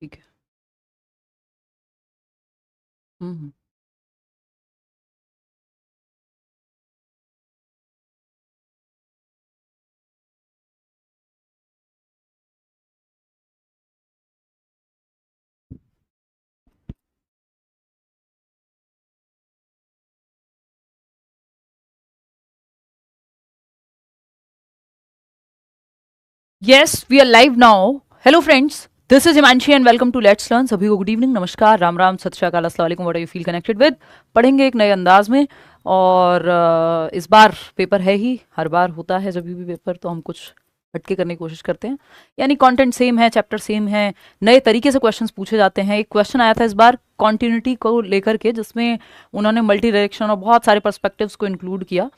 ठीक है। Hmm. Yes, we are live now. Hello friends, this is Himanshi and welcome to let's learn. सभी को good evening, नमस्कार, राम राम, सत श्री अकाल, अस्सलाम वालेकुम, what are you feel connected with. पढ़ेंगे एक नए अंदाज में। और इस बार पेपर है ही, हर बार होता है जब भी पेपर तो हम कुछ हटके करने की कोशिश करते हैं। यानी कंटेंट सेम है, चैप्टर सेम है, नए तरीके से क्वेश्चंस पूछे जाते हैं। एक क्वेश्चन आया था इस बार कॉन्टिन्यूटी को लेकर के, जिसमें उन्होंने मल्टी डायरेक्शन और बहुत सारे पर्सपेक्टिव्स को इंक्लूड किया,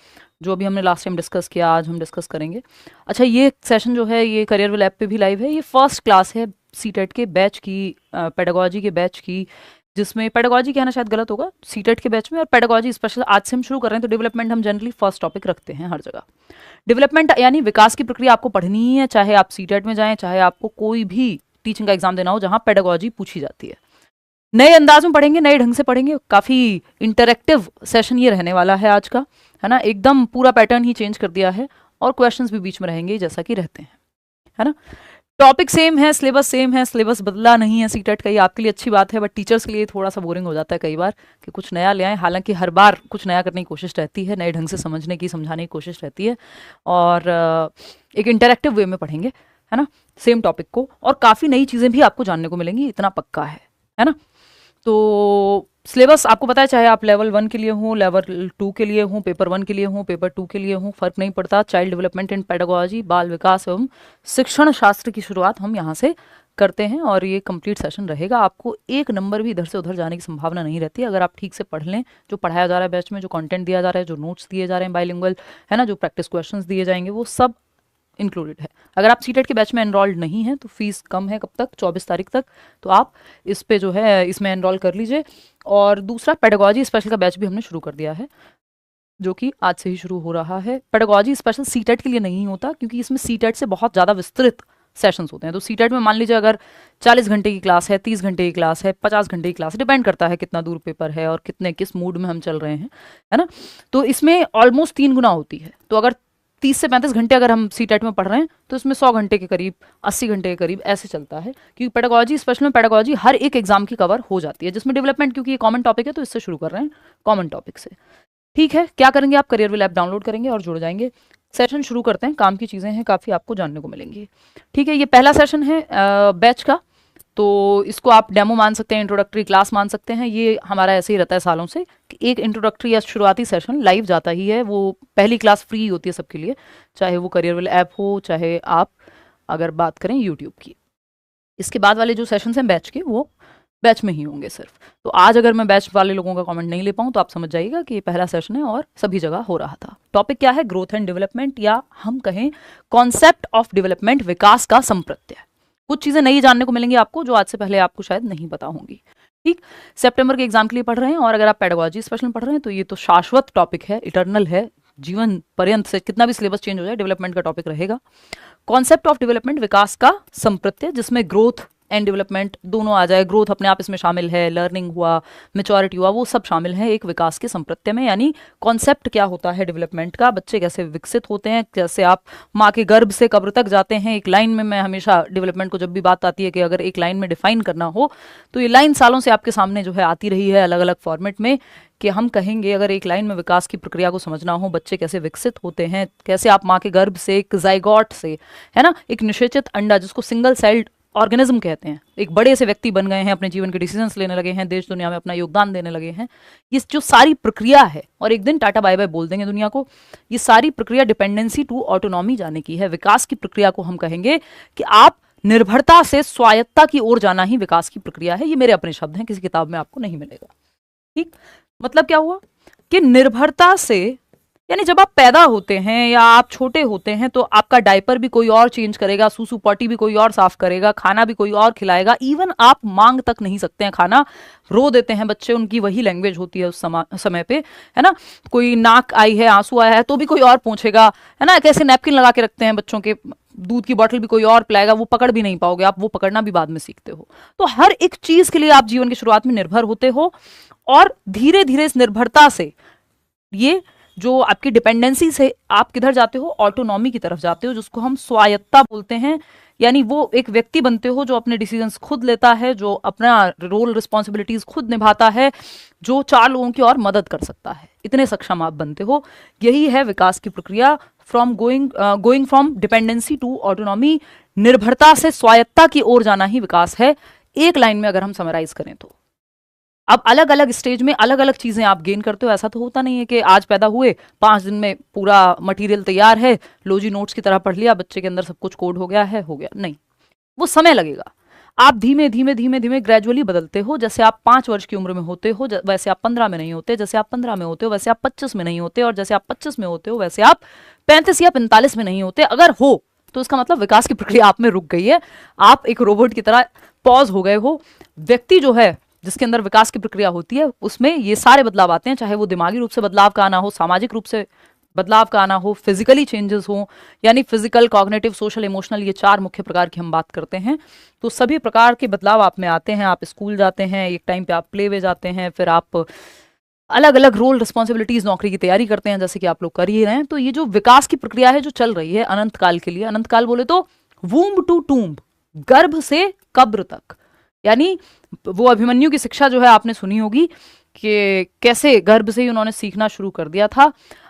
जो अभी हमने लास्ट टाइम डिस्कस किया, आज हम डिस्कस करेंगे। अच्छा, ये सेशन जो है ये करियर विल ऐप पे भी लाइव है। ये फर्स्ट क्लास है सीटेट के बैच की, पेडागोजी के बैच की, जिसमें पेडागोजी कहना शायद गलत होगा, सीटेट के बैच में। और पेडागोजी स्पेशल आज से हम शुरू कर रहे हैं, तो डेवलपमेंट हम जनरली फर्स्ट टॉपिक रखते हैं हर जगह। डेवलपमेंट यानी विकास की प्रक्रिया आपको पढ़नी ही है, चाहे आप सीटेट में जाएं, चाहे आपको कोई भी टीचिंग का एग्जाम देना हो जहां पेडागोजी पूछी जाती है। नए अंदाज में पढ़ेंगे, नए ढंग से पढ़ेंगे। काफ़ी इंटरेक्टिव सेशन ये रहने वाला है आज का, है ना। एकदम पूरा पैटर्न ही चेंज कर दिया है, और क्वेश्चंस भी बीच में रहेंगे जैसा कि रहते हैं, है ना। टॉपिक सेम है, सिलेबस सेम है, सिलेबस बदला नहीं है सीटेट का। ये आपके लिए अच्छी बात है, बट टीचर्स के लिए थोड़ा सा बोरिंग हो जाता है कई बार कि कुछ नया ले आए। हालांकि हर बार कुछ नया करने की कोशिश रहती है, नए ढंग से समझने की, समझाने की कोशिश रहती है। और एक इंटरेक्टिव वे में पढ़ेंगे, है ना, सेम टॉपिक को। और काफ़ी नई चीज़ें भी आपको जानने को मिलेंगी, इतना पक्का है ना। तो सिलेबस आपको पता है, चाहे आप लेवल 1 के लिए हो, लेवल 2 के लिए हो, पेपर 1 के लिए हो, पेपर 2 के लिए हो, फर्क नहीं पड़ता। चाइल्ड डेवलपमेंट एंड पेडागोजी, बाल विकास एवं शिक्षण शास्त्र की शुरुआत हम यहाँ से करते हैं। और ये कंप्लीट सेशन रहेगा। आपको एक नंबर भी इधर से उधर जाने की संभावना नहीं रहती अगर आप ठीक से पढ़ लें। जो पढ़ाया जा रहा है बैच में, जो कंटेंट दिया जा रहा है, जो नोट्स दिए जा रहे हैं बाइलिंगुअल, है ना, जो प्रैक्टिस क्वेश्चंस दिए जाएंगे, वो सब इंक्लूडेड है। अगर आप सीटेट के बैच में एनरोल्ड नहीं है तो फीस कम है, कब तक, 24 तारीख तक। तो आप इस पे जो है इसमें एनरोल कर लीजिए। और दूसरा, पेडागोजी स्पेशल का बैच भी हमने शुरू कर दिया है, जो कि आज से ही शुरू हो रहा है। पेडागोजी स्पेशल सीटेट के लिए नहीं होता, क्योंकि इसमें सीटेट से बहुत ज़्यादा विस्तृत सेशंस होते हैं। तो सीटेट में मान लीजिए अगर 40 घंटे की क्लास है, 30 घंटे की क्लास है, 50 घंटे की क्लास है, डिपेंड करता है कितना दूर पेपर है और कितने किस मूड में हम चल रहे हैं, है ना। तो इसमें ऑलमोस्ट 3 गुना होती है। तो अगर 30 से 35 घंटे अगर हम सी टेट में पढ़ रहे हैं, तो इसमें 100 घंटे के करीब, 80 घंटे के करीब ऐसे चलता है। क्योंकि पेडागोजी स्पेशल में पेडागोजी हर एक एग्जाम की कवर हो जाती है, जिसमें डेवलपमेंट, क्योंकि ये कॉमन टॉपिक है तो इससे शुरू कर रहे हैं, कॉमन टॉपिक से। ठीक है, क्या करेंगे आप, करियर विल ऐप डाउनलोड करेंगे और जुड़ जाएंगे। सेशन शुरू करते हैं। काम की चीज़ें हैं, काफ़ी आपको जानने को मिलेंगी। ठीक है, ये पहला सेशन है बैच का, तो इसको आप डेमो मान सकते हैं, इंट्रोडक्टरी क्लास मान सकते हैं। ये हमारा ऐसे ही रहता है सालों से कि एक इंट्रोडक्टरी या शुरुआती सेशन लाइव जाता ही है। वो पहली क्लास फ्री होती है सबके लिए, चाहे वो करियर विल ऐप हो, चाहे आप अगर बात करें यूट्यूब की। इसके बाद वाले जो सेशंस हैं बैच के, वो बैच में ही होंगे सिर्फ। तो आज अगर मैं बैच वाले लोगों का कमेंट नहीं ले पाऊँ तो आप समझ जाइएगा कि ये पहला सेशन है और सभी जगह हो रहा था। टॉपिक क्या है, ग्रोथ एंड डेवलपमेंट, या हम कहें कॉन्सेप्ट ऑफ डेवलपमेंट, विकास का संप्रत्यय। कुछ चीज़ें नई जानने को मिलेंगी आपको, जो आज से पहले आपको शायद नहीं पता होंगी। ठीक, सितंबर के एग्जाम के लिए पढ़ रहे हैं, और अगर आप पेडागोजी स्पेशल में पढ़ रहे हैं तो ये तो शाश्वत टॉपिक है, इटर्नल है, जीवन पर्यंत से कितना भी सिलेबस चेंज हो जाए डेवलपमेंट का टॉपिक रहेगा। कॉन्सेप्ट ऑफ डेवलपमेंट, विकास का संप्रत्यय, जिसमें ग्रोथ एंड डेवलपमेंट दोनों आ जाए। ग्रोथ अपने आप इसमें शामिल है, लर्निंग हुआ, मेच्योरिटी हुआ, वो सब शामिल है एक विकास के संप्रत्यय में। यानी कॉन्सेप्ट क्या होता है डेवलपमेंट का, बच्चे कैसे विकसित होते हैं, कैसे आप माँ के गर्भ से कब्र तक जाते हैं एक लाइन में। मैं हमेशा डेवलपमेंट को जब भी बात आती है कि अगर एक लाइन में डिफाइन करना हो, तो ये लाइन सालों से आपके सामने जो है आती रही है अलग अलग फॉर्मेट में, कि हम कहेंगे अगर एक लाइन में विकास की प्रक्रिया को समझना हो, बच्चे कैसे विकसित होते हैं, कैसे आप माँ के गर्भ से एक जाइगोट से, है ना, एक निषेचित अंडा, जिसको सिंगल सेल्ड ऑर्गेनिज्म कहते हैं, एक बड़े से व्यक्ति बन गए हैं, अपने जीवन के डिसीजंस लेने लगे हैं, देश दुनिया में अपना योगदान देने लगे हैं। ये जो सारी प्रक्रिया है, और एक दिन टाटा बाय बाय बोल देंगे दुनिया को, ये सारी प्रक्रिया डिपेंडेंसी टू ऑटोनॉमी जाने की है। विकास की प्रक्रिया को हम कहेंगे कि आप निर्भरता से स्वायत्ता की ओर जाना ही विकास की प्रक्रिया है। ये मेरे अपने शब्द हैं, किसी किताब में आपको नहीं मिलेगा। ठीक, मतलब क्या हुआ कि निर्भरता से, यानी जब आप पैदा होते हैं या आप छोटे होते हैं तो आपका डायपर भी कोई और चेंज करेगा, सूसू पॉटी भी कोई और साफ करेगा, खाना भी कोई और खिलाएगा। इवन आप मांग तक नहीं सकते हैं खाना, रो देते हैं बच्चे, उनकी वही लैंग्वेज होती है उस समय पे, है ना। कोई नाक आई है, आंसू आया है, तो भी कोई और पूछेगा, है ना। कैसे नैपकिन लगा के रखते हैं बच्चों के, दूध की बोतल भी कोई और पिलाएगा, वो पकड़ भी नहीं पाओगे आप, वो पकड़ना भी बाद में सीखते हो। तो हर एक चीज के लिए आप जीवन की शुरुआत में निर्भर होते हो, और धीरे धीरे इस निर्भरता से, ये जो आपकी डिपेंडेंसी से आप किधर जाते हो, ऑटोनॉमी की तरफ जाते हो, जिसको हम स्वायत्तता बोलते हैं। यानी वो एक व्यक्ति बनते हो जो अपने डिसीजंस खुद लेता है, जो अपना रोल रिस्पॉन्सिबिलिटीज खुद निभाता है, जो 4 लोगों की और मदद कर सकता है। इतने सक्षम आप बनते हो। यही है विकास की प्रक्रिया, from going from dependency to autonomy. निर्भरता से स्वायत्तता की ओर जाना ही विकास है, एक लाइन में अगर हम समराइज करें तो। अब अलग अलग स्टेज में अलग अलग चीजें आप गेन करते हो। ऐसा तो होता नहीं है कि आज पैदा हुए 5 दिन में पूरा मटेरियल तैयार है, लो जी नोट्स की तरह पढ़ लिया, बच्चे के अंदर सब कुछ कोड हो गया है, हो गया, नहीं, वो समय लगेगा। आप धीमे धीमे धीमे धीमे ग्रेजुअली बदलते हो। जैसे आप 5 वर्ष की उम्र में होते हो वैसे आप 15 में नहीं होते, जैसे आप 15 में होते हो वैसे आप 25 में नहीं होते, और जैसे आप 25 में होते हो वैसे आप 35 या 45 में नहीं होते। अगर हो तो इसका मतलब विकास की प्रक्रिया आप में रुक गई है, आप एक रोबोट की तरह पॉज हो गए हो। व्यक्ति जो है जिसके अंदर विकास की प्रक्रिया होती है, उसमें ये सारे बदलाव आते हैं, चाहे वो दिमागी रूप से बदलाव का आना हो, सामाजिक रूप से बदलाव का आना हो, फिजिकली चेंजेस हो, यानी फिजिकल, कॉग्निटिव, सोशल, इमोशनल, ये 4 मुख्य प्रकार की हम बात करते हैं। तो सभी प्रकार के बदलाव आप में आते हैं। आप स्कूल जाते हैं, एक टाइम पे आप प्ले वे जाते हैं, फिर आप अलग अलग रोल रिस्पॉन्सिबिलिटीज, नौकरी की तैयारी करते हैं, जैसे कि आप लोग कर ही रहे हैं। तो ये जो विकास की प्रक्रिया है जो चल रही है अनंत काल के लिए, अनंत काल बोले तो वूम्ब टू टूम्ब, गर्भ से कब्र तक। यानी वो अभिमन्यु की शिक्षा जो है आपने सुनी होगी कि कैसे गर्भ से ही उन्होंने सीखना शुरू कर दिया था।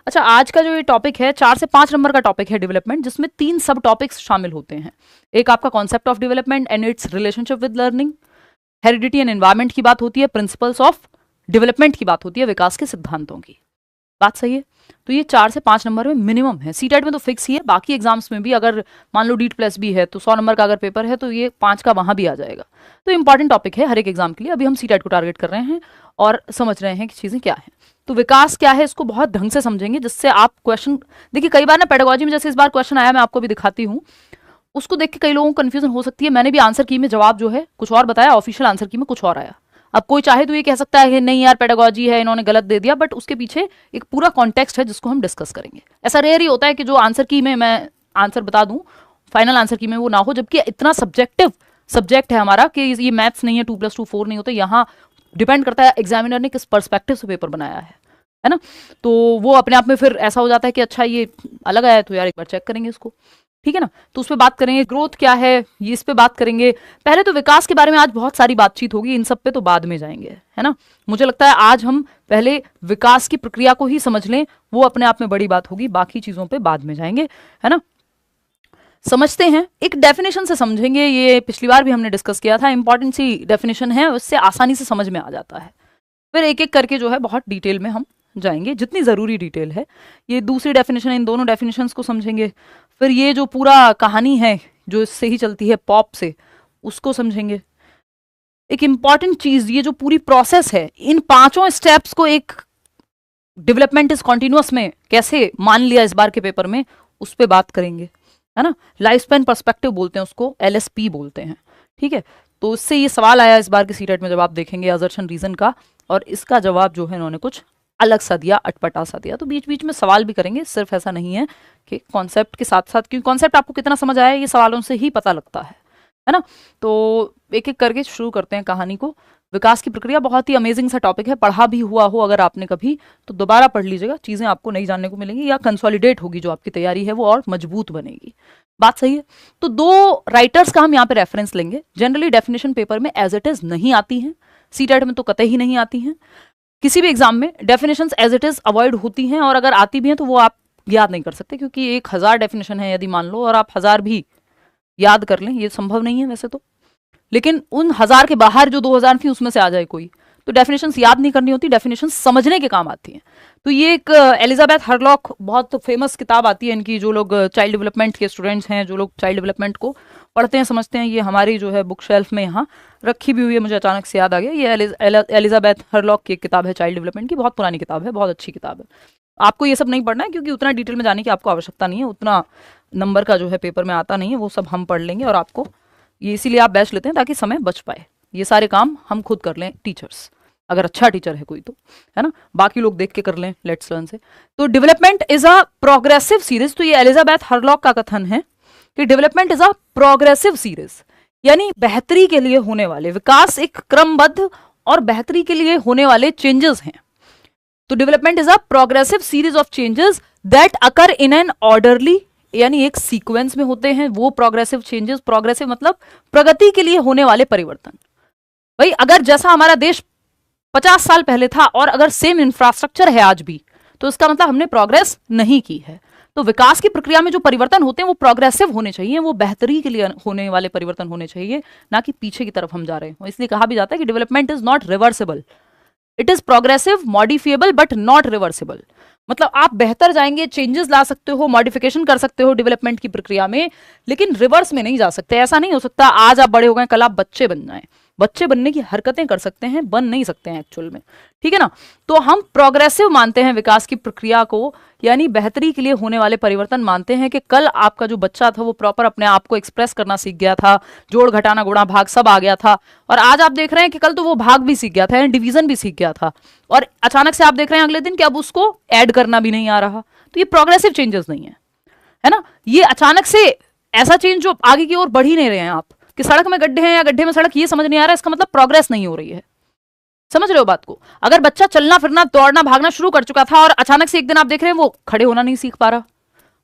अच्छा, आज का जो ये टॉपिक है 4 से 5 नंबर का टॉपिक है डेवलपमेंट, जिसमें 3 सब टॉपिक्स शामिल होते हैं। एक आपका concept of development and it's relationship with learning, heredity and environment की बात होती है, प्रिंसिपल्स ऑफ डेवलपमेंट की बात होती है, विकास के सिद्धांतों की बात। सही है? तो ये 4 से 5 नंबर में मिनिमम है। सीटेट में तो फिक्स ही है, बाकी एग्जाम्स में भी अगर मान लो डीट प्लस भी है तो 100 नंबर का अगर पेपर है तो ये 5 का वहां भी आ जाएगा। तो इंपॉर्टेंट टॉपिक है हर एक एग्जाम के लिए। अभी हम सीटेट को टारगेट कर रहे हैं और समझ रहे हैं कि चीजें क्या है। तो विकास क्या है इसको बहुत ढंग से समझेंगे, जिससे आप क्वेश्चन, देखिए कई बार ना पेडागोजी में जैसे इस बार क्वेश्चन आया, मैं आपको भी दिखाती हूँ, उसको देख के कई लोगों को कंफ्यूजन हो सकती है। मैंने भी आंसर की में जवाब जो है कुछ और बताया, ऑफिशियल आंसर की में कुछ और आया। अब कोई चाहे तो ये कह सकता है कि नहीं यार पेडागोजी है, इन्होंने गलत दे दिया, बट उसके पीछे एक पूरा कॉन्टेक्स्ट है जिसको हम डिस्कस करेंगे। ऐसा रेयर ही होता है कि जो आंसर की में मैं आंसर बता दूं, फाइनल आंसर की में वो ना हो, जबकि इतना सब्जेक्टिव सब्जेक्ट है हमारा कि ये मैथ्स नहीं है, 2+2 4 नहीं होता। यहाँ डिपेंड करता है एग्जामिनर ने किस पर्सपेक्टिव से पेपर बनाया है ना। तो वो अपने आप में फिर ऐसा हो जाता है कि अच्छा ये अलग आया है तो यार एक बार चेक करेंगे इसको, ठीक है ना। तो उस पर बात करेंगे, ग्रोथ क्या है ये इस पे बात करेंगे। पहले तो विकास के बारे में आज बहुत सारी बातचीत होगी, इन सब पे तो बाद में जाएंगे, है ना। मुझे लगता है आज हम पहले विकास की प्रक्रिया को ही समझ लें, वो अपने आप में बड़ी बात होगी, बाकी चीजों पे बाद में जाएंगे, है ना। समझते हैं, एक डेफिनेशन से समझेंगे। ये पिछली बार भी हमने डिस्कस किया था, इंपॉर्टेंट सी डेफिनेशन है, उससे आसानी से समझ में आ जाता है। फिर एक एक करके जो है बहुत डिटेल में हम जाएंगे, जितनी ज़रूरी डिटेल है। ये दूसरी डेफिनेशन, इन दोनों डेफिनेशंस को समझेंगे। फिर ये जो पूरा कहानी है जो इससे ही चलती है पॉप से, उसको समझेंगे। एक इंपॉर्टेंट चीज, ये जो पूरी प्रोसेस है, इन 5 स्टेप्स को एक डेवलपमेंट इज कॉन्टिन्यूअस में कैसे मान लिया इस बार के पेपर में, उस पर बात करेंगे, है ना। लाइफ स्पैन पर्सपेक्टिव बोलते हैं उसको, LSP बोलते हैं, ठीक है। तो इससे ये सवाल आया इस बार के सीटेट में, जब आप देखेंगे असर्शन रीजन का, और इसका जवाब जो है इन्होंने कुछ अलग सा दिया, अटपटा सा दिया। तो बीच बीच में सवाल भी करेंगे, सिर्फ ऐसा नहीं है कि कॉन्सेप्ट के साथ साथ, क्योंकि कॉन्सेप्ट आपको कितना समझ आया ये सवालों से ही पता लगता है ना। तो एक एक करके शुरू करते हैं कहानी को। विकास की प्रक्रिया बहुत ही अमेजिंग सा टॉपिक है, पढ़ा भी हुआ हो अगर आपने कभी तो दोबारा पढ़ लीजिएगा, चीजें आपको नहीं जानने को मिलेंगी, या कंसोलिडेट होगी जो आपकी तैयारी है वो और मजबूत बनेगी। बात सही है। तो 2 राइटर्स का हम यहाँ पे रेफरेंस लेंगे। जनरली डेफिनेशन पेपर में एज इट इज नहीं आती हैं, सीटेट में तो कतई ही नहीं आती हैं। किसी भी एग्जाम में definitions as it is avoid होती हैं, और अगर आती भी हैं तो वो आप याद नहीं कर सकते, क्योंकि 1000 डेफिनेशन है यदि मान लो, और आप 1000 भी याद कर लें, ये संभव नहीं है वैसे तो। लेकिन उन 1000 के बाहर जो 2000 थी उसमें से आ जाए कोई, तो डेफिनेशंस याद नहीं करनी होती, डेफिनेशंस समझने के काम आती हैं। तो ये एक एलिजाबेथ हरलॉक, बहुत फेमस किताब आती है इनकी, जो लोग चाइल्ड डेवलपमेंट के स्टूडेंट्स हैं, जो लोग चाइल्ड डेवलपमेंट को पढ़ते हैं समझते हैं, ये हमारी जो है बुक शेल्फ में यहाँ रखी भी हुई है, मुझे अचानक से याद आ गया। ये एलिजाबेथ हरलॉक की एक किताब है चाइल्ड डेवलपमेंट की, बहुत पुरानी किताब है, बहुत अच्छी किताब है। आपको ये सब नहीं पढ़ना है, क्योंकि उतना डिटेल में जाने की आपको आवश्यकता नहीं है, उतना नंबर का जो है पेपर में आता नहीं है, वो सब हम पढ़ लेंगे। और आपको ये इसीलिए आप बैच लेते हैं ताकि समय बच पाए, ये सारे काम हम खुद कर लें, टीचर्स अगर अच्छा टीचर है कोई तो, है ना। बाकी लोग देख के कर लें लेट्स लर्न से। तो development is a progressive series, तो ये एलिजाबेथ हरलॉक का कथन है कि development is a progressive series, यानी बेहतरी के लिए होने वाले, विकास एक क्रमबद्ध और बेहतरी के लिए होने वाले चेंजेस हैं। तो development is a progressive series of changes that occur in an orderly, यानी एक सीक्वेंस में होते हैं वो प्रोग्रेसिव चेंजेस। प्रोग्रेसिव मतलब प्रगति के लिए होने वाले परिवर्तन। भाई अगर जैसा हमारा देश 50 साल पहले था और अगर सेम इंफ्रास्ट्रक्चर है आज भी, तो इसका मतलब हमने प्रोग्रेस नहीं की है। तो विकास की प्रक्रिया में जो परिवर्तन होते हैं वो प्रोग्रेसिव होने चाहिए, वो बेहतरी के लिए होने वाले परिवर्तन होने चाहिए, ना कि पीछे की तरफ हम जा रहे हो। इसलिए कहा भी जाता है कि development is not reversible, it is progressive, modifiable but not reversible. मतलब आप बेहतर जाएंगे, चेंजेस ला सकते हो, मॉडिफिकेशन कर सकते हो डेवलपमेंट की प्रक्रिया में, लेकिन रिवर्स में नहीं जा सकते। ऐसा नहीं हो सकता आज आप बड़े हो गए कल आप बच्चे बन जाएं। बच्चे बनने की हरकतें कर सकते हैं, बन नहीं सकते हैं एक्चुअल में, ठीक है ना। तो हम प्रोग्रेसिव मानते हैं विकास की प्रक्रिया को, यानी बेहतरी के लिए होने वाले परिवर्तन मानते हैं कि कल आपका जो बच्चा था वो प्रॉपर अपने आप को एक्सप्रेस करना सीख गया था, जोड़ घटाना गुणा भाग सब आ गया था, और आज आप देख रहे हैं कि कल तो वो भाग भी सीख गया था, डिवीजन भी सीख गया था, और अचानक से आप देख रहे हैं अगले दिन कि अब उसको ऐड करना भी नहीं आ रहा। तो ये प्रोग्रेसिव चेंजेस नहीं है ना। ये अचानक से ऐसा चेंज जो आगे की ओर बढ़ ही नहीं रहे हैं आप, कि सड़क में गड्ढे हैं या गड्ढे में सड़क, ये समझ नहीं आ रहा है, इसका मतलब प्रोग्रेस नहीं हो रही है। समझ रहे हो बात को। अगर बच्चा चलना फिरना दौड़ना भागना शुरू कर चुका था और अचानक से एक दिन आप देख रहे हैं वो खड़े होना नहीं सीख पा रहा,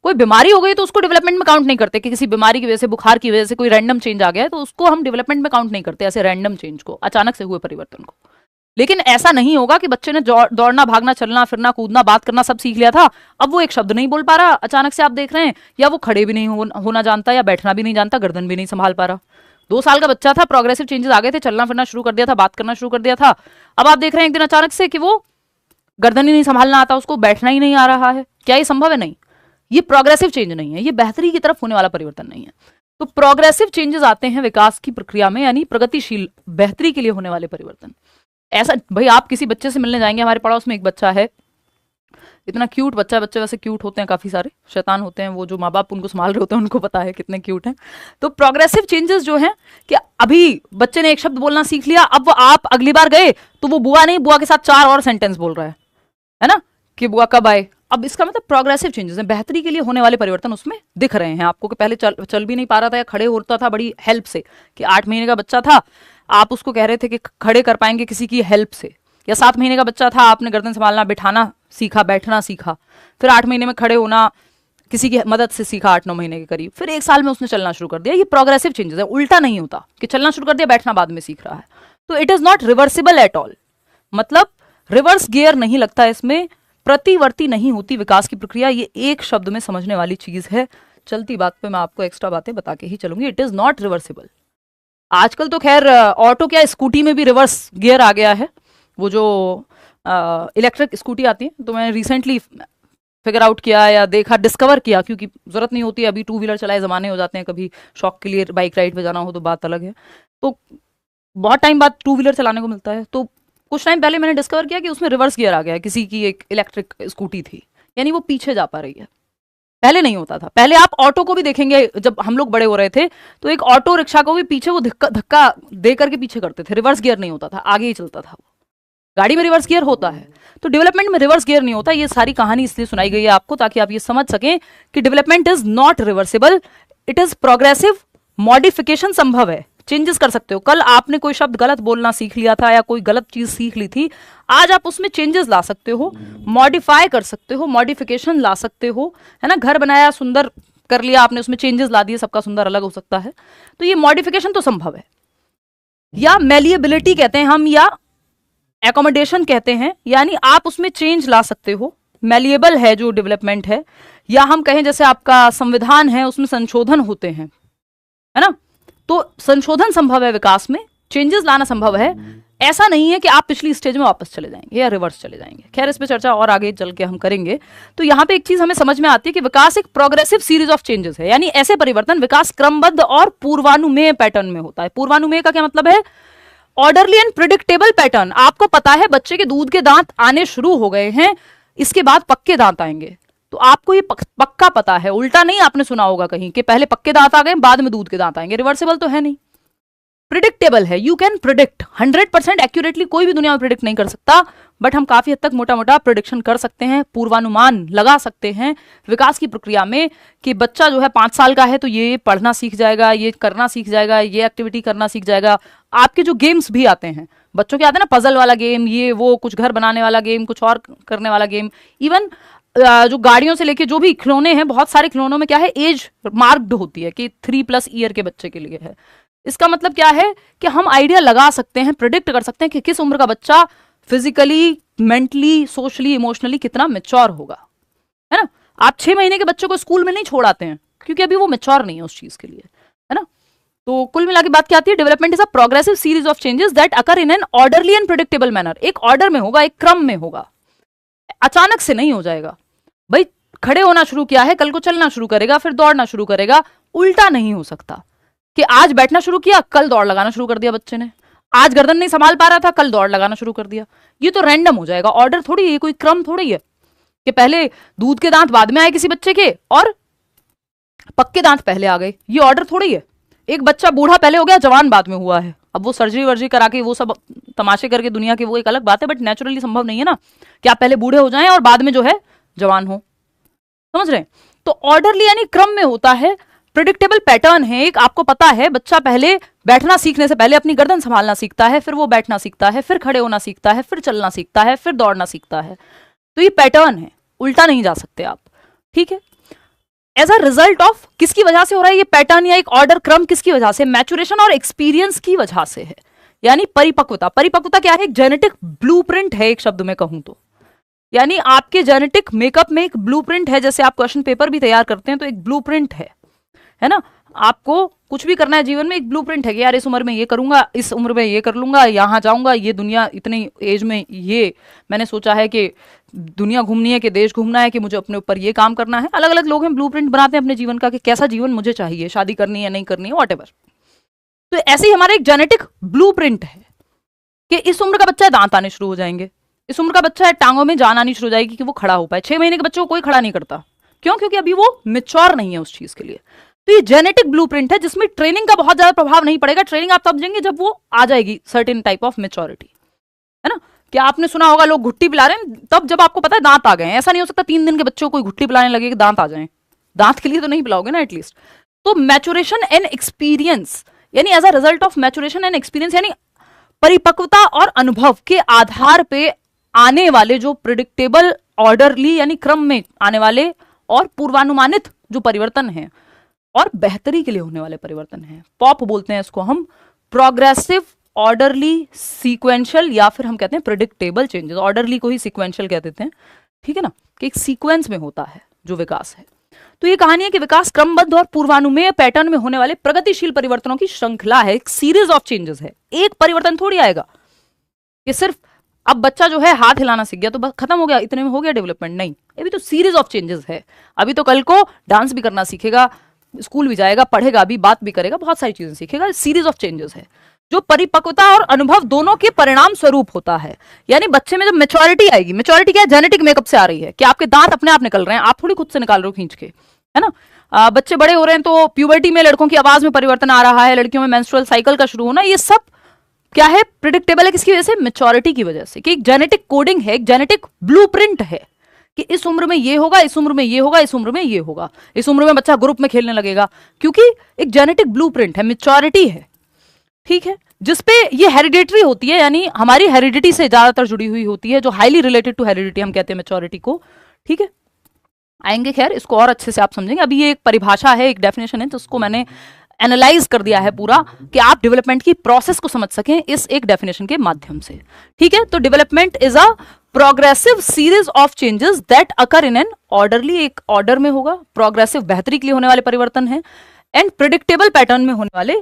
कोई बीमारी हो गई, तो उसको डेवलपमेंट में काउंट नहीं करते कि किसी बीमारी की वजह से, बुखार की वजह से कोई रैंडम चेंज आ गया है, तो उसको हम डेवलपमेंट में काउंट नहीं करते, ऐसे रैंडम चेंज को, अचानक से हुए परिवर्तन को। लेकिन ऐसा नहीं होगा कि बच्चे ने दौड़ना भागना चलना फिरना कूदना बात करना सब सीख लिया था, अब वो एक शब्द नहीं बोल पा रहा, अचानक से आप देख रहे हैं, या वो खड़े भी नहीं होना जानता, या बैठना भी नहीं जानता, गर्दन भी नहीं संभाल पा रहा। 2 साल का बच्चा था, प्रोग्रेसिव चेंजेस आ गए थे, चलना फिरना शुरू कर दिया था, बात करना शुरू कर दिया था, अब आप देख रहे हैं एक दिन अचानक से कि वो गर्दन ही नहीं संभालना आता, उसको बैठना ही नहीं आ रहा है। क्या ये संभव है? नहीं। ये प्रोग्रेसिव चेंज नहीं है, ये बेहतरी की तरफ होने वाला परिवर्तन नहीं है। तो प्रोग्रेसिव चेंजेस आते हैं विकास की प्रक्रिया में, यानी प्रगतिशील बेहतरी के लिए होने वाले परिवर्तन। ऐसा भाई आप किसी बच्चे से मिलने जाएंगे, हमारे पड़ोस में एक बच्चा है, इतना क्यूट बच्चा, बच्चे वैसे क्यूट होते हैं, काफी सारे शैतान होते हैं, वो जो माँ बाप उनको संभाल रहे होते हैं उनको पता है कितने क्यूट हैं। तो प्रोग्रेसिव चेंजेस जो हैं कि अभी बच्चे ने एक शब्द बोलना सीख लिया, अब वो आप अगली बार गए तो वो बुआ नहीं, बुआ के साथ 4 और सेंटेंस बोल रहा है ना, कि बुआ कब आए। अब इसका मतलब प्रोग्रेसिव चेंजेस हैं, बेहतरी के लिए होने वाले परिवर्तन उसमें दिख रहे हैं आपको, कि पहले चल भी नहीं पा रहा था या खड़े होता था बड़ी हेल्प से, कि 8 महीने का बच्चा था, आप उसको कह रहे थे कि खड़े कर पाएंगे किसी की हेल्प से, या 7 महीने का बच्चा था, आपने गर्दन संभालना बिठाना सीखा, बैठना सीखा, फिर 8 महीने में खड़े होना किसी की मदद से सीखा 8-9 महीने के करीब, फिर 1 साल में उसने चलना शुरू कर दिया। ये प्रोग्रेसिव चेंजेस है, उल्टा नहीं होता कि चलना शुरू कर दिया बैठना बाद में सीख रहा है। तो it is not reversible at all, मतलब रिवर्स गियर नहीं लगता इसमें, प्रतिवर्ती नहीं होती विकास की प्रक्रिया। ये एक शब्द में समझने वाली चीज है। चलती बात पे मैं आपको एक्स्ट्रा बातें बता के ही चलूंगी। It is not reversible. आजकल तो खैर ऑटो क्या स्कूटी में भी रिवर्स गियर आ गया है, वो जो इलेक्ट्रिक स्कूटी आती है, तो मैंने रिसेंटली फिगर आउट किया या देखा, डिस्कवर किया, क्योंकि जरूरत नहीं होती, अभी 2 व्हीलर चलाए जमाने हो जाते हैं, कभी शौक के लिए बाइक राइड पे जाना हो तो बात अलग है। तो बहुत टाइम बाद 2 व्हीलर चलाने को मिलता है, तो कुछ टाइम पहले मैंने डिस्कवर किया कि उसमें रिवर्स गियर आ गया है। किसी की एक इलेक्ट्रिक स्कूटी थी, यानी वो पीछे जा पा रही है, पहले नहीं होता था। पहले आप ऑटो को भी देखेंगे, जब हम लोग बड़े हो रहे थे तो एक ऑटो रिक्शा को भी पीछे वो धक्का दे करके पीछे करते थे, रिवर्स गियर नहीं होता था, आगे ही चलता था। वो गाड़ी में रिवर्स गियर होता है, तो डेवलपमेंट में रिवर्स गियर नहीं होता। ये सारी कहानी इसलिए सुनाई गई है आपको ताकि आप ये समझ सकें कि development is not reversible, it is progressive. Modification संभव है, चेंजेस कर सकते हो। कल आपने कोई शब्द गलत बोलना सीख लिया था या कोई गलत चीज सीख ली थी, आज आप उसमें चेंजेस ला सकते हो, मॉडिफाई कर सकते हो, मॉडिफिकेशन ला सकते हो, है ना। घर बनाया, सुंदर कर लिया आपने, उसमें चेंजेस ला दिए, सबका सुंदर अलग हो सकता है, तो ये मॉडिफिकेशन तो संभव है। या मेलिएबिलिटी कहते हैं हम, या एकोमोडेशन कहते हैं, यानी आप उसमें चेंज ला सकते हो। मेलिएबल है जो डेवलपमेंट है, या हम कहें जैसे आपका संविधान है उसमें संशोधन होते हैं, है ना। तो संशोधन संभव है विकास में, चेंजेस लाना संभव है। ऐसा नहीं है कि आप पिछली स्टेज में वापस चले जाएंगे या रिवर्स चले जाएंगे। खैर इस पे चर्चा और आगे चल के हम करेंगे। तो यहाँ पे एक चीज हमें समझ में आती है कि विकास एक प्रोग्रेसिव सीरीज ऑफ चेंजेस है, यानी ऐसे परिवर्तन विकास क्रमबद्ध और पूर्वानुमेय पैटर्न में होता है। पूर्वानुमेय का क्या मतलब है? Orderly and predictable pattern. आपको पता है बच्चे के दूध के दांत आने शुरू हो गए हैं, इसके बाद पक्के दांत आएंगे, तो आपको ये पक्का पता है। उल्टा नहीं आपने सुना होगा कहीं कि पहले पक्के दांत आ गए बाद में दूध के दांत आएंगे। रिवर्सिबल तो है नहीं, प्रिडिक्टेबल है। यू कैन प्रिडिक्ट 100% एक्यूरेटली, कोई भी दुनिया में प्रिडिक्ट नहीं कर सकता। बट हम काफी हद तक मोटा मोटा प्रिडिक्शन कर सकते हैं, पूर्वानुमान लगा सकते हैं विकास की प्रक्रिया में कि बच्चा जो है 5 साल का है तो ये पढ़ना सीख जाएगा, ये करना सीख जाएगा, ये एक्टिविटी करना सीख जाएगा। आपके जो गेम्स भी आते हैं बच्चों के, आते हैं ना पजल वाला गेम, ये वो कुछ घर बनाने वाला गेम, कुछ और करने वाला गेम, इवन जो गाड़ियों से लेके जो भी खिलौने हैं, बहुत सारे खिलौनों में क्या है, एज मार्क्ड होती है कि 3+ ईयर के बच्चे के लिए है। इसका मतलब क्या है कि हम आइडिया लगा सकते हैं, प्रिडिक्ट कर सकते हैं कि किस उम्र का बच्चा फिजिकली, मेंटली, सोशली, इमोशनली कितना मेच्योर होगा, है ना। आप 6 महीने के बच्चे को स्कूल में नहीं छोड़ाते हैं क्योंकि अभी वो मेच्योर नहीं है उस चीज के लिए, है ना। तो कुल मिला के बात क्या आती है, development is a progressive series of changes that occur in an orderly and predictable manner. एक ऑर्डर में होगा, एक क्रम में होगा, अचानक से नहीं हो जाएगा। भाई खड़े होना शुरू किया है, कल को चलना शुरू करेगा, फिर दौड़ना शुरू करेगा, उल्टा नहीं हो सकता कि आज बैठना शुरू किया, कल दौड़ लगाना शुरू कर दिया बच्चे ने, आज गर्दन नहीं संभाल पा रहा था, कल दौड़ लगाना शुरू कर दिया। ये तो रैंडम हो जाएगा, ऑर्डर थोड़ी है, कोई क्रम थोड़ी है कि पहले दूध के दांत बाद में आए किसी बच्चे के और पक्के दांत पहले आ गए, ये ऑर्डर थोड़ी है। एक बच्चा बूढ़ा पहले हो गया, जवान बाद में हुआ है। अब वो सर्जरी वर्जरी करा के वो सब तमाशे करके दुनिया के, वो एक अलग बात है, बट नेचुरली संभव नहीं है ना कि आप पहले बूढ़े हो जाएं और बाद में जो है जवान हो, समझ रहे हैं। तो ऑर्डरली यानी क्रम में होता है, प्रिडिक्टेबल पैटर्न है एक, आपको पता है बच्चा पहले बैठना सीखने से पहले अपनी गर्दन संभालना सीखता है, फिर वो बैठना सीखता है, फिर खड़े होना सीखता है, फिर चलना सीखता है, फिर दौड़ना सीखता है। तो ये पैटर्न है, उल्टा नहीं जा सकते आप, ठीक है। एज अ रिजल्ट ऑफ किसकी वजह से हो रहा है ये पैटर्न या एक ऑर्डर क्रम, किसकी वजह से, मैचुरेशन और एक्सपीरियंस की वजह से है, यानी परिपक्वता। परिपक्वता क्या है, एक जेनेटिक ब्लूप्रिंट है, एक शब्द में कहूं तो, यानी आपके जेनेटिक मेकअप में एक ब्लूप्रिंट है। जैसे आप क्वेश्चन पेपर भी तैयार करते हैं तो एक ब्लूप्रिंट है ना। आपको कुछ भी करना है जीवन में, एक ब्लूप्रिंट है कि यार इस उम्र में ये करूंगा, इस उम्र में ये कर लूंगा, यहां जाऊंगा, ये दुनिया इतनी एज में ये मैंने सोचा है कि दुनिया घूमनी है, कि देश घूमना है, कि मुझे अपने ऊपर ये काम करना है। अलग अलग लोग हैं, ब्लूप्रिंट बनाते हैं अपने जीवन का कि कैसा जीवन मुझे चाहिए, शादी करनी है नहीं करनी है, व्हाटएवर। तो ऐसे ही हमारा एक जेनेटिक ब्लूप्रिंट है कि इस उम्र का बच्चा दांत आने शुरू हो जाएंगे, इस उम्र का बच्चा है टांगों में जान आनी शुरू हो जाएगी कि वो खड़ा हो पाए। 6 महीने के बच्चे को कोई खड़ा नहीं करता, क्यों, क्योंकि अभी वो मेच्योर नहीं है उस चीज के लिए। तो ये जेनेटिक ब्लूप्रिंट है जिसमें ट्रेनिंग का बहुत ज्यादा प्रभाव नहीं पड़ेगा। ट्रेनिंग आप तब समझेंगे जब वो आ जाएगी सर्टेन टाइप ऑफ मेच्योरिटी, है ना। क्या आपने सुना होगा लोग घुट्टी पिला रहे हैं तब जब आपको पता है दांत आ गए हैं। ऐसा नहीं हो सकता 3 दिन के बच्चों को कोई घुट्टी पिलाने लगे कि दांत आ जाए, दांत के लिए तो नहीं पिलाओगे ना एटलीस्ट। तो मैचुरेशन एंड एक्सपीरियंस यानी as a result of maturation and experience, यानी परिपक्वता और अनुभव के आधार पे आने वाले जो प्रिडिक्टेबल ऑर्डरली यानी क्रम में आने वाले और पूर्वानुमानित जो परिवर्तन है और बेहतरी के लिए होने वाले परिवर्तन है। पॉप बोलते हैं इसको हम, प्रोग्रेसिव, ऑर्डरली, सीक्वेंशियल, या फिर हम कहते हैं प्रिडिक्टेबल चेंजेस। ऑर्डरली को ही सीक्वेंशियल कह देते हैं, ठीक है ना, कि एक सीक्वेंस में होता है जो विकास है। तो ये कहानी है कि विकास क्रमबद्ध और पूर्वानुमेय पैटर्न में होने वाले प्रगतिशील परिवर्तनों की श्रृंखला है, एक सीरीज ऑफ चेंजेस है। एक परिवर्तन थोड़ी आएगा कि सिर्फ अब बच्चा जो है हाथ हिलाना सीख गया तो बस खत्म हो गया, इतने में हो गया डेवलपमेंट, नहीं। अभी तो सीरीज ऑफ चेंजेस है। अभी तो कल को डांस भी करना सीखेगा, स्कूल भी जाएगा, पढ़ेगा भी, बात भी करेगा, बहुत सारी चीजें सीखेगा। सीरीज ऑफ चेंजेस है जो परिपक्वता और अनुभव दोनों के परिणाम स्वरूप होता है। यानी बच्चे में जब मेच्योरिटी आएगी, मेच्योरिटी क्या है, जेनेटिक मेकअप से आ रही है कि आपके दांत अपने आप निकल रहे हैं, आप थोड़ी खुद से निकाल रहे हो खींच के, है ना। बच्चे बड़े हो रहे हैं तो प्यूबर्टी में लड़कों की आवाज में परिवर्तन आ रहा है, लड़कियों में मेंस्ट्रुअल साइकिल का शुरू होना, ये सब क्या है, प्रिडिक्टेबल है। किसकी वजह से, मेच्योरिटी की वजह से, कि एक जेनेटिक कोडिंग है, एक जेनेटिक ब्लूप्रिंट है कि इस उम्र में ये होगा, इस उम्र में ये होगा, इस उम्र में ये होगा, इस उम्र में बच्चा ग्रुप में खेलने लगेगा, क्योंकि एक जेनेटिक ब्लूप्रिंट है, मेच्योरिटी है, ठीक है, जिसपे ये हेरिडिटरी होती है, यानी हमारी हेरिडिटी से ज्यादातर जुड़ी हुई होती है, जो हाईली रिलेटेड टू हेरिडिटी हम कहते हैं मेच्योरिटी को, ठीक है। आएंगे खैर, इसको और अच्छे से आप समझेंगे। अभी ये एक परिभाषा है, एक डेफिनेशन है, जिसको मैंने एनालाइज कर दिया है पूरा कि आप डेवलपमेंट की प्रोसेस को समझ सकें इस एक डेफिनेशन के माध्यम से, ठीक है। तो development is a progressive series of changes that occur in an orderly, एक ऑर्डर में होगा, प्रोग्रेसिव बेहतरी के लिए होने वाले परिवर्तन है, एंड प्रिडिक्टेबल पैटर्न में होने वाले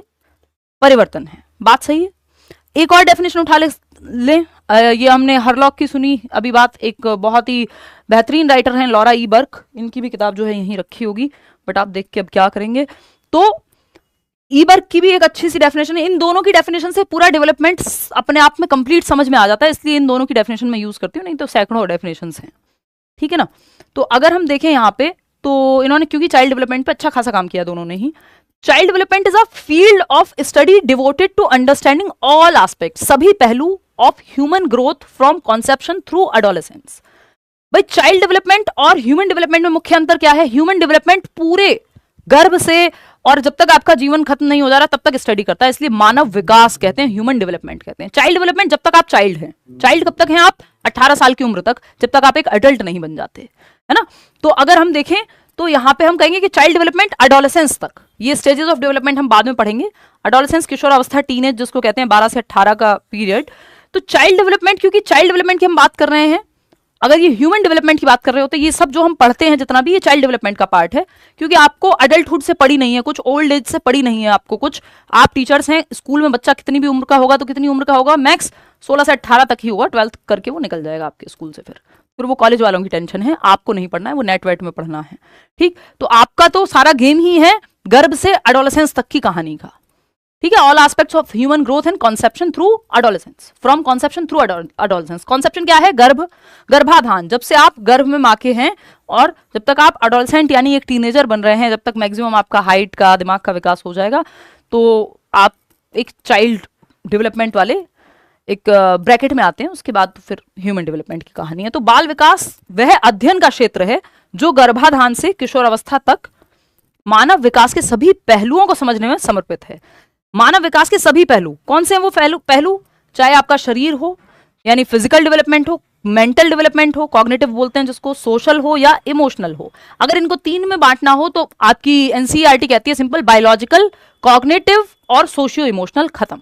परिवर्तन है। बात सही है। एक और डेफिनेशन उठा ले, ये हमने हरलॉक की सुनी अभी बात, एक बहुत ही बेहतरीन राइटर हैं लॉरा ई बर्क, इनकी भी किताब जो है यहीं रखी होगी, बट आप देख के अब क्या करेंगे। तो ई बर्क की भी एक अच्छी सी डेफिनेशन है। इन दोनों की डेफिनेशन से पूरा डेवलपमेंट अपने आप में कंप्लीट समझ में आ जाता है, इसलिए इन दोनों की डेफिनेशन मैं यूज करती हूँ, नहीं तो सैकड़ों डेफिनेशन हैं, ठीक है ना। तो अगर हम देखें यहाँ पे तो इन्होंने, क्योंकि चाइल्ड डेवलपमेंट पे अच्छा खासा काम किया दोनों ने ही, child development is a field of study devoted to understanding all aspect, सभी पहलू of human growth from conception through adolescence. भाई चाइल्ड डेवलपमेंट और ह्यूमन डेवलपमेंट में मुख्य अंतर क्या है? ह्यूमन डेवलपमेंट पूरे गर्भ से और जब तक आपका जीवन खत्म नहीं हो जा रहा तब तक स्टडी करता है, इसलिए मानव विकास कहते हैं, ह्यूमन डेवलपमेंट कहते हैं। चाइल्ड डेवलपमेंट जब तक आप चाइल्ड हैं, चाइल्ड कब तक हैं आप? 18 साल की उम्र तक, जब तक आप एक अडल्ट नहीं बन जाते, है ना। तो अगर हम देखें तो यहां पे हम कहेंगे कि चाइल्ड डेवलपमेंट एडोलेसेंस तक, ये स्टेजेस ऑफ डेवलपमेंट हम बाद में पढ़ेंगे। एडोलेसेंस किशोर अवस्था, टीनेज जिसको कहते हैं 12 से 18 का पीरियड। तो चाइल्ड डेवलपमेंट, क्योंकि चाइल्ड डेवलपमेंट की हम बात कर रहे हैं, अगर ये ह्यूमन डेवलपमेंट की बात कर रहे होते, ये सब जो हम पढ़ते हैं जितना भी, ये चाइल्ड डेवलपमेंट का पार्ट है, क्योंकि आपको अडल्टहुड से पड़ी नहीं है, कुछ ओल्ड एज से पड़ी नहीं है आपको कुछ। आप टीचर्स हैं, स्कूल में बच्चा कितनी भी उम्र का होगा तो कितनी उम्र का होगा, मैक्स 16 से 18 तक ही होगा, 12th करके वो निकल जाएगा आपके स्कूल से। फिर वो कॉलेज वालों की टेंशन है, आपको नहीं पढ़ना है, वो नेट वेट में पढ़ना है, ठीक। तो आपका तो सारा गेम ही है गर्भ से एडोलेसेंस तक की कहानी का, ठीक है। All aspects of human growth and conception through adolescence, from conception through adolescence. Conception क्या है? गर्भाधान, जब से आप गर्भ में माँ के हैं और जब तक आप एडोलेसेंट यानी एक टीनेजर बन रहे हैं, जब तक मैक्सिमम आपका हाइट का, दिमाग का विकास हो जाएगा, तो आप एक चाइल्ड डेवलपमेंट वाले एक ब्रैकेट में आते हैं। उसके बाद तो फिर ह्यूमन डेवलपमेंट की कहानी है। तो बाल विकास वह अध्ययन का क्षेत्र है जो गर्भाधान से किशोर अवस्था तक मानव विकास के सभी पहलुओं को समझने में समर्पित है। मानव विकास के सभी पहलू कौन से हैं? वो पहलू चाहे आपका शरीर हो यानी फिजिकल डेवलपमेंट हो, मेंटल डेवलपमेंट हो, कॉग्निटिव बोलते हैं जिसको, सोशल हो या इमोशनल हो। अगर इनको 3 में बांटना हो तो आपकी एनसीईआरटी कहती है सिंपल, बायोलॉजिकल, कॉग्निटिव और सोशियो इमोशनल, खत्म।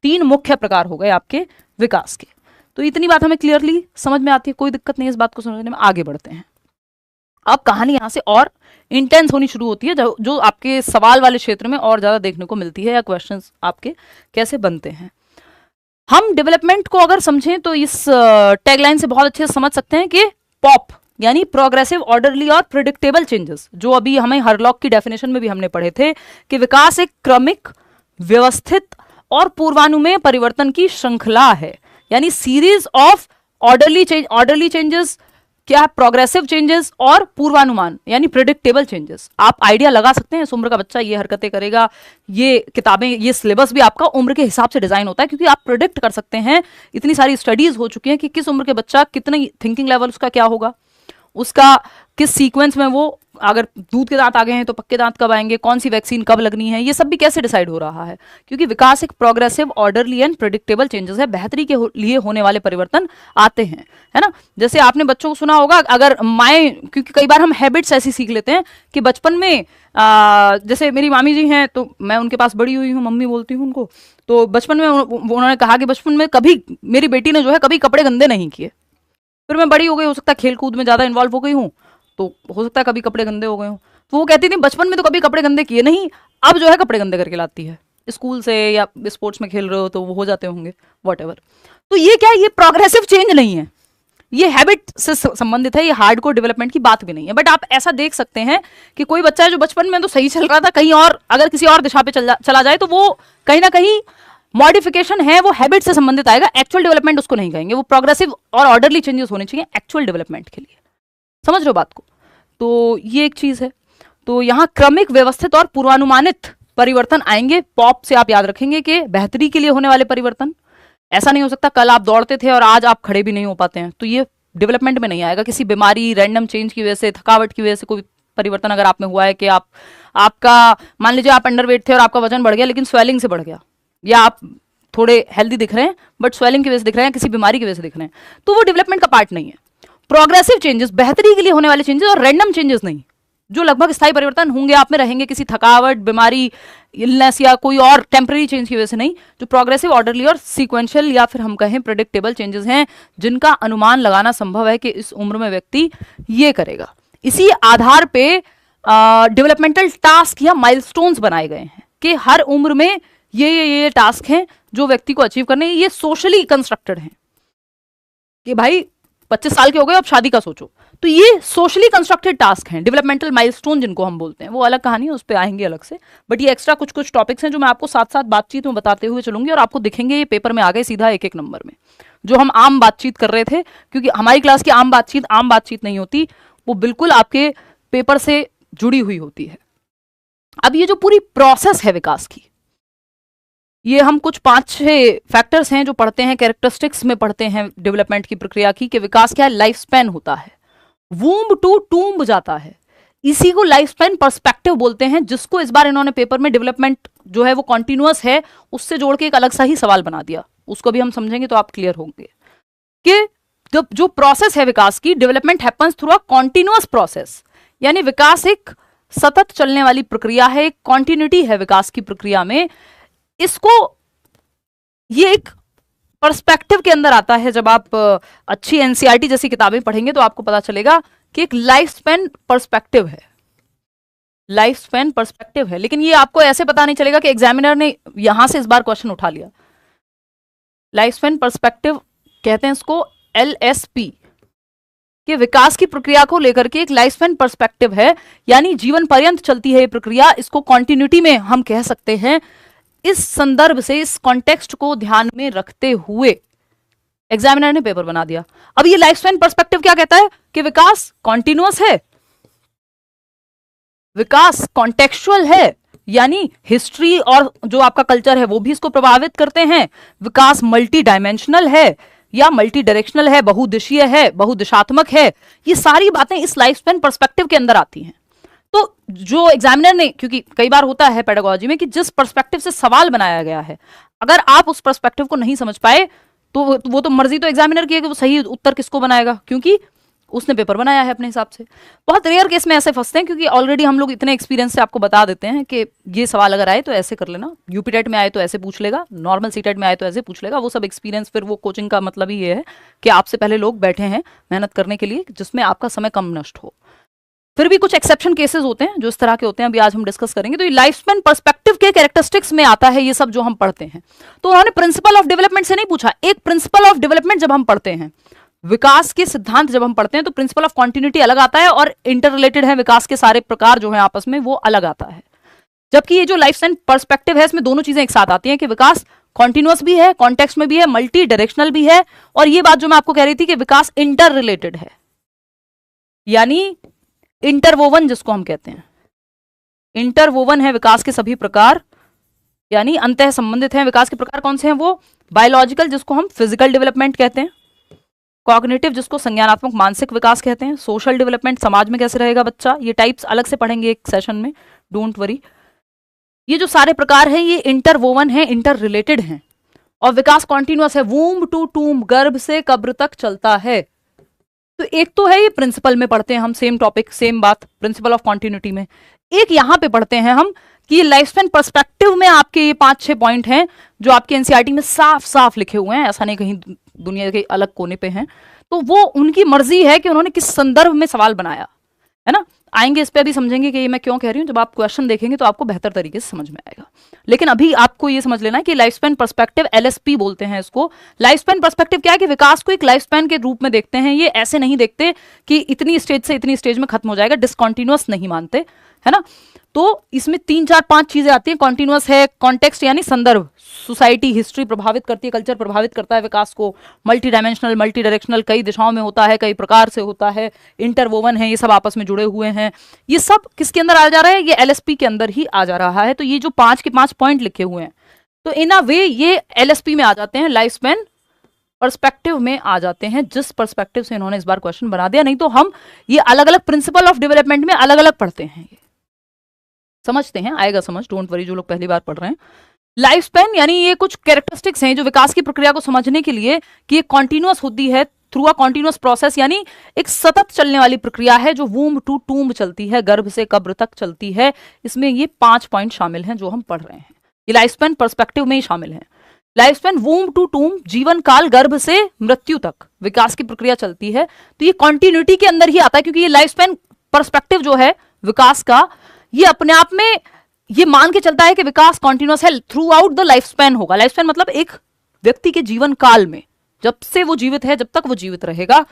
3 मुख्य प्रकार हो गए आपके विकास के। तो इतनी बात हमें क्लियरली समझ में आती है, कोई दिक्कत नहीं इस बात को समझने में। आगे बढ़ते हैं। अब कहानी यहां से और इंटेंस होनी शुरू होती है, जो आपके सवाल वाले क्षेत्र में और ज्यादा देखने को मिलती है, या क्वेश्चंस आपके कैसे बनते हैं। हम डेवलपमेंट को अगर समझें तो इस टैगलाइन से बहुत अच्छे से समझ सकते हैं कि पॉप यानी प्रोग्रेसिव, ऑर्डरली और प्रिडिक्टेबल चेंजेस, जो अभी हमें हरलॉक की डेफिनेशन में भी हमने पढ़े थे कि विकास एक क्रमिक, व्यवस्थित और पूर्वानुमेय परिवर्तन की श्रृंखला है, यानी सीरीज ऑफ ऑर्डरली चेंजेस, क्या है, प्रोग्रेसिव चेंजेस और पूर्वानुमान यानी प्रिडिक्टेबल चेंजेस। आप आइडिया लगा सकते हैं इस उम्र का बच्चा ये हरकतें करेगा, ये किताबें, ये सिलेबस भी आपका उम्र के हिसाब से डिजाइन होता है, क्योंकि आप प्रिडिक्ट कर सकते हैं। इतनी सारी स्टडीज हो चुकी हैं कि किस उम्र के बच्चा, कितनी थिंकिंग लेवल उसका क्या होगा, उसका किस सीक्वेंस में, वो अगर दूध के दांत आ गए हैं तो पक्के दांत कब आएंगे, कौन सी वैक्सीन कब लगनी है, ये सब भी कैसे डिसाइड हो रहा है, क्योंकि विकास एक progressive, orderly and predictable changes है। बेहतरी के लिए होने वाले परिवर्तन आते हैं, है ना। जैसे आपने बच्चों को सुना होगा, अगर माएँ, क्योंकि कई बार हम हैबिट्स ऐसी सीख लेते हैं कि बचपन में जैसे मेरी मामी जी हैं तो मैं उनके पास बड़ी हुई हूँ, मम्मी बोलती हूँ उनको, तो बचपन में उन्होंने कहा कि बचपन में कभी मेरी बेटी ने जो है कभी कपड़े गंदे नहीं किए। फिर मैं बड़ी हो गई, हो सकता है खेल कूद में ज्यादा इन्वॉल्व हो गई हूँ, तो हो सकता है कभी कपड़े गंदे हो गए हूँ। तो वो कहती थी बचपन में तो कभी कपड़े गंदे किए नहीं, अब जो है कपड़े गंदे करके लाती है, स्कूल से या स्पोर्ट्स में खेल रहे हो तो वो हो जाते होंगे, वॉट। तो ये क्या है? ये प्रोग्रेसिव चेंज नहीं है, ये हैबिट से संबंधित है, ये हार्डकोर डेवलपमेंट की बात भी नहीं है। बट आप ऐसा देख सकते हैं कि कोई बच्चा है जो बचपन में तो सही चल रहा था, कहीं और अगर किसी और दिशा पे चला जाए तो वो कहीं ना कहीं मॉडिफिकेशन है, वो हैबिट से संबंधित आएगा। एक्चुअल डेवलपमेंट उसको नहीं कहेंगे, वो प्रोग्रेसिव और ऑर्डरली चेंजेस होने चाहिए एक्चुअल डेवलपमेंट के लिए। समझ रहे हो बात को? तो ये एक चीज है। तो यहाँ क्रमिक, व्यवस्थित और पूर्वानुमानित परिवर्तन आएंगे। पॉप से आप याद रखेंगे कि बेहतरी के लिए होने वाले परिवर्तन। ऐसा नहीं हो सकता कल आप दौड़ते थे और आज आप खड़े भी नहीं हो पाते हैं, तो ये डेवलपमेंट में नहीं आएगा। किसी बीमारी, रैंडम चेंज की वजह से, थकावट की वजह से कोई परिवर्तन अगर आप में हुआ है कि आपका मान लीजिए आप अंडरवेट थे और आपका वजन बढ़ गया लेकिन स्वेलिंग से बढ़ गया, या आप थोड़े हेल्दी दिख रहे हैं बट स्वेलिंग की वजह से दिख रहे हैं, किसी बीमारी की वजह से दिख रहे हैं, तो वो डेवलपमेंट का पार्ट नहीं है। प्रोग्रेसिव चेंजेस, बेहतरी के लिए होने वाले चेंजेस, और रैंडम चेंजेस नहीं, जो लगभग स्थायी परिवर्तन होंगे आप में, रहेंगे किसी थकावट, बीमारी, इलनेस या कोई और टेम्पररी चेंज की वजह से नहीं। जो प्रोग्रेसिव, ऑर्डरली और सीक्वेंशियल या फिर हम कहें प्रेडिक्टेबल चेंजेस हैं, जिनका अनुमान लगाना संभव है कि इस उम्र में व्यक्ति ये करेगा। इसी आधार पे डेवलपमेंटल टास्क या माइलस्टोन्स बनाए गए हैं कि हर उम्र में ये टास्क हैं जो व्यक्ति को अचीव करने हैं। ये सोशली कंस्ट्रक्टेड हैं कि भाई 25 साल के हो गए अब शादी का सोचो, तो ये सोशली कंस्ट्रक्टेड टास्क हैं, डेवलपमेंटल माइलस्टोन जिनको हम बोलते हैं। वो अलग कहानी है, उस पर आएंगे अलग से। बट ये एक्स्ट्रा कुछ टॉपिक्स हैं जो मैं आपको साथ साथ बातचीत में बताते हुए चलूंगी, और आपको दिखेंगे ये पेपर में आ गए सीधा एक एक नंबर में। जो हम आम बातचीत कर रहे थे, क्योंकि हमारी क्लास की आम बातचीत नहीं होती, वो बिल्कुल आपके पेपर से जुड़ी हुई होती है। अब ये जो पूरी प्रोसेस है विकास की, ये हम कुछ 5-6 फैक्टर्स हैं जो पढ़ते हैं, कैरेक्टरिस्टिक्स में पढ़ते हैं डेवलपमेंट की प्रक्रिया की, कि विकास क्या है, लाइफ स्पैन होता है, वूम्ब टू टूम्ब जाता है, इसी को लाइफ स्पैन पर्सपेक्टिव बोलते हैं, जिसको इस बार इन्होंने पेपर में डेवलपमेंट जो है वो कॉन्टिन्यूअस है उससे जोड़ के एक अलग सा ही सवाल बना दिया, उसको भी हम समझेंगे तो आप क्लियर होंगे कि जो प्रोसेस है विकास की, development happens through a continuous process, यानी विकास एक सतत चलने वाली प्रक्रिया है, एक कॉन्टिन्यूटी है विकास की प्रक्रिया में। इसको ये एक पर्सपेक्टिव के अंदर आता है। जब आप अच्छी एनसीईआरटी जैसी किताबें पढ़ेंगे तो आपको पता चलेगा कि एक लाइफ स्पैन पर्सपेक्टिव है, लाइफ स्पैन पर्सपेक्टिव है। लेकिन ये आपको ऐसे पता नहीं चलेगा कि एग्जामिनर ने यहां से इस बार क्वेश्चन उठा लिया। लाइफ स्पैन पर्सपेक्टिव कहते हैं इसको, LSP, कि विकास की प्रक्रिया को लेकर के एक लाइफ स्पैन पर्सपेक्टिव है, यानी जीवन पर्यंत चलती है ये प्रक्रिया। इसको कॉन्टिन्यूटी में हम कह सकते हैं। इस संदर्भ से, इस कॉन्टेक्स्ट को ध्यान में रखते हुए एग्जामिनर ने पेपर बना दिया। अब ये लाइफ स्पैन पर्सपेक्टिव क्या कहता है कि विकास कॉन्टिन्यूअस है, विकास कॉन्टेक्चुअल है, यानी हिस्ट्री और जो आपका कल्चर है वो भी इसको प्रभावित करते हैं। विकास मल्टी डायमेंशनल है या मल्टी डायरेक्शनल है, बहुदिशीय है, बहुदिशात्मक है। ये सारी बातें इस लाइफ स्पैन पर्सपेक्टिव के अंदर आती हैं। तो जो एग्जामिनर ने, क्योंकि कई बार होता है पेडागोजी में कि जिस पर्सपेक्टिव से सवाल बनाया गया है, अगर आप उस पर्सपेक्टिव को नहीं समझ पाए तो वो तो मर्जी तो एग्जामिनर की है कि वो सही उत्तर किसको बनाएगा, क्योंकि उसने पेपर बनाया है अपने हिसाब से। बहुत रेयर केस में ऐसे फंसते हैं, क्योंकि ऑलरेडी हम लोग इतने एक्सपीरियंस से आपको बता देते हैं कि ये सवाल अगर आए तो ऐसे कर लेना, यूपी टेट में आए तो ऐसे पूछ लेगा, नॉर्मल सी टेट में आए तो ऐसे पूछ लेगा। वो सब एक्सपीरियंस, फिर वो कोचिंग का मतलब ही ये है कि आपसे पहले लोग बैठे हैं मेहनत करने के लिए, जिसमें आपका समय कम नष्ट हो। फिर भी कुछ एक्सेप्शन केसेस होते हैं जो इस तरह के होते हैं, अभी आज हम डिस्कस करेंगे। तो ये लाइफ स्पैन पर्सपेक्टिव के कैरेक्टरिस्टिक्स में आता है ये सब जो हम पढ़ते हैं। तो उन्होंने प्रिंसिपल ऑफ डेवलपमेंट से नहीं पूछा। एक प्रिंसिपल ऑफ डेवलपमेंट जब हम पढ़ते हैं, विकास के सिद्धांत जब हम पढ़ते हैं, तो प्रिंसिपल ऑफ कॉन्टिन्यूटी अलग आता है और इंटर रिलेटेड है विकास के सारे प्रकार जो है आपस में, वो अलग आता है। जबकि ये जो लाइफ स्पैन पर्सपेक्टिव है, इसमें दोनों चीजें एक साथ आती हैं कि विकास कॉन्टिन्यूअस भी है, कॉन्टेक्स्ट में भी है, मल्टी डायरेक्शनल भी है, और ये बात जो मैं आपको कह रही थी कि विकास इंटर रिलेटेड है, यानी इंटरवोवन जिसको हम कहते हैं, इंटरवोवन है विकास के सभी प्रकार, यानी अंतः संबंधित हैं। विकास के प्रकार कौन से हैं? वो बायोलॉजिकल जिसको हम फिजिकल डेवलपमेंट कहते हैं, कॉग्निटिव जिसको संज्ञानात्मक मानसिक विकास कहते हैं, सोशल डेवलपमेंट समाज में कैसे रहेगा बच्चा, ये टाइप्स अलग से पढ़ेंगे एक सेशन में, डोंट वरी। ये जो सारे प्रकार हैं ये इंटरवोवन है, इंटर रिलेटेड हैं, और विकास कॉन्टिन्यूअस है, वूम्ब टू टूम्ब, गर्भ से कब्र तक चलता है। तो एक तो है ये प्रिंसिपल में पढ़ते हैं हम, सेम टॉपिक सेम बात, प्रिंसिपल ऑफ कॉन्टिन्यूटी में। एक यहां पे पढ़ते हैं हम कि लाइफ स्पैन पर्सपेक्टिव में आपके ये 5-6 पॉइंट हैं जो आपके एनसीईआरटी में साफ साफ लिखे हुए हैं, ऐसा नहीं कहीं दुनिया के अलग कोने पे हैं। तो वो उनकी मर्जी है कि उन्होंने किस संदर्भ में सवाल बनाया है ना। आएंगे इस पे, अभी समझेंगे कि ये मैं क्यों कह रही हूं। जब आप क्वेश्चन देखेंगे तो आपको बेहतर तरीके से समझ में आएगा। लेकिन अभी आपको ये समझ लेना है कि लाइफ स्पैन पर्सपेक्टिव, LSP बोलते हैं इसको। लाइफ स्पैन पर्सपेक्टिव क्या है कि विकास को एक लाइफ स्पैन के रूप में देखते हैं। ये ऐसे नहीं देखते कि इतनी स्टेज से इतनी स्टेज में खत्म हो जाएगा, डिसकॉन्टिन्यूअस नहीं मानते, है ना। तो इसमें 3-4-5 चीजें आती हैं। कॉन्टिन्यूअस है, कॉन्टेक्स्ट यानी संदर्भ, सोसाइटी हिस्ट्री प्रभावित करती है, कल्चर प्रभावित करता है विकास को। मल्टी डायमेंशनल, मल्टी डायरेक्शनल, कई दिशाओं में होता है, कई प्रकार से होता है। इंटरवोवन है, ये सब आपस में जुड़े हुए हैं। ये सब किसके अंदर आ जा रहा है? ये LSP के अंदर ही आ जा रहा है। तो ये जो 5 के 5 पॉइंट लिखे हुए हैं, तो इन अ वे ये LSP में आ जाते हैं, लाइफ स्पैन पर्सपेक्टिव में आ जाते हैं, जिस पर्सपेक्टिव से इन्होंने इस बार क्वेश्चन बना दिया। नहीं तो हम ये अलग अलग प्रिंसिपल ऑफ डेवलपमेंट में अलग अलग पढ़ते हैं, ये समझते हैं, आएगा समझ, डोंट वरी जो लोग पहली बार पढ़ रहे हैं। लाइफ स्पैन यानी ये कुछ कैरेक्टरिस्टिक्स हैं जो विकास की प्रक्रिया को समझने के लिए कि ये कॉन्टिन्यूअस होती है थ्रू अ कॉन्टिन्यूअस प्रोसेस, यानी एक सतत चलने वाली प्रक्रिया है जो वूम्ब टू टूम्ब चलती है, गर्भ से कब्र तक चलती है। इसमें ये 5 पॉइंट शामिल हैं जो हम पढ़ रहे हैं, ये लाइफ स्पैन पर्सपेक्टिव में ही शामिल है। Life span womb to tomb, जीवन काल, गर्भ से मृत्यु तक विकास की प्रक्रिया चलती है। तो ये कॉन्टिन्यूटी के अंदर ही आता है, क्योंकि ये लाइफ स्पैन पर्सपेक्टिव जो है विकास का, ये अपने आप में ये मान के चलता है कि विकास कॉन्टिन्यूअस है, through out the life span होगा। लाइफ स्पैन मतलब एक व्यक्ति के जीवन काल में, जब से वो जीवित है, जब तक वो जीवित रहेगा,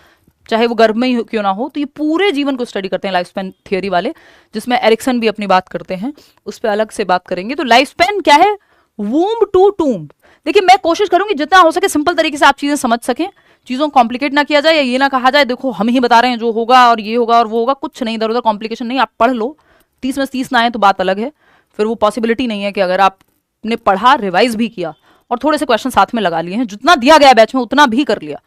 चाहे वो गर्भ में ही क्यों ना हो। तो ये पूरे जीवन को स्टडी करते हैं लाइफ स्पैन थियोरी वाले, जिसमें एरिक्सन भी अपनी बात करते हैं, उस पर अलग से बात करेंगे। तो लाइफ स्पैन क्या है? Womb to tomb. देखिए मैं कोशिश करूंगी जितना हो सके सिंपल तरीके से आप चीजें समझ सकें, चीजों को कॉम्प्लिकेट ना किया जाए, या ये ना कहा जाए देखो हम ही बता रहे हैं जो होगा और ये होगा और वो होगा, कुछ नहीं, इधर उधर कॉम्प्लिकेशन नहीं। आप पढ़ लो, 30 में 30 ना आए तो बात अलग है, फिर वो पॉसिबिलिटी नहीं है कि अगर आप आपने पढ़ा, रिवाइज भी किया और थोड़े से क्वेश्चन साथ में लगा लिए हैं, जितना दिया गया बैच में उतना भी कर लिया,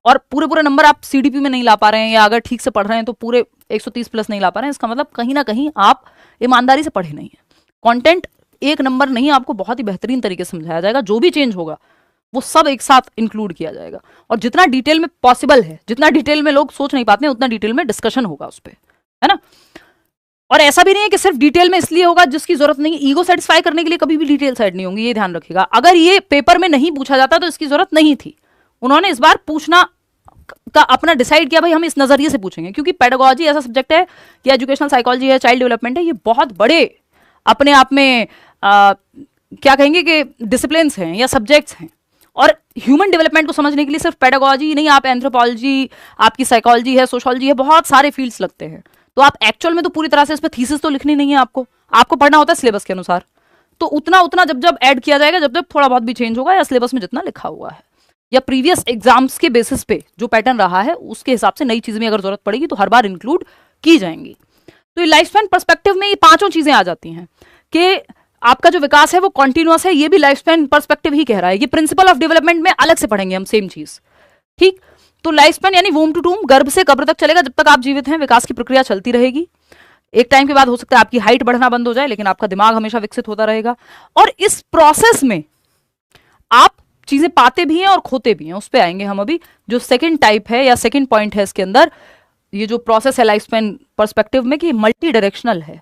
और पूरे नंबर आप सीडीपी में नहीं ला पा रहे हैं, या अगर ठीक से पढ़ रहे हैं तो पूरे 130 प्लस नहीं ला पा रहे हैं, इसका मतलब कहीं ना कहीं आप ईमानदारी से पढ़े नहीं है। कंटेंट एक नंबर नहीं, आपको बहुत ही बेहतरीन तरीके से समझाया जाएगा, जो भी चेंज होगा वो सब एक साथ इंक्लूड किया जाएगा, और जितना डिटेल में पॉसिबल है, जितना डिटेल में लोग सोच नहीं पाते हैं, उतना डिटेल में डिस्कशन होगा उस पर, है ना। और ऐसा भी नहीं है कि सिर्फ डिटेल में इसलिए होगा जिसकी जरूरत नहीं, ईगो सेटिस्फाई करने के लिए कभी भी डिटेल साइड नहीं होंगी, ये ध्यान रखिएगा। अगर ये पेपर में नहीं पूछा जाता तो इसकी जरूरत नहीं थी, उन्होंने इस बार पूछना का अपना डिसाइड किया, भाई हम इस नजरिए से पूछेंगे, क्योंकि पेडागोजी ऐसा सब्जेक्ट है कि एजुकेशनल साइकोलॉजी है, चाइल्ड डेवलपमेंट है, ये बहुत बड़े अपने आप में क्या कहेंगे कि डिसिप्लिन्स हैं या सब्जेक्ट्स हैं, और ह्यूमन डेवलपमेंट को समझने के लिए सिर्फ पेडागोजी नहीं, आप एंथ्रोपोलॉजी, आपकी साइकोलॉजी है, सोशोलॉजी है, बहुत सारे फील्ड्स लगते हैं। तो आप एक्चुअल में तो पूरी तरह से इस पर थीसिस तो लिखनी नहीं है, आपको पढ़ना होता है सिलेबस के अनुसार, तो उतना जब ऐड किया जाएगा, जब थोड़ा बहुत भी चेंज होगा, या सिलेबस में जितना लिखा हुआ है या प्रीवियस एग्जाम्स के बेसिस पे जो पैटर्न रहा है उसके हिसाब से नई चीजें में अगर जरूरत पड़ेगी तो हर बार इंक्लूड की जाएंगी। तो ये लाइफ स्पैन पर्सपेक्टिव में ये पांचों चीजें आ जाती हैं कि आपका जो विकास है वो कॉन्टिन्यूअस है, ये भी लाइफ स्पैन पर्सपेक्टिव ही कह रहा है। ये प्रिंसिपल ऑफ डेवलपमेंट में अलग से पढ़ेंगे हम सेम चीज, ठीक। तो लाइफ स्पैन यानी वूम टू टूम, गर्भ से कब्र तक चलेगा, जब तक आप जीवित हैं विकास की प्रक्रिया चलती रहेगी। एक टाइम के बाद हो सकता है आपकी हाइट बढ़ना बंद हो जाए, लेकिन आपका दिमाग हमेशा विकसित होता रहेगा, और इस प्रोसेस में आप चीजें पाते भी हैं और खोते भी हैं, उस पर आएंगे हम अभी। जो सेकंड टाइप है या सेकंड पॉइंट है इसके अंदर, ये जो प्रोसेस है लाइफ स्पैन पर्सपेक्टिव में, कि मल्टी डायरेक्शनल है।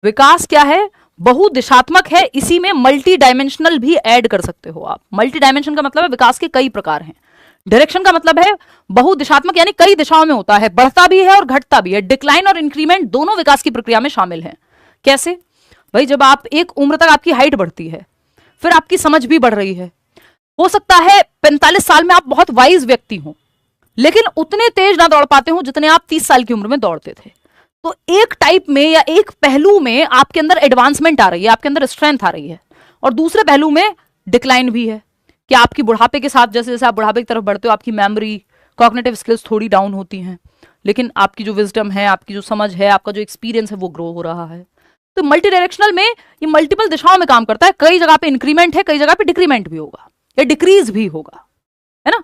विकास क्या है, बहुदिशात्मक है, इसी में मल्टी डायमेंशनल भी ऐड कर सकते हो आप। मल्टी डायमेंशन का मतलब है विकास के कई प्रकार हैं, डायरेक्शन का मतलब है बहुदिशात्मक यानी कई दिशाओं में होता है, बढ़ता भी है और घटता भी है। डिक्लाइन और इंक्रीमेंट दोनों विकास की प्रक्रिया में शामिल हैं। कैसे भाई, जब आप एक उम्र तक आपकी हाइट बढ़ती है, फिर आपकी समझ भी बढ़ रही है, हो सकता है 45 साल में आप बहुत वाइज व्यक्ति हो, लेकिन उतने तेज ना दौड़ पाते हो जितने आप 30 साल की उम्र में दौड़ते थे। तो एक टाइप में या एक पहलू में आपके अंदर एडवांसमेंट आ रही है, आपके अंदर स्ट्रेंथ आ रही है, और दूसरे पहलू में डिक्लाइन भी है कि आपकी बुढ़ापे के साथ, जैसे जैसे आप बुढ़ापे की तरफ बढ़ते हो, आपकी मेमोरी, कॉग्निटिव स्किल्स थोड़ी डाउन होती हैं, लेकिन आपकी जो विजडम है, आपकी जो समझ है, आपका जो एक्सपीरियंस है वो ग्रो हो रहा है। तो मल्टी डायरेक्शनल में ये मल्टीपल दिशाओं में काम करता है, कई जगह पे इंक्रीमेंट है, कई जगह पे डिक्रीमेंट भी होगा या डिक्रीज भी होगा, है ना।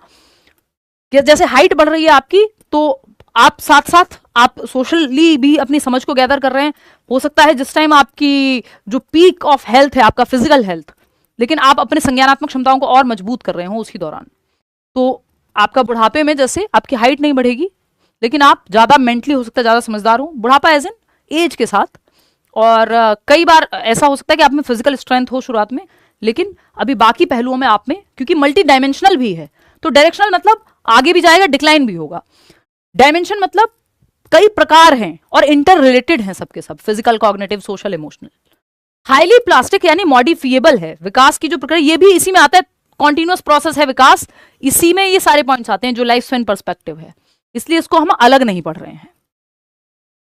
कि जैसे हाइट बढ़ रही है आपकी, तो आप साथ साथ आप सोशली भी अपनी समझ को गैदर कर रहे हैं। हो सकता है जिस टाइम आपकी जो पीक ऑफ हेल्थ है, आपका फिजिकल हेल्थ, लेकिन आप अपने संज्ञानात्मक क्षमताओं को और मजबूत कर रहे हो उसी दौरान। तो आपका बुढ़ापे में जैसे आपकी हाइट नहीं बढ़ेगी, लेकिन आप ज्यादा मेंटली हो सकता है ज्यादा समझदार हो, बुढ़ापा एज एन एज के साथ। और कई बार ऐसा हो सकता है कि आप में फिजिकल स्ट्रेंथ हो शुरुआत में, लेकिन अभी बाकी पहलुओं में आप में, क्योंकि मल्टी डायमेंशनल भी है, तो डायरेक्शनल मतलब आगे भी जाएगा, डिक्लाइन भी होगा। डायमेंशन मतलब कई प्रकार हैं और इंटर रिलेटेड हैं सबके सब, physical, cognitive, social, emotional. Highly plastic यानी मॉडिफिएबल है। विकास की जो प्रक्रिया ये भी इसी में आता है, कॉन्टिन्यूअस प्रोसेस है विकास, इसी में ये सारे पॉइंट्स आते हैं जो लाइफ स्पैन पर्सपेक्टिव है, इसलिए इसको हम अलग नहीं पढ़ रहे हैं।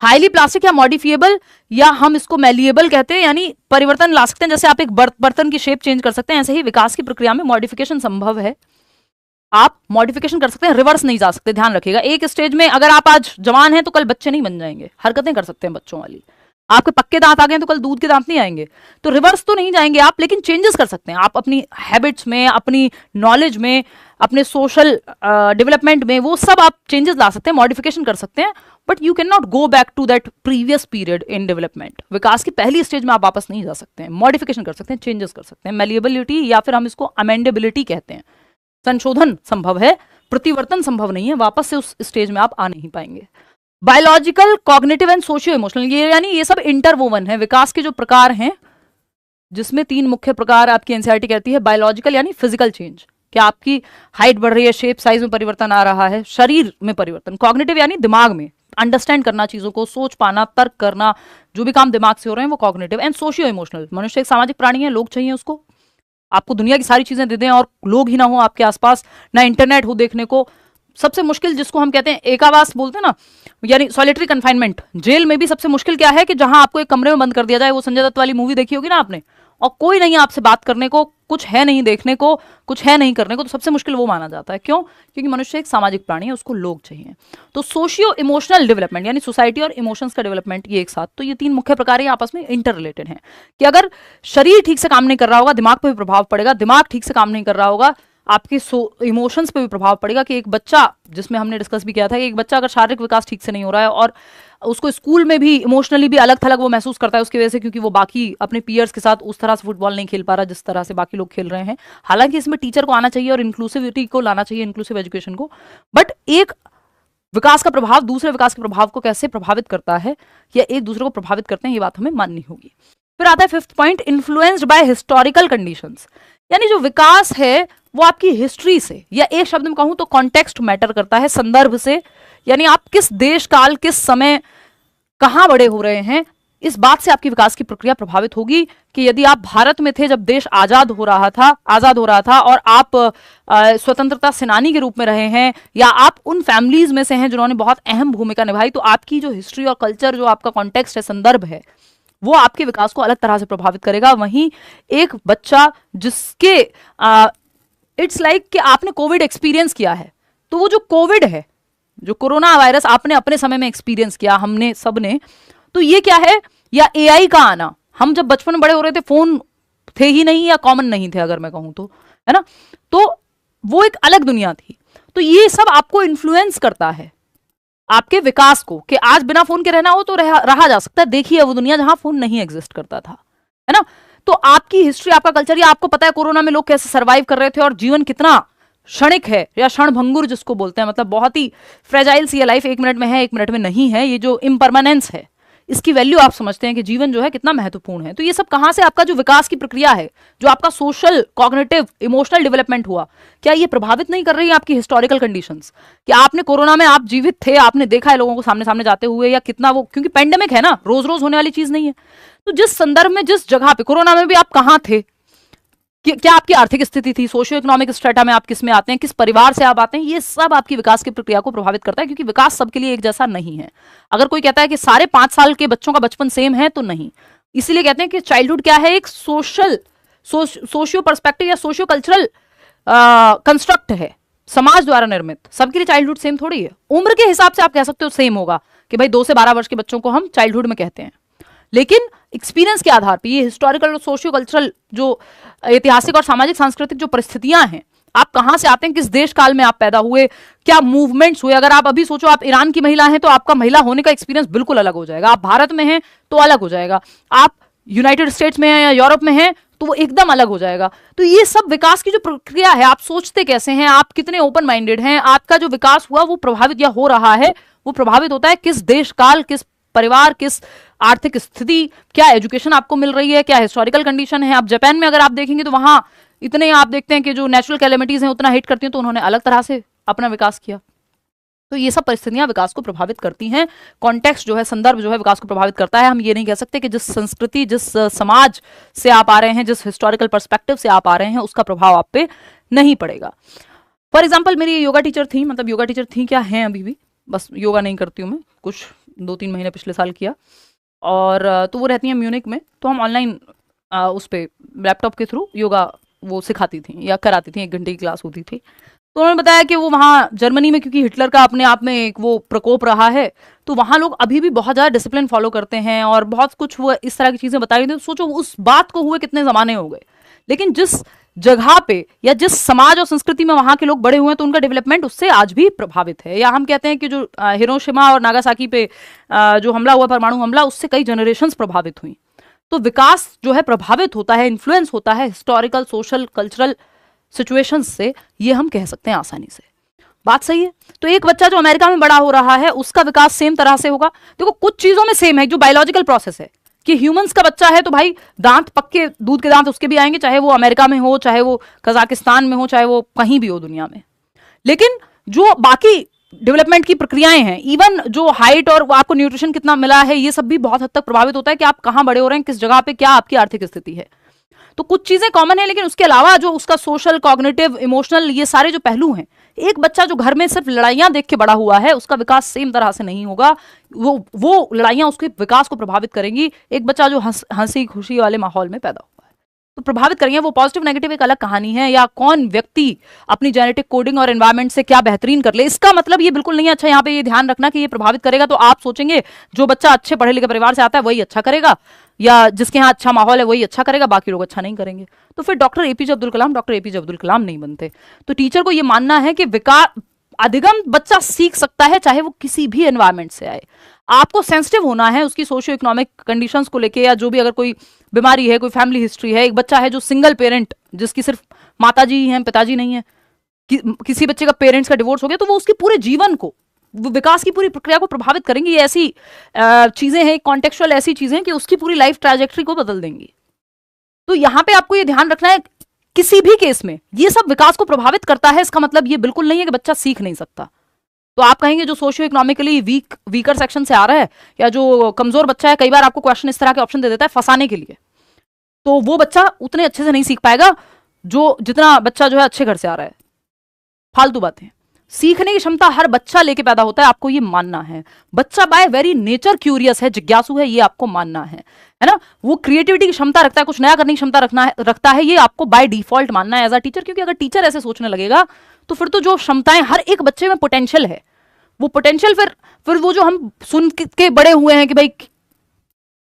हाईली प्लास्टिक या मॉडिफिएबल, या हम इसको मैलिएबल कहते हैं, यानी परिवर्तन ला सकते हैं। जैसे आप एक बर्तन की शेप चेंज कर सकते हैं, ऐसे ही विकास की प्रक्रिया में मॉडिफिकेशन संभव है। आप मॉडिफिकेशन कर सकते हैं, रिवर्स नहीं जा सकते, ध्यान रखिएगा। एक स्टेज में अगर आप आज जवान हैं तो कल बच्चे नहीं बन जाएंगे, हरकतें कर सकते हैं बच्चों वाली। आपके पक्के दांत आ गए तो कल दूध के दांत नहीं आएंगे, तो रिवर्स तो नहीं जाएंगे आप, लेकिन चेंजेस कर सकते हैं आप अपनी हैबिट्स में, अपनी नॉलेज में, अपने सोशल डेवलपमेंट में, वो सब आप चेंजेस ला सकते हैं, मॉडिफिकेशन कर सकते हैं, but you can not go back to that previous period in development. विकास की पहली स्टेज में आप वापस नहीं जा सकते हैं, मॉडिफिकेशन कर सकते हैं, चेंजेस कर सकते हैं। मैलिएबिलिटी या फिर हम इसको अमेंडेबिलिटी कहते हैं, संशोधन संभव है, प्रतिवर्तन संभव नहीं है, वापस से उस स्टेज में आप आ नहीं पाएंगे। Biological, cognitive and socio emotional, ये यानी ये सब इंटरवोवन है। विकास के जो प्रकार हैं, जिसमें 3 मुख्य प्रकार आपकी एनसीईआरटी कहती है। बायोलॉजिकल यानी फिजिकल चेंज, कि आपकी हाइट बढ़ रही है, शेप साइज में परिवर्तन आ रहा है, शरीर में परिवर्तन। कॉग्निटिव यानी दिमाग में अंडरस्टैंड करना, चीजों को सोच पाना, तर्क करना, जो भी काम दिमाग से हो रहे हैं वो कॉग्निटिव। एंड सोशियो इमोशनल, मनुष्य एक सामाजिक प्राणी है, लोग चाहिए उसको, आपको दुनिया की सारी चीजें दे दें और लोग ही ना हो आपके आसपास, ना इंटरनेट हो देखने को। सबसे मुश्किल जिसको हम कहते हैं एकावास बोलते हैं ना, यानी सॉलिटरी कन्फाइनमेंट। जेल में भी सबसे मुश्किल क्या है कि जहां आपको एक कमरे में बंद कर दिया जाए। वो संजय दत्त वाली मूवी देखी होगी ना आपने, और कोई नहीं है आपसे बात करने को, कुछ है नहीं देखने को, कुछ है नहीं करने को, तो सबसे मुश्किल वो माना जाता है। क्यों? क्योंकि मनुष्य एक सामाजिक प्राणी है, उसको लोग चाहिए। तो सोशियो इमोशनल डेवलपमेंट यानी सोसाइटी और इमोशंस का डेवलपमेंट, ये एक साथ, तो ये तीन मुख्य प्रकार हैं, आपस में इंटर रिलेटेड हैं। कि अगर शरीर ठीक से काम नहीं कर रहा होगा, दिमाग पर भी प्रभाव पड़ेगा, दिमाग ठीक से काम नहीं कर रहा होगा, आपके इमोशंस पे भी प्रभाव पड़ेगा। कि एक बच्चा, जिसमें हमने डिस्कस भी किया था, कि एक बच्चा अगर शारीरिक विकास ठीक से नहीं हो रहा है और उसको स्कूल में भी इमोशनली भी अलग थलग वो महसूस करता है उसकी वजह से, क्योंकि वो बाकी अपने पीयर्स के साथ उस तरह से फुटबॉल नहीं खेल पा रहा जिस तरह से बाकी लोग खेल रहे हैं। हालांकि इसमें टीचर को आना चाहिए और इंक्लूसिविटी को लाना चाहिए, इंक्लूसिव एजुकेशन को, बट एक विकास का प्रभाव दूसरे विकास के प्रभाव को कैसे प्रभावित करता है या एक दूसरे को प्रभावित करते हैं, ये बात हमें माननी होगी। फिर आता है fifth point, influenced by historical conditions. यानी जो विकास है वो आपकी हिस्ट्री से, या एक शब्द में कहूं तो कॉन्टेक्स्ट मैटर करता है, संदर्भ से। यानी आप किस देश काल, किस समय, कहां बड़े हो रहे हैं, इस बात से आपकी विकास की प्रक्रिया प्रभावित होगी। कि यदि आप भारत में थे जब देश आजाद हो रहा था और आप स्वतंत्रता सेनानी के रूप में रहे हैं, या आप उन फैमिलीज में से हैं जिन्होंने बहुत अहम भूमिका निभाई, तो आपकी जो हिस्ट्री और कल्चर, जो आपका कॉन्टेक्स्ट है, संदर्भ है, वो आपके विकास को अलग तरह से प्रभावित करेगा। वहीं एक बच्चा जिसके इट्स लाइक कि आपने कोविड एक्सपीरियंस किया है, तो वो जो कोविड है, जो कोरोना वायरस आपने अपने समय में एक्सपीरियंस किया, हमने सबने, तो ये क्या है, या एआई का आना। हम जब बचपन में बड़े हो रहे थे फोन थे ही नहीं या कॉमन नहीं थे, अगर मैं कहूं तो, है ना, तो वो एक अलग दुनिया थी। तो ये सब आपको इन्फ्लुएंस करता है आपके विकास को, कि आज बिना फोन के रहना हो तो रहा जा सकता है। देखिए वो दुनिया जहां फोन नहीं एग्जिस्ट करता था, है ना। तो आपकी हिस्ट्री, आपका कल्चर, या आपको पता है कोरोना में लोग कैसे सरवाइव कर रहे थे और जीवन कितना क्षणिक है, या क्षणभंगुर जिसको बोलते हैं, मतलब बहुत ही फ्रेजाइल सी लाइफ, 1 मिनट में है 1 मिनट में नहीं है, ये जो इम्परमानेंस है, इसकी वैल्यू आप समझते हैं कि जीवन जो है कितना महत्वपूर्ण है। तो ये सब कहां से, आपका जो विकास की प्रक्रिया है, जो आपका सोशल, कॉग्निटिव, इमोशनल डेवलपमेंट हुआ, क्या ये प्रभावित नहीं कर रही है आपकी हिस्टोरिकल कंडीशंस? कि आपने कोरोना में आप जीवित थे, आपने देखा है लोगों को सामने सामने जाते हुए, या कितना वो, क्योंकि पेंडेमिक है ना, रोज रोज होने वाली चीज नहीं है। तो जिस संदर्भ में, जिस जगह पे, कोरोना में भी आप कहां थे, क्या आपकी आर्थिक स्थिति थी, सोशियो इकोनॉमिक स्ट्रेटा में आप किस में आते हैं, किस परिवार से आप आते हैं, ये सब आपकी विकास की प्रक्रिया को प्रभावित करता है। क्योंकि विकास सबके लिए एक जैसा नहीं है। अगर कोई कहता है कि सारे 5 साल के बच्चों का बचपन सेम है, तो नहीं। इसीलिए कहते हैं कि चाइल्डहुड क्या है, एक सोशियो पर्सपेक्टिव या सोशियो कल्चरल कंस्ट्रक्ट है, समाज द्वारा निर्मित। सबके लिए चाइल्डहुड सेम थोड़ी है। उम्र के हिसाब से आप कह सकते हो सेम होगा, कि भाई 2 से 12 वर्ष के बच्चों को हम चाइल्डहुड में कहते हैं, लेकिन एक्सपीरियंस के आधार पर, ये हिस्टोरिकल और सोशियो कल्चरल, जो ऐतिहासिक और सामाजिक सांस्कृतिक जो परिस्थितियां हैं, आप कहां से आते हैं, किस देश काल में आप पैदा हुए, क्या मूवमेंट्स हुए। अगर आप अभी सोचो आप ईरान की महिला हैं, तो आपका महिला होने का एक्सपीरियंस बिल्कुल अलग हो जाएगा। आप भारत में हैं तो अलग हो जाएगा, आप यूनाइटेड स्टेट्स में हैं या यूरोप में हैं तो वो एकदम अलग हो जाएगा। तो ये सब विकास की जो प्रक्रिया है, आप सोचते कैसे हैं, आप कितने ओपन माइंडेड हैं, आपका जो विकास हुआ वो प्रभावित या हो रहा है, वो प्रभावित होता है किस देश काल, किस परिवार, किस आर्थिक स्थिति, क्या एजुकेशन आपको मिल रही है, क्या हिस्टोरिकल कंडीशन है। आप जापान में अगर आप देखेंगे तो वहां इतने आप देखते हैं कि जो नेचुरल कैलेमिटीज हैं उतना हिट करती हैं, तो उन्होंने अलग तरह से अपना विकास किया। तो ये सब परिस्थितियां विकास को प्रभावित करती हैं। कॉन्टेक्स्ट जो है, संदर्भ जो है, विकास को प्रभावित करता है। हम ये नहीं कह सकते कि जिस संस्कृति, जिस समाज से आप आ रहे हैं, जिस हिस्टोरिकल पर्सपेक्टिव से आप आ रहे हैं, उसका प्रभाव आप पे नहीं पड़ेगा। फॉर एग्जाम्पल, मेरी योगा टीचर थी, मतलब योगा टीचर थी, क्या हैं अभी भी, बस योगा नहीं करती हूँ मैं, कुछ 2-3 महीने पिछले साल किया। और तो वो रहती हैं म्यूनिक में, तो हम ऑनलाइन उस पर लैपटॉप के थ्रू योगा वो सिखाती थी या कराती थी, 1 घंटे की क्लास होती थी। तो उन्होंने बताया कि वो वहाँ जर्मनी में, क्योंकि हिटलर का अपने आप में एक वो प्रकोप रहा है, तो वहाँ लोग अभी भी बहुत ज़्यादा डिसिप्लिन फॉलो करते हैं और बहुत कुछ वो इस तरह की चीज़ें बताई थी। तो सोचो उस बात को हुए कितने ज़माने हो गए, लेकिन जिस जगह पे या जिस समाज और संस्कृति में वहाँ के लोग बड़े हुए हैं, तो उनका डेवलपमेंट उससे आज भी प्रभावित है। या हम कहते हैं कि जो हिरोशिमा और नागासाकी पे जो हमला हुआ, परमाणु हमला, उससे कई जनरेशंस प्रभावित हुई। तो विकास जो है प्रभावित होता है, इन्फ्लुएंस होता है हिस्टोरिकल, सोशल, कल्चरल सिचुएशंस से, ये हम कह सकते हैं आसानी से। बात सही है। तो एक बच्चा जो अमेरिका में बड़ा हो रहा है, उसका विकास सेम तरह से होगा। देखो कुछ चीजों में सेम है, जो बायोलॉजिकल प्रोसेस है, कि ह्यूमंस का बच्चा है तो भाई दांत पक्के, दूध के दांत उसके भी आएंगे, चाहे वो अमेरिका में हो, चाहे वो कजाकिस्तान में हो, चाहे वो कहीं भी हो दुनिया में। लेकिन जो बाकी डेवलपमेंट की प्रक्रियाएं हैं, इवन जो हाइट और आपको न्यूट्रिशन कितना मिला है, ये सब भी बहुत हद तक प्रभावित होता है कि आप कहां बड़े हो रहे हैं, किस जगह पे, क्या आपकी आर्थिक स्थिति है। तो कुछ चीजें कॉमन है, लेकिन उसके अलावा जो उसका सोशल, कॉग्निटिव, इमोशनल, ये सारे जो पहलू हैं, एक बच्चा जो घर में सिर्फ लड़ाइयां देख के बड़ा हुआ है, उसका विकास सेम तरह से नहीं होगा। वो लड़ाइयां उसके विकास को प्रभावित करेंगी। एक बच्चा जो हंसी खुशी वाले माहौल में पैदा हुआ है। तो प्रभावित करेंगे। वो पॉजिटिव नेगेटिव एक अलग कहानी है, या कौन व्यक्ति अपनी जेनेटिक कोडिंग और एनवायरमेंट से क्या बेहतरीन कर ले, इसका मतलब ये बिल्कुल नहीं है। अच्छा, यहाँ पे ये ध्यान रखना कि ये प्रभावित करेगा तो आप सोचेंगे जो बच्चा अच्छे पढ़े लिखे परिवार से आता है वही अच्छा करेगा, या जिसके यहाँ अच्छा माहौल है वही अच्छा करेगा, बाकी लोग अच्छा नहीं करेंगे। तो फिर डॉक्टर एपीजे अब्दुल कलाम नहीं बनते। तो टीचर को ये मानना है कि विकास अधिगम बच्चा सीख सकता है, चाहे वो किसी भी एनवायरमेंट से आए। आपको सेंसिटिव होना है उसकी सोशियो इकोनॉमिक कंडीशंस को लेके, या जो भी, अगर कोई बीमारी है, कोई फैमिली हिस्ट्री है। एक बच्चा है जो सिंगल पेरेंट, जिसकी सिर्फ माताजी ही हैं, पिताजी नहीं है, किसी बच्चे का पेरेंट्स का डिवोर्स हो गया, तो वो उसके पूरे जीवन को, वो विकास की पूरी प्रक्रिया को प्रभावित करेंगी। ये ऐसी चीजें हैं, कॉन्टेक्चुअल ऐसी चीजें कि उसकी पूरी लाइफ ट्रैजेक्टरी को बदल देंगी। तो यहां पे आपको ये ध्यान रखना है, किसी भी केस में ये सब विकास को प्रभावित करता है। इसका मतलब ये बिल्कुल नहीं है कि बच्चा सीख नहीं सकता। तो आप कहेंगे जो सोशियो इकोनॉमिकली वीकर सेक्शन से आ रहा है, या जो कमजोर बच्चा है, कई बार आपको क्वेश्चन इस तरह के ऑप्शन दे देता है फंसाने के लिए, तो वो बच्चा उतने अच्छे से नहीं सीख पाएगा जितना बच्चा जो है अच्छे घर से आ रहा है। फालतू बातें। सीखने की क्षमता हर बच्चा लेके पैदा होता है, आपको ये मानना है। बच्चा बाय वेरी नेचर क्यूरियस है, जिज्ञासु है, ये आपको मानना है ना। वो क्रिएटिविटी की क्षमता रखता है, कुछ नया करने की क्षमता रखता है, ये आपको बाय डिफॉल्ट मानना है एज अ टीचर। क्योंकि अगर टीचर ऐसे सोचने लगेगा तो फिर तो जो क्षमताएं हर एक बच्चे में पोटेंशियल है, वो पोटेंशियल फिर वो जो हम सुन के बड़े हुए हैं कि भाई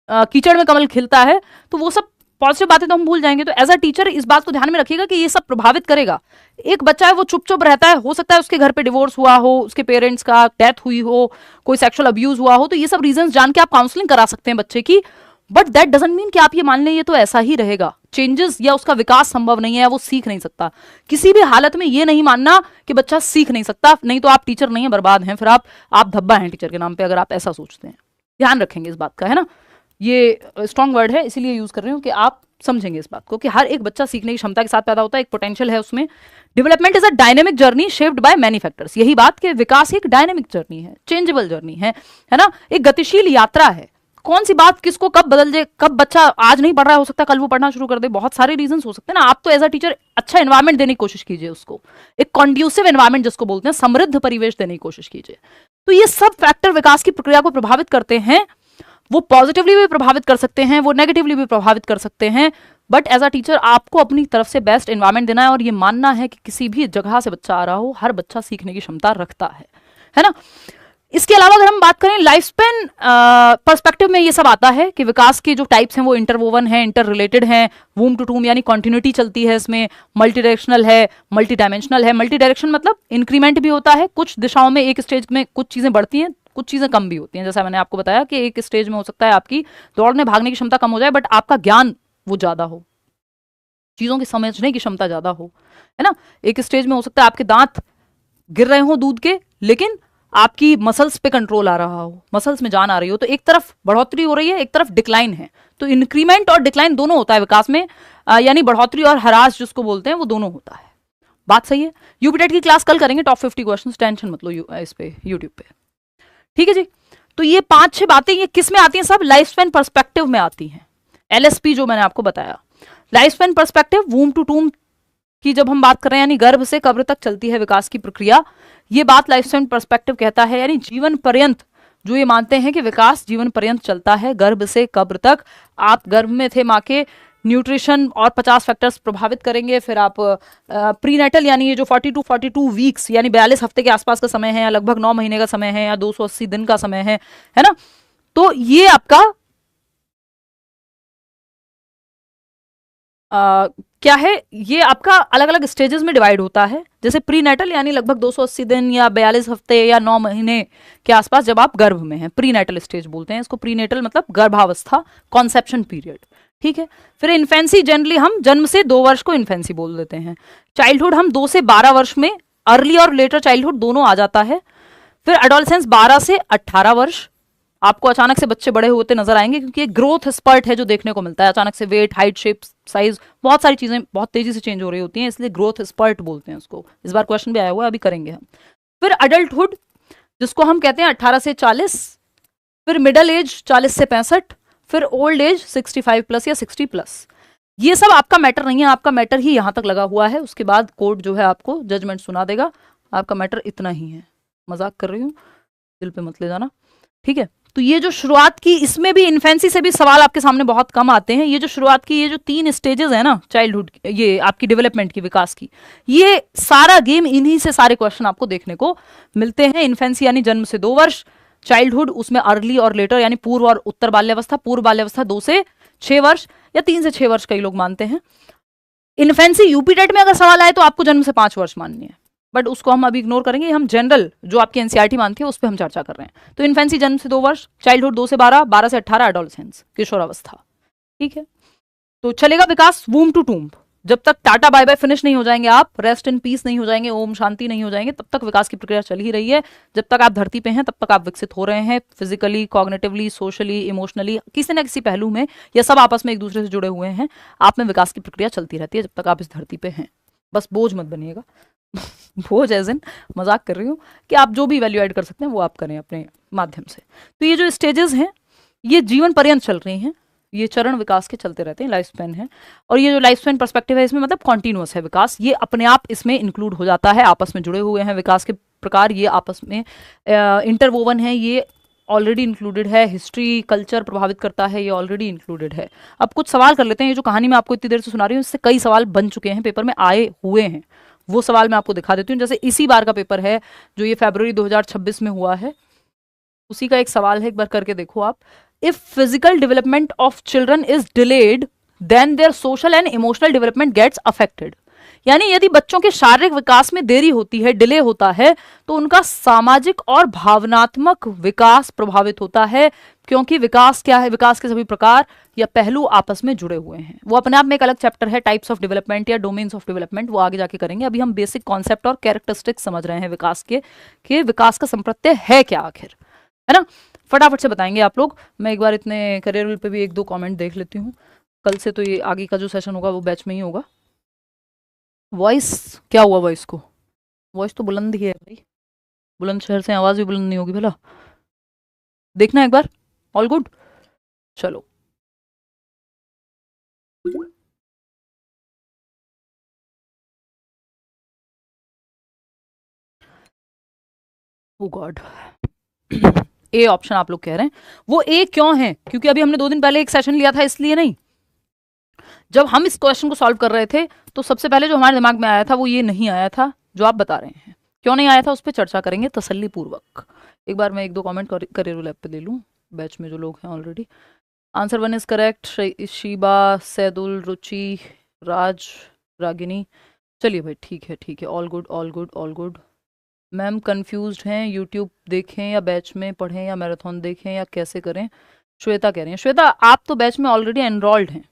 कीचड़ में कमल खिलता है, तो वो सब पॉजिटिव बातें तो हम भूल जाएंगे। तो एज अ टीचर इस बात को ध्यान में रखिएगा कि ये सब प्रभावित करेगा। एक बच्चा है वो चुप चुप रहता है, हो सकता है उसके घर पे डिवोर्स हुआ हो, उसके पेरेंट्स का डेथ हुई हो, कोई सेक्सुअल अब्यूज हुआ हो, तो ये सब रीजंस जान के आप काउंसलिंग करा सकते हैं बच्चे की। बट दैट डजंट मीन कि आप ये मान लें ये तो ऐसा ही रहेगा, चेंजेस या उसका विकास संभव नहीं है, या वो सीख नहीं सकता। किसी भी हालत में ये नहीं मानना कि बच्चा सीख नहीं सकता, नहीं तो आप टीचर नहीं है, बर्बाद हैं, फिर आप धब्बा हैं टीचर के नाम पे, अगर आप ऐसा सोचते हैं। ध्यान रखेंगे इस बात का, है ना। ये स्ट्रॉन्ग वर्ड है, इसीलिए यूज कर रही हूँ कि आप समझेंगे इस बात को कि हर एक बच्चा सीखने की क्षमता के साथ पैदा होता है, एक पोटेंशियल है उसमें। Development is a dynamic journey shaped by many factors. यही बात कि विकास एक डायनेमिक जर्नी है, चेंजेबल जर्नी है ना, एक गतिशील यात्रा है। कौन सी बात किसको कब बदल जाए, कब बच्चा आज नहीं पढ़ रहा है, हो सकता है कल वो पढ़ना शुरू कर दे, बहुत सारे रीजंस हो सकते हैं ना। आप तो एज अ टीचर अच्छा एनवायरमेंट देने की कोशिश कीजिए उसको, एक कॉन्ड्यूसिव एनवायरमेंट जिसको बोलते हैं, समृद्ध परिवेश देने की कोशिश कीजिए। तो ये सब फैक्टर विकास की प्रक्रिया को प्रभावित करते हैं। वो पॉजिटिवली भी प्रभावित कर सकते हैं, वो नेगेटिवली भी प्रभावित कर सकते हैं। बट एज अ टीचर आपको अपनी तरफ से बेस्ट एनवायरमेंट देना है, और ये मानना है कि किसी भी जगह से बच्चा आ रहा हो, हर बच्चा सीखने की क्षमता रखता है ना। इसके अलावा अगर हम बात करें लाइफ स्पेन पर्सपेक्टिव में, ये सब आता है कि विकास के जो टाइप्स हैं वो इंटरवोवन हैं, इंटर रिलेटेड हैं, वूम टू टूम यानी कॉन्टिन्यूटी चलती है इसमें, मल्टी डायरेक्शनल है, मल्टी डायमेंशनल है। मल्टी डायरेक्शन मतलब इंक्रीमेंट भी होता है, कुछ दिशाओं में एक स्टेज में कुछ चीजें बढ़ती हैं, कुछ चीजें कम भी होती हैं। जैसा मैंने आपको बताया कि एक स्टेज में हो सकता है आपकी दौड़ने भागने की क्षमता कम हो जाए, बट आपका ज्ञान वो ज्यादा हो, चीजों की समझने की क्षमता ज्यादा हो, है ना। एक स्टेज में हो सकता है आपके दांत गिर रहे हो दूध के, लेकिन आपकी मसल्स पे कंट्रोल आ रहा हो, मसल्स में जान आ रही हो। तो एक तरफ बढ़ोतरी हो रही है, एक तरफ डिक्लाइन है। तो इंक्रीमेंट और डिक्लाइन दोनों होता है विकास में, यानी बढ़ोतरी और ह्रास जिसको बोलते हैं वो दोनों होता है। बात सही है। यूपीटेट की क्लास कल करेंगे, टॉप 50 क्वेश्चंस, टेंशन मत लो इस पे यूट्यूब पे, ठीक है जी। तो ये 5-6 बातें ये किस में आती हैं, सब लाइफ स्पैन पर्सपेक्टिव में आती हैं। एलएसपी जो मैंने आपको बताया, लाइफ स्पैन पर्सपेक्टिव, वूम टू टूम की जब हम बात कर रहे हैं, यानी गर्भ से कब्र तक चलती है विकास की प्रक्रिया, ये बात लाइफ स्पैन पर्सपेक्टिव कहता है। यानी जीवन पर्यंत जो ये मानते हैं कि विकास जीवन पर्यंत चलता है, गर्भ से कब्र तक। आप गर्भ में थे माँ के, न्यूट्रिशन और 50 फैक्टर्स प्रभावित करेंगे। फिर आप प्रीनेटल यानी ये जो 42 वीक्स यानी 42 हफ्ते के आसपास का समय है, या लगभग 9 महीने का समय है, या 280 दिन का समय है ना। तो ये आपका क्या है, ये आपका अलग अलग स्टेजेस में डिवाइड होता है। जैसे प्रीनेटल यानी लगभग 280 दिन या 42 हफ्ते या 9 महीने के आसपास जब आप गर्भ में हैं, प्रीनेटल स्टेज बोलते हैं इसको। प्रीनेटल मतलब गर्भावस्था, कॉन्सेप्शन पीरियड, ठीक है। फिर इन्फेंसी, जनरली हम जन्म से 2 वर्ष को इन्फेंसी बोल देते हैं। चाइल्डहुड हम 2 से 12 वर्ष में, अर्ली और लेटर चाइल्डहुड दोनों आ जाता है। फिर एडोलसेंस 12 से 18 वर्ष। आपको अचानक से बच्चे बड़े होते नजर आएंगे, क्योंकि एक ग्रोथ स्पर्ट है जो देखने को मिलता है। अचानक से वेट, हाइट, शेप, साइज, बहुत सारी चीजें बहुत तेजी से चेंज हो रही होती हैं, इसलिए ग्रोथ स्पर्ट बोलते हैं उसको। इस बार क्वेश्चन भी आया हुआ है, अभी करेंगे हम। फिर अडल्टहुड जिसको हम कहते हैं 18 से 40। फिर मिडल एज 40 से 65। फिर ओल्ड एज 65 प्लस या 60 प्लस। ये सब आपका मैटर नहीं है, आपका मैटर ही यहां तक लगा हुआ है। उसके बाद कोर्ट जो है आपको जजमेंट सुना देगा। आपका मैटर इतना ही है, मजाक कर रही हूँ, दिल पे मत ले जाना, ठीक है। तो ये जो शुरुआत की, इसमें भी इन्फेंसी से भी सवाल आपके सामने बहुत कम आते हैं। ये जो शुरुआत की, ये जो 3 स्टेजेस है ना चाइल्डहुड, ये आपकी डेवलपमेंट की, विकास की, ये सारा गेम इन्हीं से सारे क्वेश्चन आपको देखने को मिलते हैं। इन्फेंसी यानी जन्म से 2 वर्ष, चाइल्डहुड उसमें अर्ली और लेटर यानी पूर्व और उत्तर बाल्यावस्था, पूर्व बाल्यावस्था 2 से 6 वर्ष या 3 से 6 वर्ष कई लोग मानते हैं। इन्फेंसी यूपी टेट में अगर सवाल आए तो आपको जन्म से 5 वर्ष माननी है, बट उसको हम अभी इग्नोर करेंगे। हम जनरल जो आपकी एनसीईआरटी मानती है उस पर हम चर्चा कर रहे हैं। तो इन्फेंसी जन्म से 2 वर्ष, चाइल्डहुड 2 से 12, 12 से 18 एडोलसेंस, किशोरावस्था, ठीक है। तो चलेगा विकास वूम टू टूम्ब, जब तक टाटा बाय बाय फिनिश नहीं हो जाएंगे, आप रेस्ट इन पीस नहीं हो जाएंगे, ओम शांति नहीं हो जाएंगे, तब तक विकास की प्रक्रिया चल ही रही है। जब तक आप धरती पे हैं तब तक आप विकसित हो रहे हैं, फिजिकली, कॉग्निटिवली, सोशली, इमोशनली, किसी न किसी पहलू में, ये सब आपस में एक दूसरे से जुड़े हुए हैं। आप में विकास की प्रक्रिया चलती रहती है जब तक आप इस धरती पे हैं। बस बोझ मत बनिएगा बोझ एज इन मजाक कर रही हूँ कि आप जो भी वैल्यू ऐड कर सकते हैं वो आप करें अपने माध्यम से। तो ये जो स्टेजेस हैं ये जीवन पर्यंत चल रही हैं, ये चरण विकास के चलते रहते हैं, लाइफ स्पैन है। और ये जो लाइफ स्पैन पर्सपेक्टिव है इसमें मतलब कॉन्टिन्यूअस है विकास, ये अपने आप इसमें इंक्लूड हो जाता है, आपस में जुड़े हुए हैं विकास के प्रकार, ये आपस में इंटरवोवन है, ये ऑलरेडी इंक्लूडेड है। हिस्ट्री कल्चर प्रभावित करता है, ये ऑलरेडी इंक्लूडेड है। अब कुछ सवाल कर लेते हैं। ये जो कहानी मैं आपको इतनी देर से सुना रही हूँ इससे कई सवाल बन चुके हैं, पेपर में आए हुए हैं, वो सवाल मैं आपको दिखा देती हूँ। जैसे इसी बार का पेपर है जो ये फरवरी 2026 में हुआ है, उसी का एक सवाल है, एक बार करके देखो आप। If physical development of children is delayed then their social and emotional development gets affected. यानी यदि बच्चों के शारीरिक विकास में देरी होती है, डिले होता है, तो उनका सामाजिक और भावनात्मक विकास प्रभावित होता है, क्योंकि विकास क्या है, विकास के सभी प्रकार या पहलू आपस में जुड़े हुए हैं। वो अपने आप में एक अलग चैप्टर है, टाइप्स ऑफ डेवलपमेंट या डोमेन्स ऑफ डेवलपमेंट, वो आगे जाके करेंगे। अभी हम बेसिक कॉन्सेप्ट और कैरेक्टरिस्टिक्स समझ रहे हैं विकास के, कि विकास का संप्रत्यय है क्या आखिर, है ना। फटाफट से बताएंगे आप लोग। मैं एक बार इतने करियर विल पे भी 1-2 कमेंट देख लेती हूँ। कल से तो ये आगे का जो सेशन होगा वो बैच में ही होगा। वॉइस क्या हुआ, वॉइस को, वॉइस तो बुलंद ही है भाई, बुलंदशहर से आवाज भी बुलंद नहीं होगी भला, देखना एक बार। ऑल गुड, चलो। ओ गॉड ए ऑप्शन आप लोग कह रहे हैं। वो ए क्यों है, क्योंकि अभी हमने 2 दिन पहले एक सेशन लिया था, इसलिए नहीं। जब हम इस क्वेश्चन को सॉल्व कर रहे थे तो सबसे पहले जो हमारे दिमाग में आया था वो ये नहीं आया था जो आप बता रहे हैं। क्यों नहीं आया था उस पर चर्चा करेंगे तसल्ली पूर्वक। एक बार मैं 1-2 कमेंट करियर लैब पे ले लूँ, बैच में जो लोग हैं already. Answer 1 is correct. Sheeba, Saidul, Ruchi, Raj, Ragini, चलिए भाई ठीक है ठीक है, all good all good all good. Ma'am confused हैं, यूट्यूब देखें या बैच में पढ़ें या मैराथन देखें या कैसे करें, श्वेता कह रही हैं। श्वेता आप तो बैच में ऑलरेडी एनरोल्ड हैं,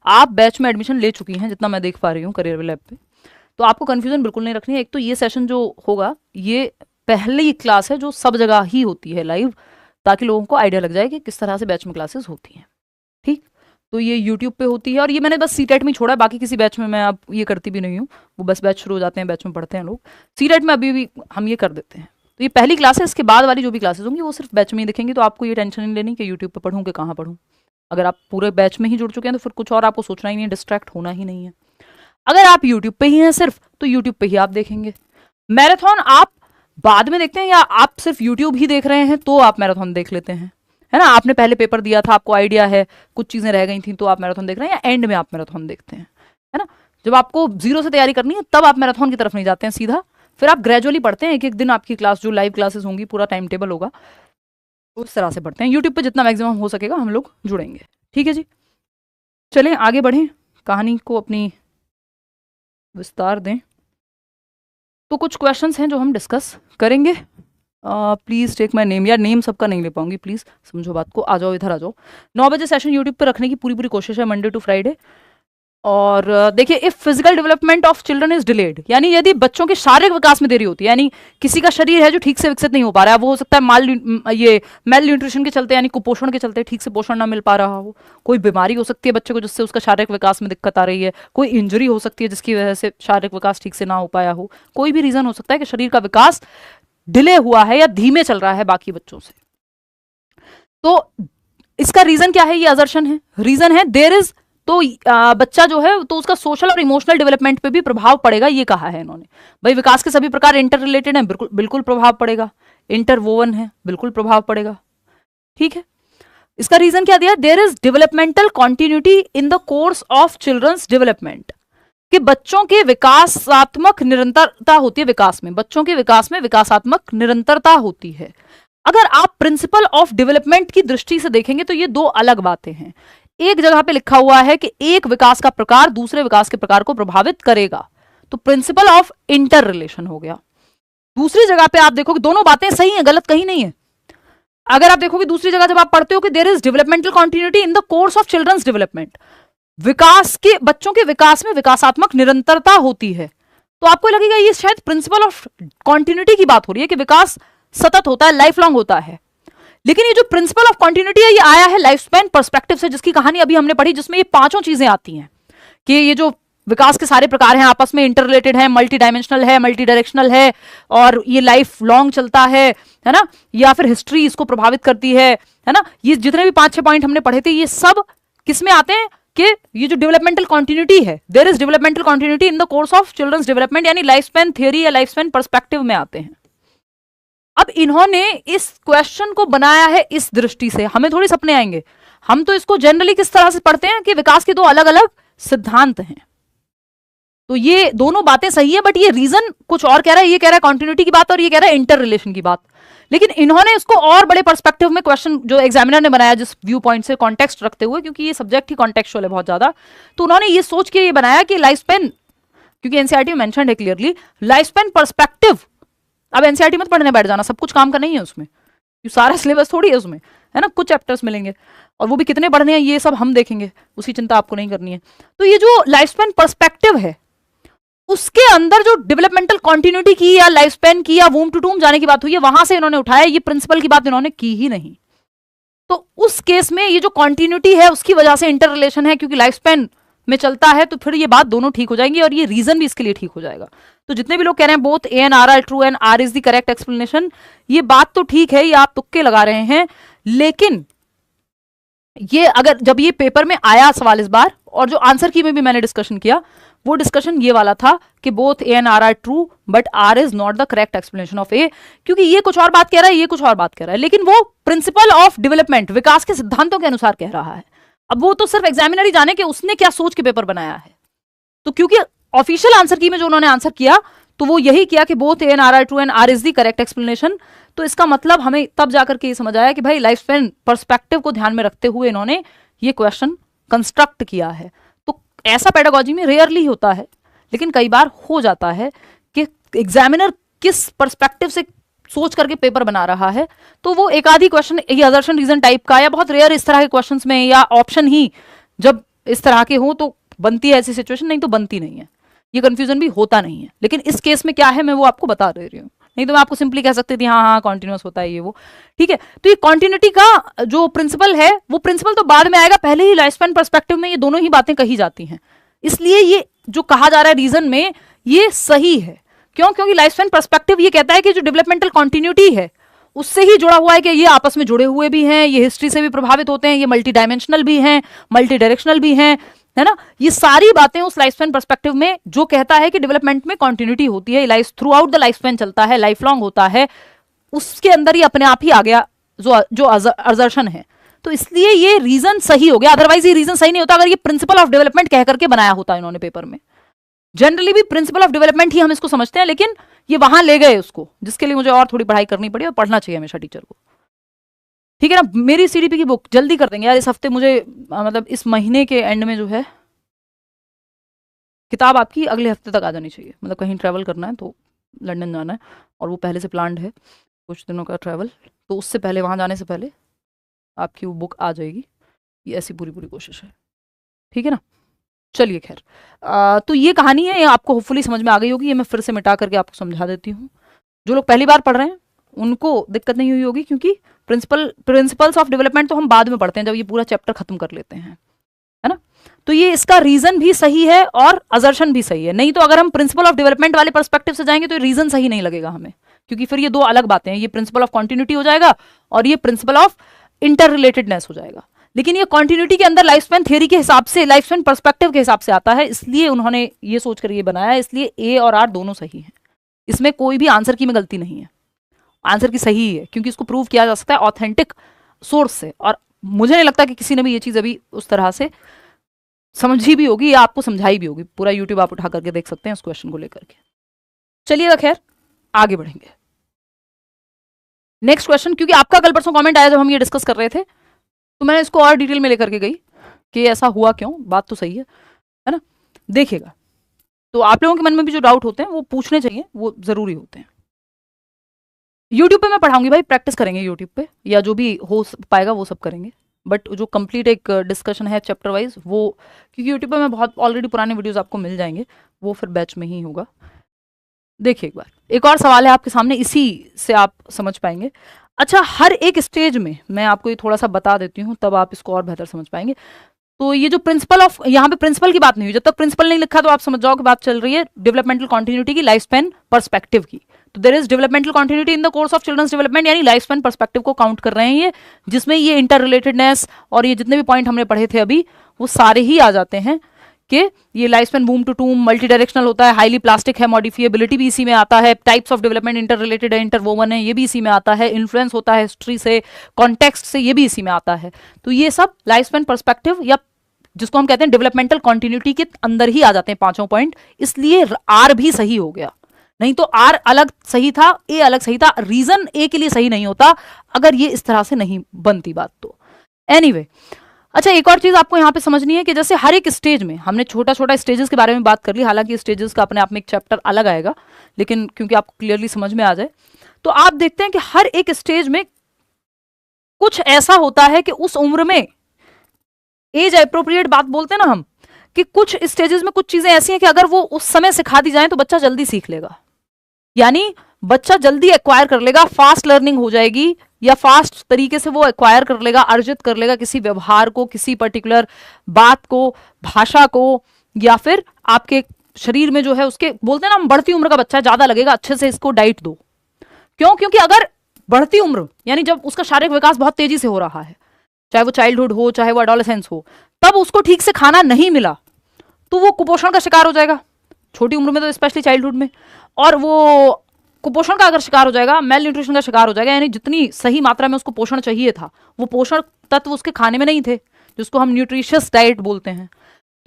आप बैच में एडमिशन ले चुकी हैं जितना मैं देख पा रही हूँ करियर लैब पे, तो आपको कन्फ्यूजन बिल्कुल नहीं रखनी है। एक तो ये सेशन जो होगा ये पहली क्लास है जो सब जगह ही होती है लाइव, ताकि लोगों को आइडिया लग जाए कि किस तरह से बैच में क्लासेस होती हैं, ठीक। तो ये यूट्यूब पे होती है और ये मैंने बस सीटेट में छोड़ा है, बाकी किसी बैच में मैं अब ये करती भी नहीं हूँ। वो बस बैच शुरू हो जाते हैं, बैच में पढ़ते हैं लोग, सीटेट में अभी भी हम ये कर देते हैं। तो ये पहली क्लास है, इसके बाद वाली जो भी क्लासेस होंगी वो सिर्फ बैच में ही दिखेंगी। तो आपको ये टेंशन नहीं लेनी कि यूट्यूब पे पढ़ूँ कि कहाँ पढ़ूँ। अगर आप पूरे बैच में ही जुड़ चुके हैं तो फिर कुछ और आपको सोचना ही नहीं है, डिस्ट्रैक्ट होना ही नहीं है। अगर आप यूट्यूब पे ही हैं सिर्फ, तो यूट्यूब पे ही आप देखेंगे। मैराथन आप बाद में देखते हैं या आप सिर्फ यूट्यूब ही देख रहे हैं तो आप मैराथन देख लेते हैं, है ना। आपने पहले पेपर दिया था, आपको आइडिया है, कुछ चीजें रह गई थी तो आप मैराथन देख रहे हैं, या एंड में आप मैराथन देखते हैं, है ना। जब आपको 0 से तैयारी करनी है तब आप मैराथन की तरफ नहीं जाते हैं सीधा, फिर आप ग्रेजुअली पढ़ते हैं। एक एक दिन आपकी क्लास जो लाइव क्लासेस होंगी, पूरा टाइम टेबल होगा, उस तरह से पढ़ते हैं। यूट्यूब पे जितना मैक्सिमम हो सकेगा हम लोग जुड़ेंगे, ठीक है जी। चलें आगे बढ़ें, कहानी को अपनी विस्तार दें। तो कुछ क्वेश्चंस हैं जो हम डिस्कस करेंगे। प्लीज़ टेक माई नेम, यार नेम सबका नहीं ले पाऊंगी, प्लीज़ समझो बात को। आ जाओ इधर आ जाओ। 9 बजे सेशन यूट्यूब पे रखने की पूरी कोशिश है, मंडे टू फ्राइडे। और देखिए, if physical development of children is delayed, यानी यदि बच्चों के शारीरिक विकास में देरी होती है, यानी किसी का शरीर है जो ठीक से विकसित नहीं हो पा रहा है, वो हो सकता है ये मेल न्यूट्रिशन के चलते, यानी कुपोषण के चलते ठीक से पोषण ना मिल पा रहा हो, कोई बीमारी हो सकती है बच्चे को जिससे उसका शारीरिक विकास में दिक्कत आ रही है, कोई इंजरी हो सकती है जिसकी वजह से शारीरिक विकास ठीक से ना हो पाया हो, कोई भी रीजन हो सकता है कि शरीर का विकास डिले हुआ है या धीमे चल रहा है बाकी बच्चों से। तो इसका रीजन क्या है, ये असर्शन है, रीजन है देयर इज, तो बच्चा जो है तो उसका सोशल और इमोशनल डेवलपमेंट पे भी प्रभाव पड़ेगा, ये कहा है इन्होंने। भाई विकास के सभी प्रकार इंटर रिलेटेड हैं, बिल्कुल प्रभाव पड़ेगा, इंटरवोवन है, बिल्कुल प्रभाव पड़ेगा, ठीक है, इसका रीजन क्या दिया, there is developmental continuity in the course of children's development, कि बच्चों के विकासात्मक निरंतरता होती है, विकास में, बच्चों के विकास में विकासात्मक निरंतरता होती है। अगर आप प्रिंसिपल ऑफ डेवलपमेंट की दृष्टि से देखेंगे तो ये दो अलग बातें हैं। एक जगह पे लिखा हुआ है कि एक विकास का प्रकार दूसरे विकास के प्रकार को प्रभावित करेगा, तो प्रिंसिपल ऑफ इंटर रिलेशन हो गया। दूसरी जगह पे आप देखोगे दोनों बातें सही हैं, गलत कहीं नहीं है। अगर आप देखोगे दूसरी जगह जब आप पढ़ते हो कि there is developmental continuity in the course of children's development, विकास के, बच्चों के विकास में विकासात्मक निरंतरता होती है, तो आपको लगेगा ये शायद प्रिंसिपल ऑफ कॉन्टिन्यूटी की बात हो रही है कि विकास सतत होता है, लाइफ लॉन्ग होता है। लेकिन ये जो प्रिंसिपल ऑफ कॉन्टिन्यूटी है ये आया है लाइफ स्पैन पर्सपेक्टिव से, जिसकी कहानी अभी हमने पढ़ी, जिसमें ये पांचों चीजें आती हैं कि ये जो विकास के सारे प्रकार हैं आपस में इंटर रिलेटेड है, मल्टी डायमेंशनल है, मल्टी डायरेक्शनल है, और ये लाइफ लॉन्ग चलता है ना, या फिर हिस्ट्री इसको प्रभावित करती है ना। ये जितने भी 5-6 पॉइंट हमने पढ़े थे ये सब किस में आते हैं कि ये जो डेवलपमेंटल कॉन्टिन्यूटी है, there is developmental continuity in the course of children's development, यानी लाइफ स्पैन थ्योरी या लाइफ स्पैन पर्सपेक्टिव में आते हैं। अब इन्होंने इस क्वेश्चन को बनाया है इस दृष्टि से, हमें थोड़ी सपने आएंगे, हम तो इसको जनरली किस तरह से पढ़ते हैं कि विकास के दो अलग अलग सिद्धांत हैं। तो ये दोनों बातें सही है, बट ये रीजन कुछ और कह रहा है, ये कह रहा है कॉन्टिन्यूटी की बात और ये कह रहा है इंटर रिलेशन की बात। लेकिन इन्होंने इसको और बड़े पर्सपेक्टिव में क्वेश्चन जो एग्जामिनर ने बनाया, जिस व्यू पॉइंट से कॉन्टेक्स्ट रखते हुए, क्योंकि ये सब्जेक्ट ही कॉन्टेक्चुअल है बहुत ज्यादा, तो उन्होंने ये सोच के ये बनाया कि लाइफ स्पैन, क्योंकि एनसीईआरटी में मेंशन्ड है क्लियरली लाइफ स्पैन पर्सपेक्टिव। अब एनसीईआरटी मत पढ़ने बैठ जाना, सब कुछ काम का नहीं है उसमें, सारा सिलेबस थोड़ी है उसमें, है ना, कुछ चैप्टर्स मिलेंगे और वो भी कितने पढ़ने हैं ये सब हम देखेंगे, उसकी चिंता आपको नहीं करनी है। तो ये जो लाइफ स्पैन पर्सपेक्टिव है उसके अंदर जो डेवलपमेंटल कॉन्टिन्यूटी की या लाइफ स्पैन की या वूम टू टूम जाने की बात हुई है, वहां से इन्होंने उठाया, ये प्रिंसिपल की बात इन्होंने की ही नहीं। तो उस केस में ये जो कॉन्टिन्यूटी है उसकी वजह से इंटर रिलेशन है, क्योंकि लाइफ स्पैन में चलता है, तो फिर ये बात दोनों ठीक हो जाएंगी और ये रीजन भी इसके लिए ठीक हो जाएगा। तो जितने भी लोग कह रहे हैं both A and R are true and R is the correct explanation, ये बात तो ठीक है, ये आप तुक्के लगा रहे हैं, लेकिन ये अगर जब ये पेपर में आया सवाल इस बार, और जो आंसर की में भी मैंने डिस्कशन किया, वो डिस्कशन ये वाला था कि both A and R are true but R is not the correct explanation of A, क्योंकि ये कुछ और बात कह रहा है, ये कुछ और बात कह रहा है, लेकिन वो प्रिंसिपल ऑफ डेवलपमेंट, विकास के सिद्धांतों के अनुसार कह रहा है। अब वो तो सिर्फ एग्जामिनर ही जाने कि उसने क्या सोच के पेपर बनाया है। तो क्योंकि ऑफिशियल आंसर की में जो उन्होंने आंसर किया तो वो यही किया कि both A and R are true and R is the correct explanation, तो इसका मतलब हमें तब जाकर के ये समझ आया कि भाई लाइफ स्पैन पर्सपेक्टिव को ध्यान में रखते हुए इन्होंने ये क्वेश्चन कंस्ट्रक्ट किया है। तो ऐसा पेडागोजी में रेयरली होता है, लेकिन कई बार हो जाता है कि एग्जामिनर किस पर्सपेक्टिव से सोच करके पेपर बना रहा है, तो वो एक आधी क्वेश्चन ये असर्शन रीजन टाइप का, या बहुत रेयर इस तरह के क्वेश्चंस में, या ऑप्शन ही जब इस तरह के हो तो बनती है ऐसी सिचुएशन, नहीं तो बनती नहीं है, ये कंफ्यूजन भी होता नहीं है। लेकिन इस केस में क्या है मैं वो आपको बता दे रही हूँ, नहीं तो मैं आपको सिंपली कह सकती थी हाँ हाँ कॉन्टिन्यूअस होता है ये वो, ठीक है। तो ये कॉन्टिन्यूटी का जो प्रिंसिपल है वो प्रिंसिपल तो बाद में आएगा, पहले ही लाइफ स्पैन पर्सपेक्टिव में ये दोनों ही बातें कही जाती हैं, इसलिए ये जो कहा जा रहा है रीजन में ये सही है। क्यों? क्योंकि लाइफ स्पैन पर्सपेक्टिव ये कहता है कि जो डेवलपमेंटल कॉन्टिन्यूटी है उससे ही जुड़ा हुआ है, कि ये आपस में जुड़े हुए भी हैं, ये हिस्ट्री से भी प्रभावित होते हैं, ये मल्टी डायमेंशनल भी हैं, मल्टी डायरेक्शनल भी हैं, है ना। ये सारी बातें उस लाइफ स्पैन पर्सपेक्टिव में जो कहता है कि डेवलपमेंट में कॉन्टिन्यूटी होती है, life through out the life span चलता है, लाइफ लॉन्ग होता है, उसके अंदर ही अपने आप ही आ गया जो असर्शन है। तो इसलिए ये रीजन सही हो गया, अदरवाइज ये रीजन सही नहीं होता अगर ये प्रिंसिपल ऑफ डेवलपमेंट कह करके बनाया होता इन्होंने पेपर में। जनरली भी प्रिंसिपल ऑफ डेवलपमेंट ही हम इसको समझते हैं, लेकिन ये वहां ले गए उसको, जिसके लिए मुझे और थोड़ी पढ़ाई करनी पड़ी और पढ़ना चाहिए हमेशा टीचर को, ठीक है ना। मेरी सीडीपी की बुक जल्दी कर देंगे यार, इस हफ्ते मुझे मतलब इस महीने के एंड में जो है किताब आपकी अगले हफ्ते तक आ जानी चाहिए, मतलब कहीं ट्रैवल करना है तो लंदन जाना है और वो पहले से प्लान्ड है कुछ दिनों का ट्रैवल, तो उससे पहले वहाँ जाने से पहले आपकी वो बुक आ जाएगी, ये ऐसी पूरी पूरी कोशिश है, ठीक है ना। चलिए खैर, तो ये कहानी है, ये आपको होपफुली समझ में आ गई होगी, ये मैं फिर से मिटा करके आपको समझा देती हूँ। जो लोग पहली बार पढ़ रहे हैं उनको दिक्कत नहीं हुई होगी, क्योंकि प्रिंसिपल्स ऑफ डेवलपमेंट तो हम बाद में पढ़ते हैं जब ये पूरा चैप्टर खत्म कर लेते हैं, है ना। तो ये इसका रीजन भी सही है और असर्शन भी सही है, नहीं तो अगर हम प्रिंसिपल ऑफ डेवलपमेंट वाले पर्सपेक्टिव से जाएंगे तो ये रीजन सही नहीं लगेगा हमें, क्योंकि फिर ये दो अलग बातें हैं, ये प्रिंसिपल ऑफ कॉन्टिन्यूटी हो जाएगा और ये प्रिंसिपल ऑफ इंटर रिलेटेडनेस हो जाएगा। लेकिन ये कॉन्टिन्यूटी के अंदर लाइफ स्पैन थ्योरी के हिसाब से, लाइफ स्पैन पर्सपेक्टिव के हिसाब से आता है, इसलिए उन्होंने ये सोच कर ये बनाया है, इसलिए ए और आर दोनों सही है, इसमें कोई भी आंसर की में गलती नहीं है, आंसर की सही है, क्योंकि इसको प्रूव किया जा सकता है ऑथेंटिक सोर्स से, और मुझे नहीं लगता कि किसी ने भी ये चीज़ अभी उस तरह से समझी भी होगी या आपको समझाई भी होगी। पूरा यूट्यूब आप उठा करके देख सकते हैं इस क्वेश्चन को लेकर के। चलिएगा, खैर आगे बढ़ेंगे। नेक्स्ट क्वेश्चन, क्योंकि आपका कल परसों कमेंट आया जब हम ये डिस्कस कर रहे थे, तो मैंने इसको और डिटेल में लेकर के गई कि ऐसा हुआ क्यों। बात तो सही है ना? देखिएगा, तो आप लोगों के मन में भी जो डाउट होते हैं वो पूछने चाहिए, वो जरूरी होते हैं। यूट्यूब पे मैं पढ़ाऊंगी भाई, प्रैक्टिस करेंगे यूट्यूब पे, या जो भी हो पाएगा वो सब करेंगे। बट जो कंप्लीट एक डिस्कशन है चैप्टर वाइज, वो क्योंकि यूट्यूब पे मैं बहुत ऑलरेडी पुराने वीडियोस आपको मिल जाएंगे, वो फिर बैच में ही होगा। देखिए एक बार, एक और सवाल है आपके सामने, इसी से आप समझ पाएंगे। अच्छा, हर एक स्टेज में मैं आपको ये थोड़ा सा बता देती हूँ, तब आप इसको और बेहतर समझ पाएंगे। तो ये जो प्रिंसिपल ऑफ, यहाँ पे प्रिंसिपल की बात नहीं हुई, जब तक प्रिंसिपल नहीं लिखा तो आप समझ जाओ कि बात चल रही है डेवलपमेंटल कॉन्टिन्यूटी की, लाइफ स्पैन पर्सपेक्टिव की। तो there is developmental continuity in the course of children's development, यानी लाइफ स्पैन पर्सपेक्टिव को काउंट कर रहे हैं ये, जिसमें ये इंटर रिलेटेडनेस और ये जितने भी पॉइंट हमने पढ़े थे अभी, वो सारे ही आ जाते हैं कि ये लाइफ स्पैन बूम टू टूम मल्टी डायरेक्शनल होता है, हाईली प्लास्टिक है, मॉडिफिएबिलिटी भी इसी में आता है, types of development inter related है, इंटरवोवन है, ये भी इसी में आता है, इन्फ्लुएंस होता है हिस्ट्री से, कॉन्टेक्स्ट से, ये भी इसी में आता है। तो ये सब लाइफ स्पैन पर्सपेक्टिव या जिसको हम कहते हैं डेवलपमेंटल कॉन्टिन्यूटी के अंदर ही आ जाते हैं पांचों पॉइंट। इसलिए आर भी सही हो गया, नहीं तो आर अलग सही था, ए अलग सही था। रीजन ए के लिए सही नहीं होता अगर ये इस तरह से नहीं बनती बात तो। एनीवे, अच्छा एक और चीज आपको यहां पे समझनी है कि जैसे हर एक स्टेज में हमने छोटा छोटा स्टेजेस के बारे में बात कर ली, हालांकि स्टेजेस का अपने आप में एक चैप्टर अलग आएगा, लेकिन क्योंकि आपको क्लियरली समझ में आ जाए, तो आप देखते हैं कि हर एक स्टेज में कुछ ऐसा होता है कि उस उम्र में एज अप्रोप्रिएट बात बोलते हैं ना हम, कि कुछ स्टेजेस में कुछ चीजें ऐसी हैं कि अगर वो उस समय सिखा दी जाए तो बच्चा जल्दी सीख लेगा, यानी बच्चा जल्दी एक्वायर कर लेगा, फास्ट लर्निंग हो जाएगी, या फास्ट तरीके से वो एक्वायर कर लेगा, अर्जित कर लेगा किसी व्यवहार को, किसी पर्टिकुलर बात को, भाषा को, या फिर आपके शरीर में जो है उसके, बोलते हैं ना हम, बढ़ती उम्र का बच्चा ज्यादा लगेगा, अच्छे से इसको डाइट दो। क्यों? क्योंकि अगर बढ़ती उम्र यानी जब उसका शारीरिक विकास बहुत तेजी से हो रहा है, चाहे वो चाइल्डहुड हो चाहे वो एडोलेसेंस हो, तब उसको ठीक से खाना नहीं मिला तो वो कुपोषण का शिकार हो जाएगा, छोटी उम्र में तो स्पेशली चाइल्डहुड में। और वो कुपोषण का अगर शिकार हो जाएगा, मेल न्यूट्रिशन का शिकार हो जाएगा, यानी जितनी सही मात्रा में उसको पोषण चाहिए था वो पोषण तत्व उसके खाने में नहीं थे, जिसको हम न्यूट्रिशियस डाइट बोलते हैं।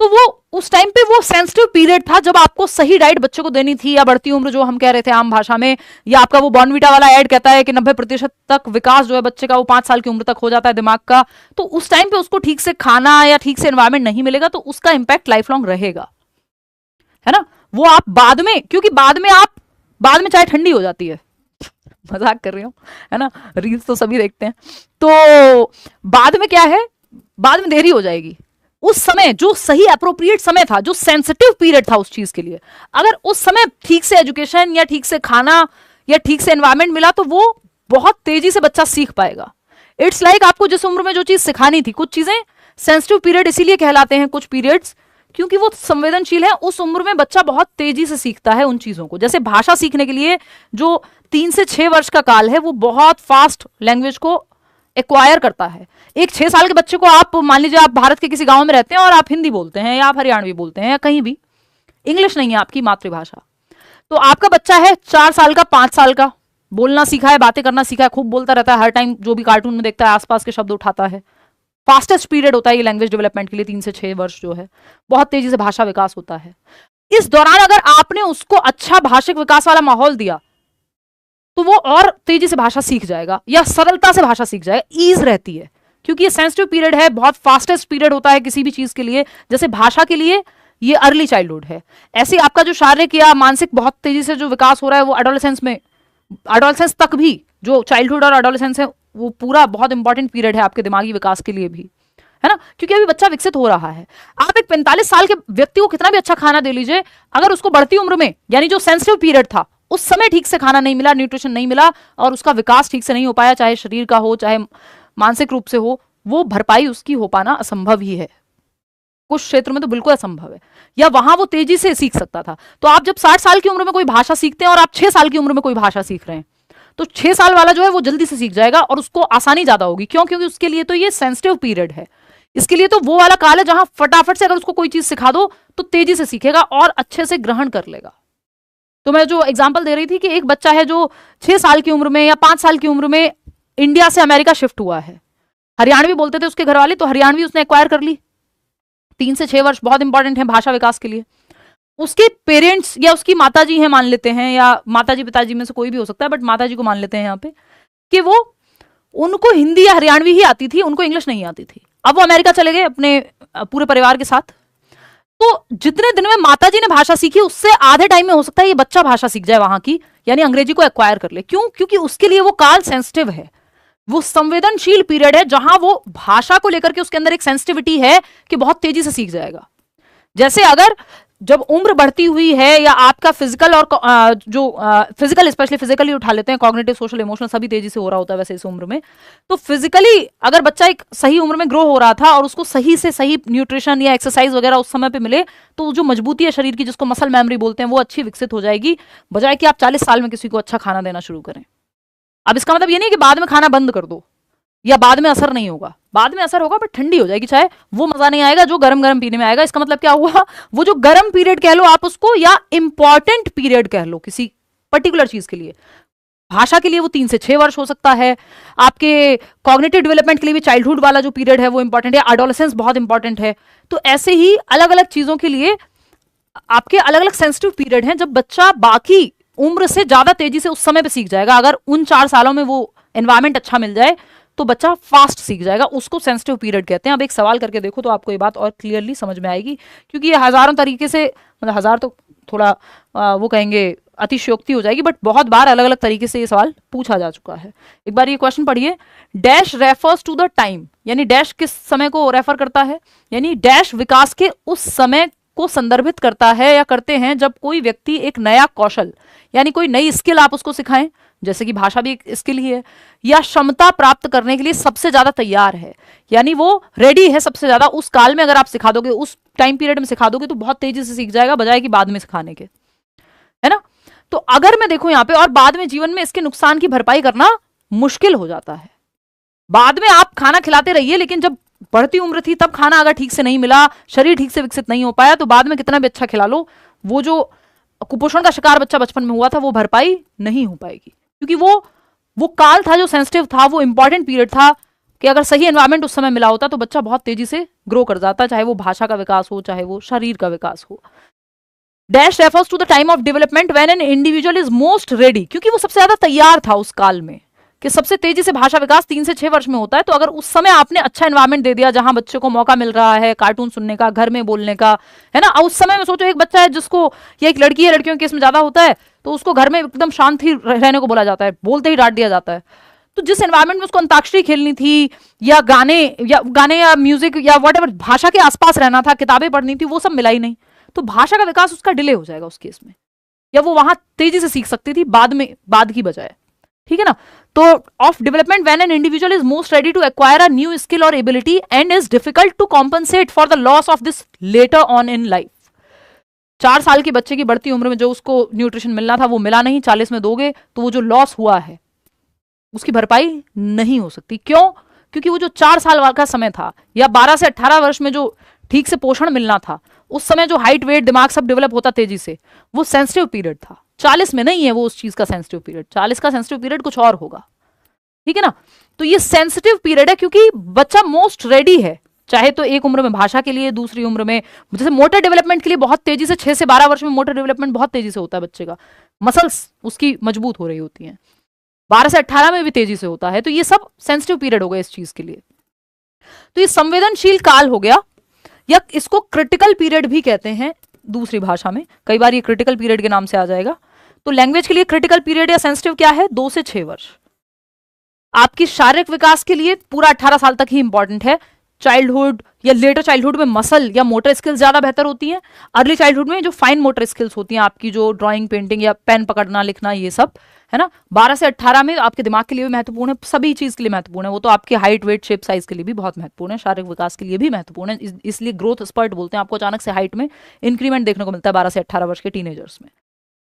तो वो उस टाइम पे वो सेंसिटिव पीरियड था जब आपको सही डाइट बच्चे को देनी थी, या बढ़ती उम्र जो हम कह रहे थे आम भाषा में, या आपका वो बॉर्नविटा वाला ऐड कहता है कि 90% तक विकास जो है बच्चे का वो 5 साल की उम्र तक हो जाता है दिमाग का। तो उस टाइम पे उसको ठीक से खाना या ठीक से एनवायरमेंट नहीं मिलेगा तो उसका इंपैक्ट लाइफ लॉन्ग रहेगा, है ना। वो आप बाद में, क्योंकि बाद में चाय ठंडी हो जाती है, मजाक कर रही हूं, है ना, रील्स तो सभी देखते हैं, तो बाद में क्या है, बाद में देरी हो जाएगी। उस समय जो सही अप्रोप्रिएट समय था, जो सेंसिटिव पीरियड था उस चीज के लिए, अगर उस समय ठीक से एजुकेशन या ठीक से खाना या ठीक से एनवायरमेंट मिला तो वो बहुत तेजी से बच्चा सीख पाएगा। इट्स लाइक आपको जिस उम्र में जो चीज सिखानी थी, कुछ चीजें सेंसिटिव पीरियड इसीलिए कहलाते हैं कुछ पीरियड्स, क्योंकि वो संवेदनशील है, उस उम्र में बच्चा बहुत तेजी से सीखता है उन चीजों को। जैसे भाषा सीखने के लिए जो 3 से 6 वर्ष का काल है वो बहुत फास्ट लैंग्वेज को एक्वायर करता है। एक 6 साल के बच्चे को आप मान लीजिए, आप भारत के किसी गांव में रहते हैं और आप हिंदी बोलते हैं या आप हरियाणवी बोलते हैं या कहीं भी, इंग्लिश नहीं है आपकी मातृभाषा, तो आपका बच्चा है 4 साल का, 5 साल का, बोलना सीखा है, बातें करना सीखा है, खूब बोलता रहता है, हर टाइम जो भी कार्टून में देखता है आसपास के शब्द उठाता है। फास्टेस्ट पीरियड होता है ये लैंग्वेज डेवलपमेंट के लिए, 3 से 6 वर्ष जो है, बहुत तेजी से भाषा विकास होता है। इस दौरान अगर आपने उसको अच्छा भाषिक विकास वाला माहौल दिया तो वो और तेजी से भाषा सीख जाएगा या सरलता से भाषा सीख जाएगा, ईज रहती है, क्योंकि ये सेंसिटिव पीरियड है, बहुत फास्टेस्ट पीरियड होता है किसी भी चीज के लिए। जैसे भाषा के लिए ये अर्ली चाइल्डहुड है, ऐसे आपका जो शारीरिक या मानसिक बहुत तेजी से जो विकास हो रहा है वो एडोलेसेंस में, एडोलेसेंस तक भी, जो चाइल्डहुड और एडोलेसेंस है वो पूरा बहुत इंपॉर्टेंट पीरियड है आपके दिमागी विकास के लिए भी, है ना, क्योंकि अभी बच्चा विकसित हो रहा है। आप एक 45 साल के व्यक्ति को कितना भी अच्छा खाना दे लीजिए, अगर उसको बढ़ती उम्र में यानी जो सेंसिटिव पीरियड था उस समय ठीक से खाना नहीं मिला, न्यूट्रिशन नहीं मिला और उसका विकास ठीक से नहीं हो पाया, चाहे शरीर का हो चाहे मानसिक रूप से हो, वो भरपाई उसकी हो पाना असंभव ही है। कुछ क्षेत्र में तो बिल्कुल असंभव है, या वहां वो तेजी से सीख सकता था। तो आप जब 60 साल की उम्र में कोई भाषा सीखते हैं और आप 6 साल की उम्र में कोई भाषा सीख रहे हैं, तो 6 साल वाला जो है वो जल्दी से सीख जाएगा और उसको आसानी ज्यादा होगी। क्यों? क्योंकि उसके लिए तो ये सेंसिटिव पीरियड है, इसके लिए तो वो वाला काल है जहां फटाफट से अगर उसको कोई चीज सिखा दो तो तेजी से सीखेगा और अच्छे से ग्रहण कर लेगा। तो मैं जो एग्जांपल दे रही थी कि एक बच्चा है जो 6 साल की उम्र में या 5 साल की उम्र में इंडिया से अमेरिका शिफ्ट हुआ है, हरियाणवी बोलते थे उसके घर वाले, तो हरियाणवी उसने एक्वायर कर ली। 3 से 6 वर्ष बहुत इंपॉर्टेंट है भाषा विकास के लिए। उसके पेरेंट्स या उसकी माताजी हैं मान लेते हैं, या माताजी पिताजी में से कोई भी हो सकता है, बट माताजी को मान लेते हैं यहाँ पे, कि वो, उनको हिंदी या हरियाणवी ही आती थी, उनको इंग्लिश नहीं आती थी। अब वो अमेरिका चले गए अपने पूरे परिवार के साथ। तो जितने दिन में माताजी ने भाषा सीखी, उससे आधे टाइम में हो सकता है ये बच्चा भाषा सीख जाए वहां की, यानी अंग्रेजी को एक्वायर कर ले। क्यों? क्योंकि उसके लिए वो काल सेंसिटिव है, वो संवेदनशील पीरियड है, जहां वो भाषा को लेकर के उसके अंदर एक सेंसिटिविटी है कि बहुत तेजी से सीख जाएगा। जैसे अगर जब उम्र बढ़ती हुई है, या आपका फिजिकल और जो फिजिकल, स्पेशली फिजिकली उठा लेते हैं, कॉग्निटिव सोशल इमोशनल सभी तेजी से हो रहा होता है वैसे इस उम्र में, तो फिजिकली अगर बच्चा एक सही उम्र में ग्रो हो रहा था और उसको सही से सही न्यूट्रिशन या एक्सरसाइज वगैरह उस समय पे मिले, तो जो मजबूती है शरीर की, जिसको मसल मेमोरी बोलते हैं, वो अच्छी विकसित हो जाएगी, बजाय कि आप 40 साल में किसी को अच्छा खाना देना शुरू करें। अब इसका मतलब ये नहीं कि बाद में खाना बंद कर दो या बाद में असर नहीं होगा, बाद में असर होगा, बट ठंडी हो जाएगी चाय, वो मजा नहीं आएगा जो गरम गरम पीने में आएगा। इसका मतलब क्या हुआ, वो जो गरम पीरियड कह लो आप उसको, या इंपॉर्टेंट पीरियड कह लो किसी पर्टिकुलर चीज के लिए, भाषा के लिए वो 3 से 6 वर्ष हो सकता है। आपके कॉग्निटिव डेवलपमेंट के लिए भी चाइल्डहुड वाला जो पीरियड है वो इंपॉर्टेंट है, एडोलेसेंस बहुत इंपॉर्टेंट है। तो ऐसे ही अलग अलग चीजों के लिए आपके अलग अलग सेंसिटिव पीरियड हैं, जब बच्चा बाकी उम्र से ज्यादा तेजी से उस समय पे सीख जाएगा। अगर उन 4 सालों में वो एनवायरमेंट अच्छा मिल जाए तो बच्चा फास्ट सीख जाएगा, उसको सेंसिटिव पीरियड कहते हैं। अब एक सवाल करके देखो तो आपको ये बात और क्लियरली समझ में आएगी, क्योंकि ये हजारों तरीके से, मतलब हजार तो थोड़ा वो कहेंगे अतिशयोक्ति हो जाएगी, बट बहुत बार अलग अलग तरीके से ये सवाल पूछा जा चुका है। एक बार ये क्वेश्चन पढ़िए, dash refers to the time, यानी डैश किस समय को रेफर करता है, यानी डैश विकास के उस समय को संदर्भित करता है या करते हैं जब कोई व्यक्ति एक नया कौशल, यानी कोई नई स्किल आप उसको सिखाएं, जैसे कि भाषा भी एक स्किल ही है, या क्षमता प्राप्त करने के लिए सबसे ज्यादा तैयार है, यानी वो रेडी है सबसे ज्यादा। उस काल में अगर आप सिखा दोगे, उस टाइम पीरियड में सिखा दोगे, तो बहुत तेजी से सीख जाएगा, बजाय कि बाद में सिखाने के, है ना। तो अगर मैं देखूं यहाँ पे, और बाद में जीवन में इसके नुकसान की भरपाई करना मुश्किल हो जाता है। बाद में आप खाना खिलाते रहिए, लेकिन जब बढ़ती उम्र थी तब खाना अगर ठीक से नहीं मिला, शरीर ठीक से विकसित नहीं हो पाया, तो बाद में कितना भी अच्छा खिला लो, वो जो कुपोषण का शिकार बच्चा बचपन में हुआ था वो भरपाई नहीं हो पाएगी, क्योंकि वो काल था जो सेंसिटिव था, वो इंपॉर्टेंट पीरियड था, कि अगर सही एनवायरमेंट उस समय मिला होता तो बच्चा बहुत तेजी से ग्रो कर जाता, चाहे वो भाषा का विकास हो, चाहे वो शरीर का विकास हो। Dash refers to the time of development when an individual is most ready, क्योंकि वो सबसे ज्यादा तैयार था उस काल में, कि सबसे तेजी से भाषा विकास 3 से 6 वर्ष में होता है। तो अगर उस समय आपने अच्छा एनवायरमेंट दे दिया, जहां बच्चे को मौका मिल रहा है कार्टून सुनने का, घर में बोलने का, है ना। उस समय में सोचो एक बच्चा है जिसको, या एक लड़की है, लड़कियों के केस में ज्यादा होता है, तो उसको घर में एकदम शांत ही रहने को बोला जाता है, बोलते ही डांट दिया जाता है। तो जिस एनवायरमेंट में उसको अंताक्षरी खेलनी थी, या गाने या म्यूजिक या व्हाटएवर भाषा के आसपास रहना था, किताबें पढ़नी थी, वो सब मिला ही नहीं, तो भाषा का विकास उसका डिले हो जाएगा उस केस में, या वो वहां तेजी से सीख सकती थी बाद की बजाय, ठीक है ना। तो of development when an individual is most ready to acquire a new skill और ability and is difficult to compensate for the loss of this later on in life. 4 साल के बच्चे की बढ़ती उम्र में जो उसको न्यूट्रिशन मिलना था वो मिला नहीं, 40 में दोगे तो वो जो लॉस हुआ है उसकी भरपाई नहीं हो सकती। क्यों? क्योंकि वो जो 4 साल का समय था, या 12 से 18 वर्ष में जो ठीक से पोषण मिलना था, उस समय जो हाइट वेट दिमाग सब डेवलप होता तेजी से, वो सेंसिटिव पीरियड था। 40 में नहीं है वो उस चीज का सेंसिटिव पीरियड, 40 का सेंसिटिव पीरियड कुछ और होगा, ठीक है ना। तो ये सेंसिटिव पीरियड है, क्योंकि बच्चा मोस्ट रेडी है, चाहे तो एक उम्र में भाषा के लिए, दूसरी उम्र में जैसे मोटर डेवलपमेंट के लिए बहुत तेजी से 6 से 12 वर्ष में मोटर डेवलपमेंट बहुत तेजी से होता है बच्चे का, मसल्स उसकी मजबूत हो रही होती हैं, 12 से 18 में भी तेजी से होता है। तो ये सब सेंसिटिव पीरियड हो गया इस चीज के लिए। तो ये संवेदनशील काल हो गया, या इसको क्रिटिकल पीरियड भी कहते हैं दूसरी भाषा में, कई बार ये क्रिटिकल पीरियड के नाम से आ जाएगा। तो लैंग्वेज के लिए क्रिटिकल पीरियड या सेंसिटिव क्या है, 2 से 6 वर्ष। आपकी शारीरिक विकास के लिए पूरा 18 साल तक ही इंपॉर्टेंट है। चाइल्डहुड या लेटर चाइल्डहुड में मसल या मोटर स्किल्स ज्यादा बेहतर होती हैं, अर्ली चाइल्डहुड में जो फाइन मोटर स्किल्स होती हैं आपकी, जो ड्राइंग पेंटिंग या पेन पकड़ना लिखना, ये सब है ना। 12 से 18 में आपके दिमाग के लिए भी महत्वपूर्ण है, सभी चीज के लिए महत्वपूर्ण है, वो तो आपके हाइट वेट शेप साइज के लिए भी बहुत महत्वपूर्ण है, शारीरिक विकास के लिए भी महत्वपूर्ण है। इसलिए ग्रोथ स्पर्ट बोलते हैं, आपको अचानक से हाइट में इंक्रीमेंट देखने को मिलता है 12 से 18 वर्ष के टीनेजर्स में।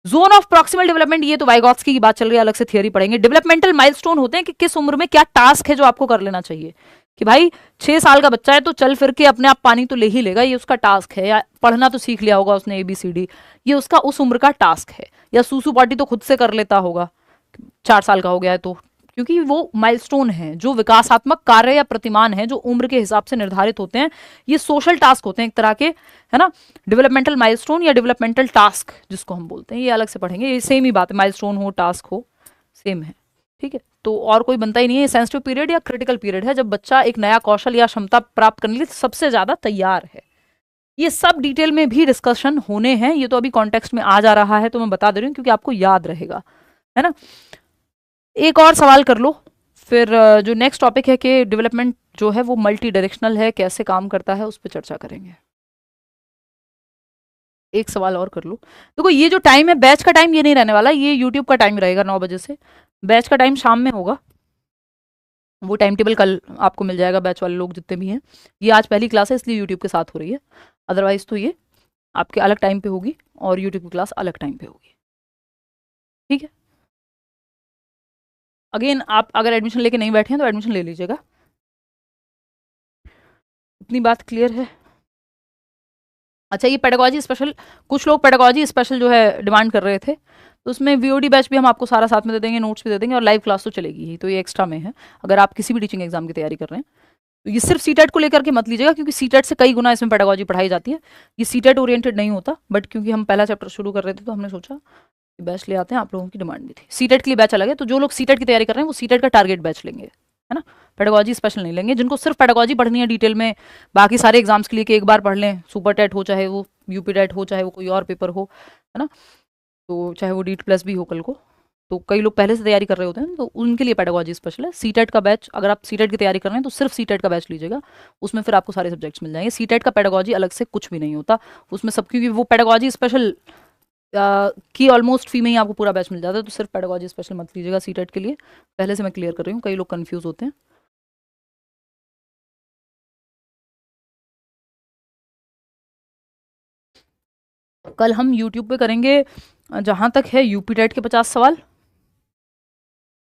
जोन ऑफ प्रॉक्सिमल डेवलपमेंट, ये तो वाइगॉत्स्की की बात चल रही है, अलग से थियरी पढ़ेंगे। डेवलपमेंटल माइलस्टोन होते हैं कि किस उम्र में क्या टास्क है जो आपको कर लेना चाहिए, कि भाई 6 साल का बच्चा है तो चल फिर के अपने आप पानी तो ले ही लेगा, ये उसका टास्क है, या पढ़ना तो सीख लिया होगा उसने ABCD, ये उसका उस उम्र का टास्क है, या सूसू पॉटी तो खुद से कर लेता होगा 4 साल का हो गया है तो, क्योंकि वो माइलस्टोन है, जो विकासात्मक कार्य या प्रतिमान है जो उम्र के हिसाब से निर्धारित होते हैं। ये सोशल टास्क होते हैं एक तरह के, है ना। डेवलपमेंटल माइलस्टोन या डेवलपमेंटल टास्क जिसको हम बोलते हैं, ये अलग से पढ़ेंगे, ये सेम ही बात है, माइलस्टोन हो टास्क हो सेम है, ठीक है। तो और कोई बनता ही नहीं है। सेंसिटिव पीरियड या क्रिटिकल पीरियड है जब बच्चा एक नया कौशल या क्षमता प्राप्त करने के लिए सबसे ज्यादा तैयार है। ये सब डिटेल में भी डिस्कशन होने हैं, ये तो अभी कॉन्टेक्स्ट में आ जा रहा है तो मैं बता दे रही हूँ क्योंकि आपको याद रहेगा, है ना। एक और सवाल कर लो, फिर जो नेक्स्ट टॉपिक है कि डेवलपमेंट जो है वो मल्टी डायरेक्शनल है, कैसे काम करता है उस पर चर्चा करेंगे। एक सवाल और कर लो। देखो ये जो टाइम है बैच का टाइम ये नहीं रहने वाला, ये यूट्यूब का टाइम रहेगा 9 बजे से। बैच का टाइम शाम में होगा, वो टाइम टेबल कल आपको मिल जाएगा, बैच वाले लोग जितने भी हैं। ये आज पहली क्लास है इसलिए यूट्यूब के साथ हो रही है, अदरवाइज तो ये आपके अलग टाइम पे होगी और यूट्यूब की क्लास अलग टाइम पे होगी, ठीक है। अगेन आप अगर एडमिशन लेके नहीं बैठे हैं तो एडमिशन ले लीजिएगा। इतनी बात क्लियर है। अच्छा ये पेडागॉजी स्पेशल, कुछ लोग पेडागॉजी स्पेशल जो है डिमांड कर रहे थे, तो उसमें वीओडी बैच भी हम आपको सारा साथ में दे देंगे, नोट्स भी दे देंगे और लाइव क्लास तो चलेगी ही, तो ये एक्स्ट्रा में है। अगर आप किसी भी टीचिंग एग्जाम की तैयारी कर रहे हैं तो ये सिर्फ सीटेट को लेकर के मत लीजिएगा, क्योंकि सीटेट से कई गुना इसमें पेडागॉजी पढ़ाई जाती है। ये सीटेट ओरिएंटेड नहीं होता, बट क्योंकि हम पहला चैप्टर शुरू कर रहे थे तो हमने सोचा बैच ले आते हैं, आप लोगों की डिमांड भी थी। सीटेट के लिए बैच अलग है, तो जो लोग सीटेट की तैयारी कर रहे हैं वो सीटेट का टारगेट बैच लेंगे, है ना। पेडागॉजी स्पेशल नहीं लेंगे। जिनको सिर्फ पेडागॉजी पढ़नी है डिटेल में, बाकी सारे एग्जाम्स के लिए कि एक बार पढ़ लें, सुपर टेट हो चाहे वो यूपी टेट हो चाहे वो कोई और पेपर हो, है ना, तो चाहे वो डीट प्लस भी हो कल को, तो कई लोग पहले से तैयारी कर रहे होते हैं तो उनके लिए पेडागॉजी स्पेशल है। सीटेट का बैच, अगर आप सीटेट की तैयारी कर रहे हैं तो सिर्फ सीटेट का बैच लीजिएगा, उसमें फिर आपको सारे सब्जेक्ट्स मिल जाएंगे। सीटेट का पेडागॉजी अलग से कुछ भी नहीं होता उसमें सब, क्योंकि वो पेडागॉजी स्पेशल की ऑलमोस्ट फी में ही आपको पूरा बैच मिल जाता है, तो सिर्फ पेडागॉजी स्पेशल मत लीजिएगा सीटेट के लिए, पहले से मैं क्लियर कर रही हूँ, कई लोग कंफ्यूज होते हैं। कल हम यूट्यूब पे करेंगे जहां तक है यूपी टेट के 50 सवाल,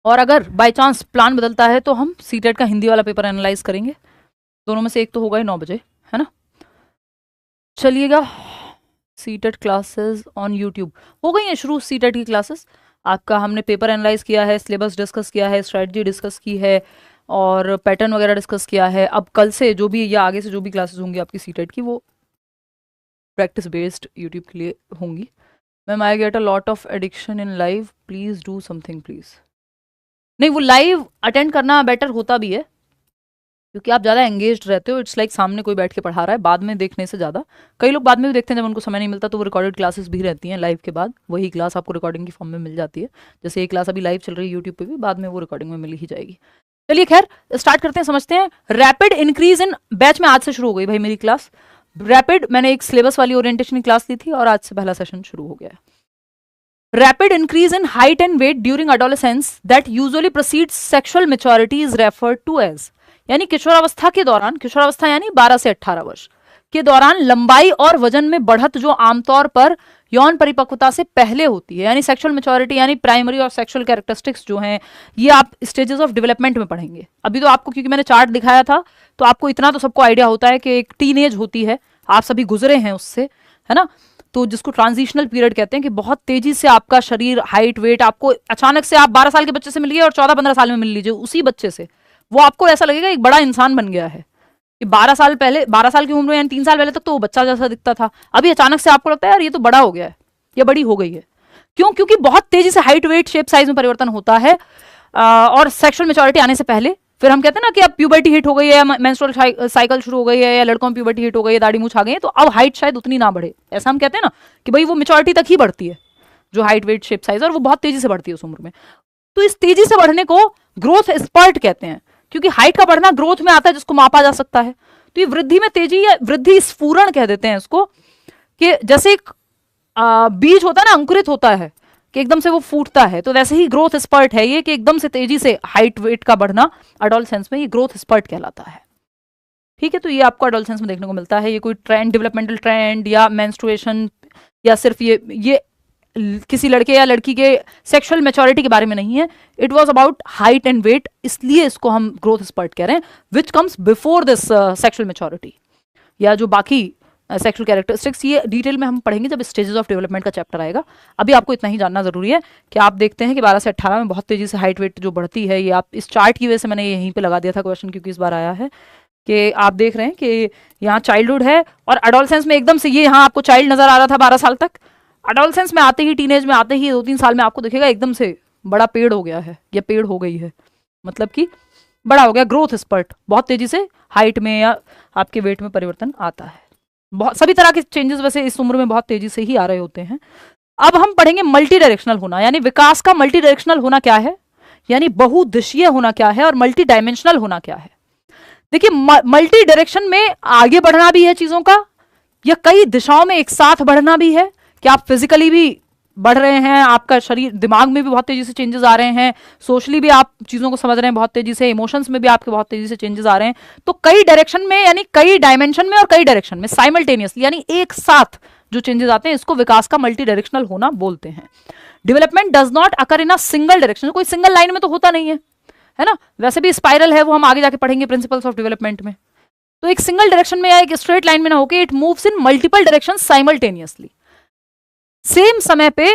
और अगर बाय चांस प्लान बदलता है तो हम सीटेट का हिंदी वाला पेपर एनालाइज करेंगे। दोनों में से एक तो होगा ही 9 बजे, है ना। चलिएगा, सीटेट क्लासेस ऑन यूट्यूब हो गई हैं शुरू। सीटेट की क्लासेस आपका हमने पेपर एनालाइज किया है, सिलेबस डिस्कस किया है, स्ट्रेटजी डिस्कस की है और पैटर्न वगैरह डिस्कस किया है। अब कल से जो भी या आगे से जो भी क्लासेस होंगी आपकी सीटेट की, वो प्रैक्टिस बेस्ड यूट्यूब के लिए होंगी। Ma'am I get a lot of addiction in live, please do something please. नहीं, वो लाइव अटेंड करना बेटर होता भी है क्योंकि आप ज़्यादा एंगेज रहते हो। इट्स लाइक सामने कोई बैठ के पढ़ा रहा है, बाद में देखने से ज़्यादा। कई लोग बाद में भी देखते हैं जब उनको समय नहीं मिलता, तो वो रिकॉर्डेड क्लासेस भी रहती हैं लाइव के बाद, वही क्लास आपको रिकॉर्डिंग की फॉर्म में मिल जाती है। जैसे ये क्लास अभी लाइव चल रही है यूट्यूब पे भी, बाद में वो रिकॉर्डिंग में मिल ही जाएगी। चलिए खैर स्टार्ट करते हैं, समझते हैं। रैपिड इंक्रीज इन बैच में आज से शुरू हो गई भाई मेरी क्लास रैपिड। मैंने एक सिलेबस वाली ओरिएंटेशन की क्लास ली थी और आज से पहला सेशन शुरू हो गया है। Rapid increase in height and weight during adolescence that usually precedes sexual maturity is referred to as, यानी किशोरावस्था के दौरान, किशोरावस्था यानी 12 से 18 वर्ष के दौरान लंबाई और वजन में बढ़त जो आमतौर पर यौन परिपक्वता से पहले होती है, यानी सेक्सुअल मैच्योरिटी, यानी प्राइमरी और सेक्सुअल कैरेक्टरिस्टिक्स जो हैं, ये आप स्टेजेस ऑफ डेवलपमेंट में पढ़ेंगे। अभी तो आपको, क्योंकि मैंने चार्ट दिखाया था तो आपको इतना तो सबको आइडिया होता है कि एक टीनेज होती है, आप सभी गुजरे हैं उससे, है ना। तो जिसको ट्रांजिशनल पीरियड कहते हैं कि बहुत तेजी से आपका शरीर, हाइट, वेट, आपको अचानक से आप 12 साल के बच्चे से मिल गए और 14-15 साल में मिल लीजिए उसी बच्चे से, वो आपको ऐसा लगेगा एक बड़ा इंसान बन गया है। कि 12 साल पहले, 12 साल की उम्र में यानी 3 साल पहले तक तो वो बच्चा जैसा दिखता था, अभी अचानक से आपको लगता है यार ये तो बड़ा हो गया है, ये बड़ी हो गई है। क्यों? क्योंकि बहुत तेजी से हाइट, वेट, शेप, साइज में परिवर्तन होता है। और सेक्सुअल मेच्योरिटी आने से पहले फिर हम कहते हैं ना कि अब प्यूबर्टी हिट हो गई है, मेंस्ट्रुअल साइकिल शुरू हो गई है, या लड़कों में प्यूबर्टी हिट हो गई है, दाढ़ी मूंछ आ गई है, तो अब हाइट शायद उतनी ना बढ़े, ऐसा हम कहते हैं ना कि भाई वो मेच्योरिटी तक ही बढ़ती है जो हाइट, वेट, शेप, साइज, और वो बहुत तेजी से बढ़ती है उस उम्र में। तो इस तेजी से बढ़ने को ग्रोथ स्पर्ट कहते हैं, क्योंकि हाइट का बढ़ना ग्रोथ में आता है जिसको मापा जा सकता है। तो ये वृद्धि में तेजी या वृद्धि स्फुरण कह देते हैं इसको, कि जैसे एक बीज होता है ना, अंकुरित होता है कि एकदम से वो फूटता है, तो वैसे ही ग्रोथ स्पर्ट है ये, कि एकदम से तेजी से हाइट, वेट का बढ़ना एडोलसेंस में, ये ग्रोथ स्पर्ट कहलाता है। ठीक है, तो ये आपको एडोलसेंस में देखने को मिलता है। ये कोई ट्रेंड, डेवलपमेंटल ट्रेंड या मेंस्ट्रुएशन या सिर्फ ये किसी लड़के या लड़की के सेक्सुअल मैच्योरिटी के बारे में नहीं है। It was about height and weight, इसलिए इसको हम ग्रोथ स्पर्ट कह रहे हैं, which comes before this sexual maturity, या जो बाकी सेक्सुअल कैरेक्टरिस्टिक्स, ये डिटेल में हम पढ़ेंगे जब स्टेजेस ऑफ डेवलपमेंट का चैप्टर आएगा। अभी आपको इतना ही जानना जरूरी है कि आप देखते हैं कि 12 से 18 में बहुत तेजी से हाइट वेट जो बढ़ती है, ये आप इस चार्ट की वजह से मैंने यहीं पे लगा दिया था क्वेश्चन, क्योंकि इस बार आया है कि आप देख रहे हैं कि यहाँ चाइल्डहुड है और एडोलसेंस में एकदम से ये यहाँ आपको चाइल्ड नजर आ रहा था 12 साल तक, एडोलसेंस में आते ही, टीनेज में आते ही 2-3 साल में आपको दिखेगा एकदम से बड़ा पेड़ हो गया है या पेड़ हो गई है, मतलब कि बड़ा हो गया, ग्रोथ स्पर्ट, बहुत तेजी से हाइट में या आपके वेट में परिवर्तन आता है। बहुत सभी तरह के चेंजेस वैसे इस उम्र में बहुत तेजी से ही आ रहे होते हैं। अब हम पढ़ेंगे मल्टी डायरेक्शनल होना, यानी विकास का मल्टी डायरेक्शनल होना क्या है, यानी बहुदिशीय होना क्या है और मल्टी डायमेंशनल होना क्या है। देखिए मल्टी डायरेक्शन में आगे बढ़ना भी है चीजों का, या कई दिशाओं में एक साथ बढ़ना भी है, कि आप फिजिकली भी बढ़ रहे हैं, आपका शरीर दिमाग में भी बहुत तेजी से चेंजेस आ रहे हैं, सोशली भी आप चीजों को समझ रहे हैं बहुत तेजी से, इमोशंस में भी आपके बहुत तेजी से चेंजेस आ रहे हैं। तो कई डायरेक्शन में, यानी कई डायमेंशन में और कई डायरेक्शन में साइमल्टेनियसली, यानी एक साथ जो चेंजेस आते हैं, इसको विकास का मल्टी डायरेक्शनल होना बोलते हैं। Development does not occur in a single direction, कोई सिंगल लाइन में तो होता नहीं है ना, वैसे भी स्पाइरल है, वो हम आगे जाके पढ़ेंगे प्रिंसिपल्स ऑफ डेवलपमेंट में। तो एक सिंगल डायरेक्शन में या एक स्ट्रेट लाइन में ना होकर it moves in multiple direction simultaneously, same समय पे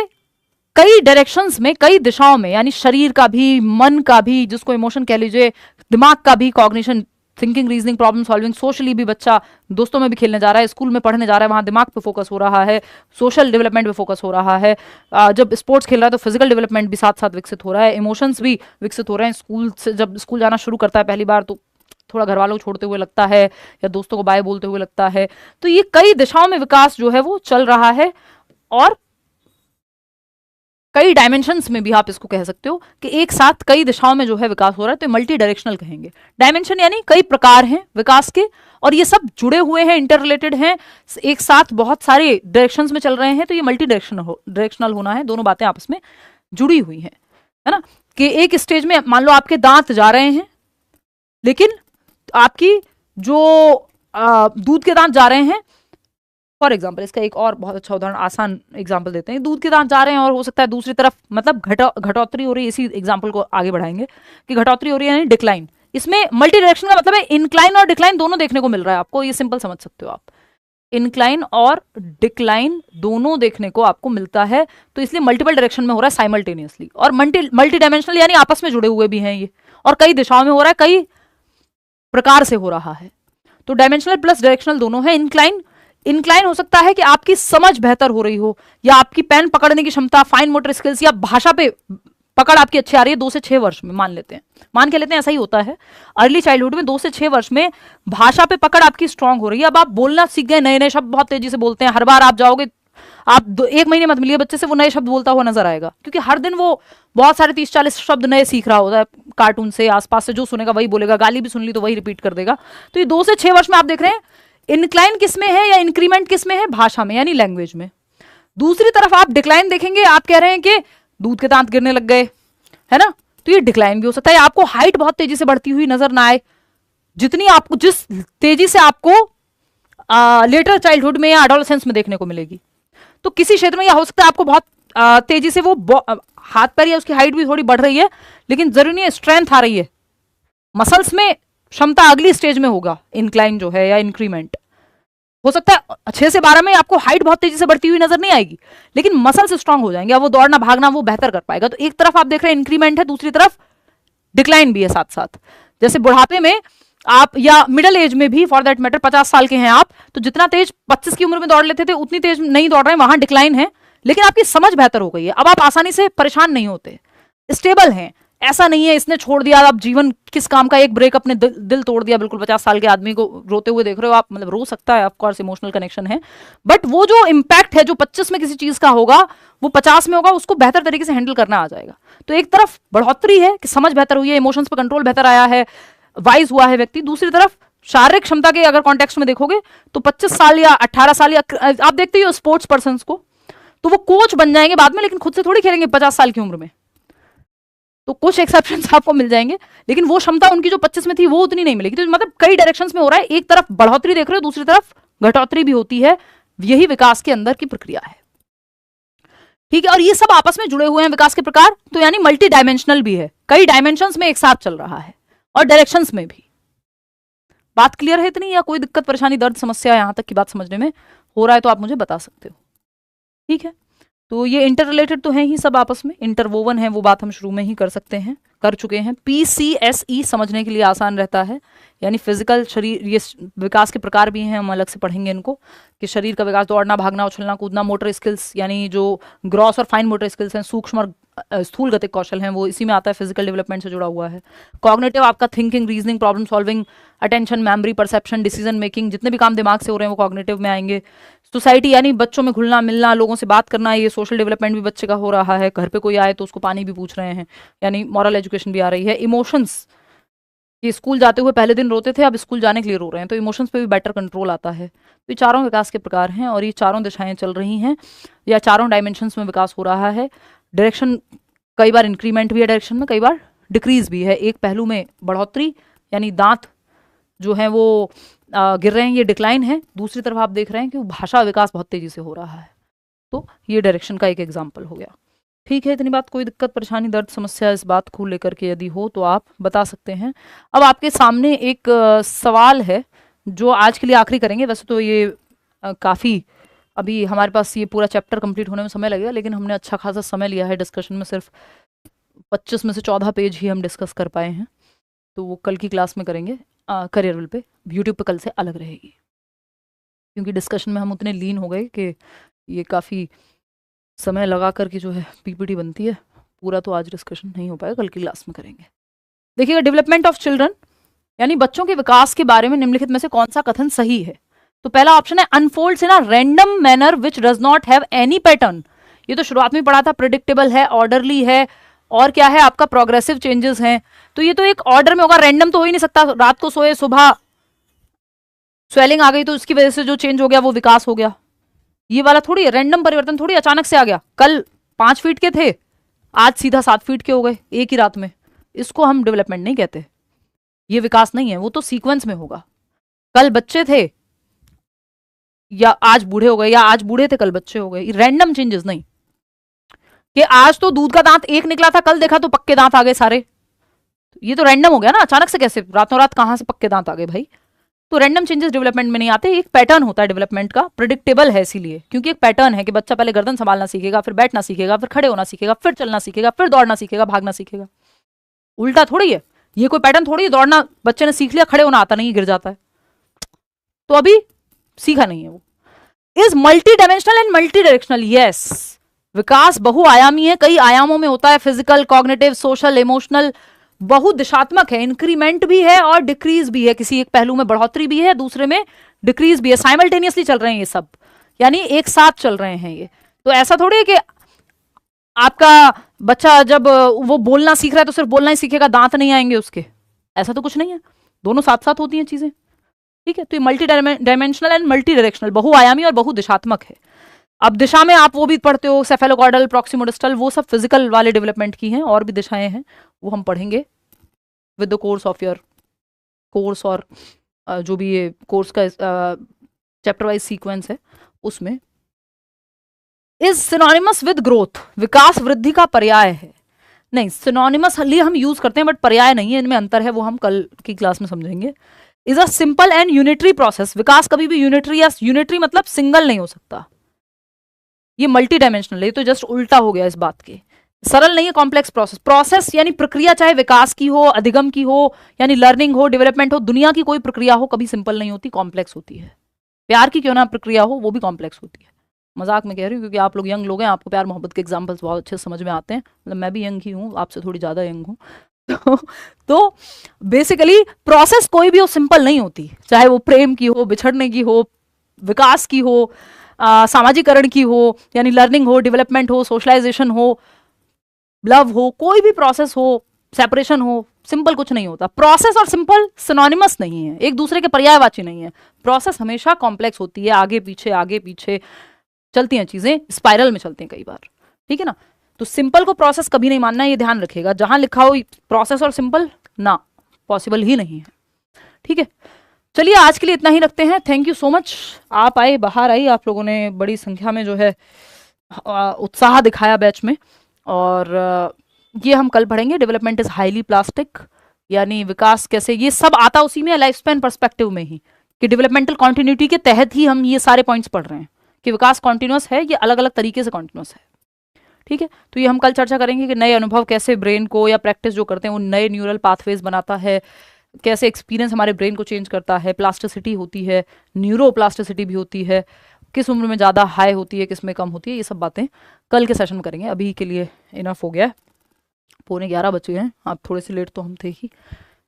कई डायरेक्शंस में, कई दिशाओं में, यानी शरीर का भी, मन का भी, जिसको इमोशन कह लीजिए, दिमाग का भी, cognition, thinking, reasoning, problem solving, socially भी बच्चा दोस्तों में भी खेलने जा रहा है, स्कूल में पढ़ने जा रहा है, वहां दिमाग पे फोकस हो रहा है, सोशल डेवलपमेंट पे फोकस हो रहा है, जब स्पोर्ट्स खेल रहा है तो फिजिकल डेवलपमेंट भी साथ साथ विकसित हो रहा है, इमोशंस भी विकसित हो रहे हैं। स्कूल से जब स्कूल जाना शुरू करता है पहली बार, तो थोड़ा घर वालों को छोड़ते हुए लगता है या दोस्तों को बाय बोलते हुए लगता है। तो ये कई दिशाओं में विकास जो है वो चल रहा है, और कई डायमेंशंस में भी आप इसको कह सकते हो कि एक साथ कई दिशाओं में जो है विकास हो रहा है, तो मल्टी डायरेक्शनल कहेंगे। डायमेंशन यानी कई प्रकार हैं विकास के, और ये सब जुड़े हुए हैं, इंटर रिलेटेड हैं, एक साथ बहुत सारे डायरेक्शंस में चल रहे हैं, तो ये मल्टी डायरेक्शनल होना है, दोनों बातें आपस में जुड़ी हुई हैं, है ना। कि एक स्टेज में मान लो आपके दांत जा रहे हैं, लेकिन आपकी जो दूध के दांत जा रहे हैं, फॉर एग्जाम्पल, इसका एक और बहुत अच्छा उदाहरण, आसान एग्जाम्पल देते हैं, दूध के दांत जा रहे हैं और हो सकता है दूसरी तरफ मतलब घटोतरी हो रही है, इसी एग्जाम्पल को आगे बढ़ाएंगे कि घटोतरी हो रही है यानी डिक्लाइन। इसमें मल्टी डायरेक्शन का मतलब है इंक्लाइन और डिक्लाइन दोनों देखने को मिल रहा है आपको, ये सिंपल समझ सकते हो आप, इंक्लाइन और डिक्लाइन दोनों देखने को आपको मिलता है, तो इसलिए मल्टीपल डायरेक्शन में हो रहा है साइमल्टेनियसली। और मल्टी डायमेंशनल यानी आपस में जुड़े हुए भी हैं ये, और कई दिशाओं में हो रहा है, कई प्रकार से हो रहा है। तो डायमेंशनल प्लस डायरेक्शनल दोनों है। इंक्लाइन हो सकता है कि आपकी समझ बेहतर हो रही हो, या आपकी पेन पकड़ने की क्षमता, फाइन मोटर स्किल्स, या भाषा पे पकड़ आपकी अच्छी आ रही है 2 से 6 वर्ष में, मान के लेते हैं ऐसा ही होता है। अर्ली चाइल्डहुड में 2 से 6 वर्ष में भाषा पे पकड़ आपकी स्ट्रांग हो रही है, अब आप बोलना सीख गए, नए नए शब्द बहुत तेजी से बोलते हैं, हर बार आप जाओगे, आप 1 महीने मत मिलिए बच्चे से, वो नए शब्द बोलता हुआ नजर आएगा, क्योंकि हर दिन वो बहुत सारे 30-40 शब्द नए सीख रहा होता है, कार्टून से, आसपास से जो सुनेगा वही बोलेगा, गाली भी सुन ली तो वही रिपीट कर देगा। तो ये 2 से 6 वर्ष में आप देख रहे हैं इंक्लाइन किस में है या इंक्रीमेंट किस में है, भाषा में यानी लैंग्वेज में। दूसरी तरफ आप डिक्लाइन देखेंगे, आप कह रहे हैं कि दूध के दांत गिरने लग गए, है ना, तो ये डिक्लाइन भी हो सकता है। आपको हाइट बहुत तेजी से बढ़ती हुई नजर ना आए, जितनी आपको, जिस तेजी से आपको लेटर चाइल्डहुड में या एडोलेसेंस में देखने को मिलेगी। तो किसी क्षेत्र में यह हो सकता है आपको बहुत तेजी से वो हाथ पैर या उसकी हाइट भी थोड़ी बढ़ रही है, लेकिन जरूरी नहीं है स्ट्रेंथ आ रही है, मसल्स में क्षमता अगली स्टेज में होगा, इंक्लाइन जो है या इंक्रीमेंट। हो सकता है 6 से 12 में आपको हाइट बहुत तेजी से बढ़ती हुई नजर नहीं आएगी, लेकिन मसल्स स्ट्रांग हो जाएंगे, अब वो दौड़ना भागना वो बेहतर कर पाएगा। तो एक तरफ आप देख रहे हैं इंक्रीमेंट है, दूसरी तरफ डिक्लाइन भी है साथ साथ। जैसे बुढ़ापे में आप, या मिडिल एज में भी फॉर दैट मैटर, 50 साल के हैं आप, तो जितना तेज 25 की उम्र में दौड़ लेते थे उतनी तेज नहीं दौड़ रहे हैं, वहां डिक्लाइन है, लेकिन आपकी समझ बेहतर हो गई है, अब आप आसानी से परेशान नहीं होते, स्टेबल हैं। ऐसा नहीं है इसने छोड़ दिया, अब जीवन किस काम का, एक ब्रेक अपने दिल तोड़ दिया, बिल्कुल 50 साल के आदमी को रोते हुए देख रहे हो आप, मतलब रो सकता है, ऑफ कोर्स इमोशनल कनेक्शन है, बट वो जो इम्पैक्ट है जो 25 में किसी चीज का होगा वो 50 में होगा, उसको बेहतर तरीके से हैंडल करना आ जाएगा। तो एक तरफ बढ़ोतरी है कि समझ बेहतर हुई है, इमोशंस पर कंट्रोल बेहतर आया है, वाइज हुआ है व्यक्ति। दूसरी तरफ शारीरिक क्षमता के अगर कॉन्टेक्स्ट में देखोगे तो 25 साल या 18 साल, या आप देखते ही हो स्पोर्ट्स पर्सन को, तो वो कोच बन जाएंगे बाद में, लेकिन खुद से थोड़ी खेलेंगे 50 साल की उम्र में। तो कुछ एक्सेप्शंस आपको मिल जाएंगे, लेकिन वो क्षमता उनकी जो 25 में थी वो उतनी नहीं मिलेगी। तो मतलब कई डायरेक्शंस में हो रहा है, एक तरफ बढ़ोतरी देख रहे हो, दूसरी तरफ घटोतरी भी होती है, यही विकास के अंदर की प्रक्रिया है, ठीक है। और ये सब आपस में जुड़े हुए हैं विकास के प्रकार, तो यानी मल्टी डायमेंशनल भी है, कई डायमेंशंस में एक साथ चल रहा है, और डायरेक्शंस में भी। बात क्लियर है इतनी, या कोई दिक्कत परेशानी दर्द समस्या यहाँ तक की बात समझने में हो रहा है तो आप मुझे बता सकते हो। ठीक है, तो ये इंटर रिलेटेड तो है ही, सब आपस में इंटरवोवन है, वो बात हम शुरू में ही कर सकते हैं, कर चुके हैं। PCSE समझने के लिए आसान रहता है, यानी फिजिकल शरीर, ये विकास के प्रकार भी हैं, हम अलग से पढ़ेंगे इनको, कि शरीर का विकास, दौड़ना, भागना, उछलना, कूदना, मोटर स्किल्स यानी जो ग्रॉस और फाइन मोटर स्किल्स हैं, सूक्ष्म और स्थूल गतिक कौशल हैं, वो इसी में आता है, फिजिकल डेवलपमेंट से जुड़ा हुआ है। कॉग्निटिव आपका thinking, reasoning, problem solving, attention, memory, perception, decision making, जितने भी काम दिमाग से हो रहे हैं वो कॉग्निटिव में आएंगे। सोसाइटी यानी बच्चों में घुलना मिलना, लोगों से बात करना, ये सोशल डेवलपमेंट भी बच्चे का हो रहा है। घर पे कोई आए तो उसको पानी भी पूछ रहे हैं, यानी मॉरल एजुकेशन भी आ रही है। इमोशंस, ये स्कूल जाते हुए पहले दिन रोते थे, अब स्कूल जाने के लिए रो रहे हैं, तो इमोशंस पे भी बेटर कंट्रोल आता है। तो ये चारों विकास के प्रकार हैं और ये चारों दिशाएं चल रही हैं, या चारों डायमेंशंस में विकास हो रहा है। डायरेक्शन कई बार इंक्रीमेंट भी है डायरेक्शन में, कई बार डिक्रीज भी है। एक पहलू में बढ़ोतरी यानी दांत जो है वो गिर रहे हैं, ये डिक्लाइन है। दूसरी तरफ आप देख रहे हैं कि भाषा विकास बहुत तेजी से हो रहा है, तो ये डायरेक्शन का एक एग्जाम्पल हो गया। ठीक है, इतनी बात, कोई दिक्कत परेशानी दर्द समस्या इस बात को लेकर के यदि हो तो आप बता सकते हैं। अब आपके सामने एक सवाल है जो आज के लिए आखिरी करेंगे। वैसे तो ये काफ़ी अभी हमारे पास ये पूरा चैप्टर कंप्लीट होने में समय लगेगा, लेकिन हमने अच्छा खासा समय लिया है डिस्कशन में, सिर्फ 25 में से 14 पेज ही हम डिस्कस कर पाए हैं, तो वो कल की क्लास में करेंगे। करियरल पे यूट्यूब पे कल से अलग रहेगी, क्योंकि डिस्कशन में हम उतने लीन हो गए कि ये काफ़ी समय लगा करके जो है PPT बनती है, पूरा तो आज डिस्कशन नहीं हो पाएगा, कल की क्लास में करेंगे। देखिएगा, डेवलपमेंट ऑफ चिल्ड्रन यानी बच्चों के विकास के बारे में निम्नलिखित में से कौन सा कथन सही है? तो पहला ऑप्शन है unfolds in a random manner which does not have any pattern. ये तो शुरुआत में पढ़ा था, प्रिडिक्टेबल है, ऑर्डरली है, और क्या है आपका प्रोग्रेसिव चेंजेस हैं। तो ये तो एक ऑर्डर में होगा, रैंडम तो हो ही नहीं सकता। रात को सोए, सुबह स्वेलिंग आ गई तो उसकी वजह से जो चेंज हो गया वो विकास हो गया। ये वाला थोड़ी रैंडम परिवर्तन, थोड़ी अचानक से आ गया, कल 5 फीट के थे आज सीधा 7 फीट के हो गए एक ही रात में। इसको हम डेवलपमेंट नहीं कहते, ये विकास नहीं है, वो तो सीक्वेंस में होगा। कल बच्चे थे या आज बूढ़े हो गए, या आज बूढ़े थे कल बच्चे हो गए, रैंडम चेंजेस नहीं कि आज तो दूध का दांत एक निकला था, कल देखा तो पक्के दांत आ गए सारे। ये तो रैंडम हो गया ना, अचानक से कैसे रातों रात कहां से पक्के दांत आ गए भाई। तो रैंडम चेंजेस डेवलपमेंट में नहीं आते, एक पैटर्न होता है डेवलपमेंट का, प्रिडिक्टेबल है इसीलिए, क्योंकि एक पैटर्न है कि बच्चा पहले गर्दन संभालना सीखेगा, फिर बैठना सीखेगा, फिर खड़े होना सीखेगा, फिर चलना सीखेगा, फिर दौड़ना सीखेगा, भागना सीखेगा। उल्टा थोड़ी है, ये कोई पैटर्न थोड़ी है, दौड़ना बच्चे ने सीख लिया, खड़े होना आता नहीं, गिर जाता है, तो अभी सीखा नहीं है वो। Is multi dimensional and multi directional, yes. विकास बहुआयामी है, कई आयामों में होता है, फिजिकल, कॉग्निटिव, सोशल, इमोशनल, बहुदिशात्मक है, इंक्रीमेंट भी है और डिक्रीज भी है, किसी एक पहलू में बढ़ोतरी भी है, दूसरे में डिक्रीज भी है, साइमल्टेनियसली चल रहे हैं ये सब, यानी एक साथ चल रहे हैं ये। तो ऐसा थोड़ी है कि आपका बच्चा जब वो बोलना सीख रहा है तो सिर्फ बोलना ही सीखेगा, दांत नहीं आएंगे उसके, ऐसा तो कुछ नहीं है, दोनों साथ साथ होती हैं चीजें। ठीक है, तो ये multi dimensional and multi directional, बहुआयामी और बहुदिशात्मक है। अब दिशा में आप वो भी पढ़ते हो, सेफेलोकॉर्डल, प्रॉक्सिमोडिस्टल, वो सब फिजिकल वाले डेवलपमेंट की हैं, और भी दिशाएं हैं, वो हम पढ़ेंगे with the course of your course, और जो भी ये कोर्स का चैप्टर वाइज सीक्वेंस है उसमें। इज सिनोनिमस विद ग्रोथ, विकास वृद्धि का पर्याय है? नहीं, सिनोनिमस लिए हम यूज करते हैं बट पर्याय नहीं है, इनमें अंतर है, वो हम कल की क्लास में समझेंगे। Is a simple and unitary process, विकास कभी भी यूनिटरी, या यूनिटरी मतलब सिंगल नहीं हो सकता, ये मल्टी डायमेंशनल है, ये तो जस्ट उल्टा हो गया इस बात के, सरल नहीं है, कॉम्प्लेक्स प्रोसेस। प्रोसेस यानी प्रक्रिया, चाहे विकास की हो, अधिगम की हो, यानी लर्निंग हो, डेवलपमेंट हो, दुनिया की कोई प्रक्रिया हो, कभी सिंपल नहीं होती, कॉम्प्लेक्स होती है। प्यार की क्यों ना प्रक्रिया हो, वो भी कॉम्प्लेक्स होती है। मजाक में कह रही हूँ क्योंकि आप लोग यंग लोग हैं, आपको प्यार मोहब्बत के एग्जाम्पल्स बहुत अच्छे समझ में आते हैं, मतलब मैं भी यंग ही हूँ, आपसे थोड़ी ज्यादा यंग हूँ। तो बेसिकली प्रोसेस कोई भी हो सिंपल नहीं होती, चाहे वो प्रेम की हो, बिछड़ने की हो, विकास की हो, सामाजिकरण की हो, यानी लर्निंग हो, डेवलपमेंट हो, सोशलाइजेशन हो, लव हो, कोई भी प्रोसेस हो, सेपरेशन हो, सिंपल कुछ नहीं होता। प्रोसेस और सिंपल सिनोनिमस नहीं है, एक दूसरे के पर्यायवाची नहीं है। प्रोसेस हमेशा कॉम्प्लेक्स होती है, आगे पीछे चलती हैं चीजें, स्पाइरल में चलती हैं कई बार, ठीक है ना। तो सिंपल को प्रोसेस कभी नहीं मानना, ये ध्यान रखिएगा, जहां लिखा हो प्रोसेस और सिंपल, ना, पॉसिबल ही नहीं है। ठीक है, चलिए आज के लिए इतना ही रखते हैं। थैंक यू सो मच, आप आए, बाहर आई, आप लोगों ने बड़ी संख्या में जो है उत्साह दिखाया बैच में, और ये हम कल पढ़ेंगे, डेवलपमेंट इज हाईली प्लास्टिक, यानी विकास कैसे, ये सब आता उसी में, लाइफ स्पैन पर्सपेक्टिव में ही, कि डेवलपमेंटल कॉन्टिन्यूटी के तहत ही हम ये सारे पॉइंट्स पढ़ रहे हैं कि विकास कॉन्टिन्यूस है, ये अलग अलग तरीके से कॉन्टिन्यूस है। ठीक है, तो ये हम कल चर्चा करेंगे कि नए अनुभव कैसे ब्रेन को, या प्रैक्टिस जो करते हैं वो नए न्यूरल पाथवेज बनाता है, कैसे एक्सपीरियंस हमारे ब्रेन को चेंज करता है, प्लास्टिसिटी होती है, न्यूरोप्लास्टिसिटी भी होती है, किस उम्र में ज़्यादा हाई होती है, किस में कम होती है, ये सब बातें कल के सेशन में करेंगे। अभी के लिए इनफ हो गया है, 11:45 बजे हैं, आप थोड़े से लेट तो हम थे ही,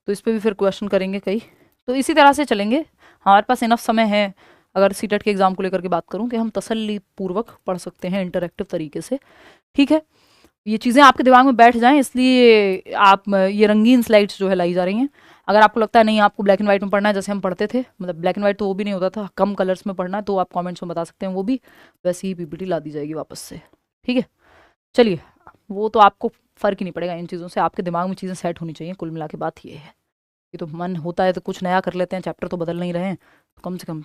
तो इस पर भी फिर क्वेश्चन करेंगे कई, तो इसी तरह से चलेंगे। हमारे पास इनफ समय है, अगर सीटेट के एग्जाम को लेकर के बात करूं, कि हम तसल्ली पूर्वक पढ़ सकते हैं इंटरेक्टिव तरीके से। ठीक है, ये चीज़ें आपके दिमाग में बैठ जाएं, इसलिए आप ये रंगीन स्लाइड्स जो है लाई जा रही हैं। अगर आपको लगता है नहीं आपको ब्लैक एंड व्हाइट में पढ़ना है जैसे हम पढ़ते थे, मतलब ब्लैक एंड व्हाइट तो वो भी नहीं होता था, कम कलर्स में पढ़ना है, तो आप कमेंट्स में बता सकते हैं, वो भी वैसे ही पीपीटी ला दी जाएगी वापस से। ठीक है, चलिए, वो तो आपको फ़र्क ही नहीं पड़ेगा इन चीज़ों से, आपके दिमाग में चीज़ें सेट होनी चाहिए, कुल मिला के बात ये है। ये तो मन होता है तो कुछ नया कर लेते हैं, चैप्टर तो बदल नहीं रहे हैं, तो कम से कम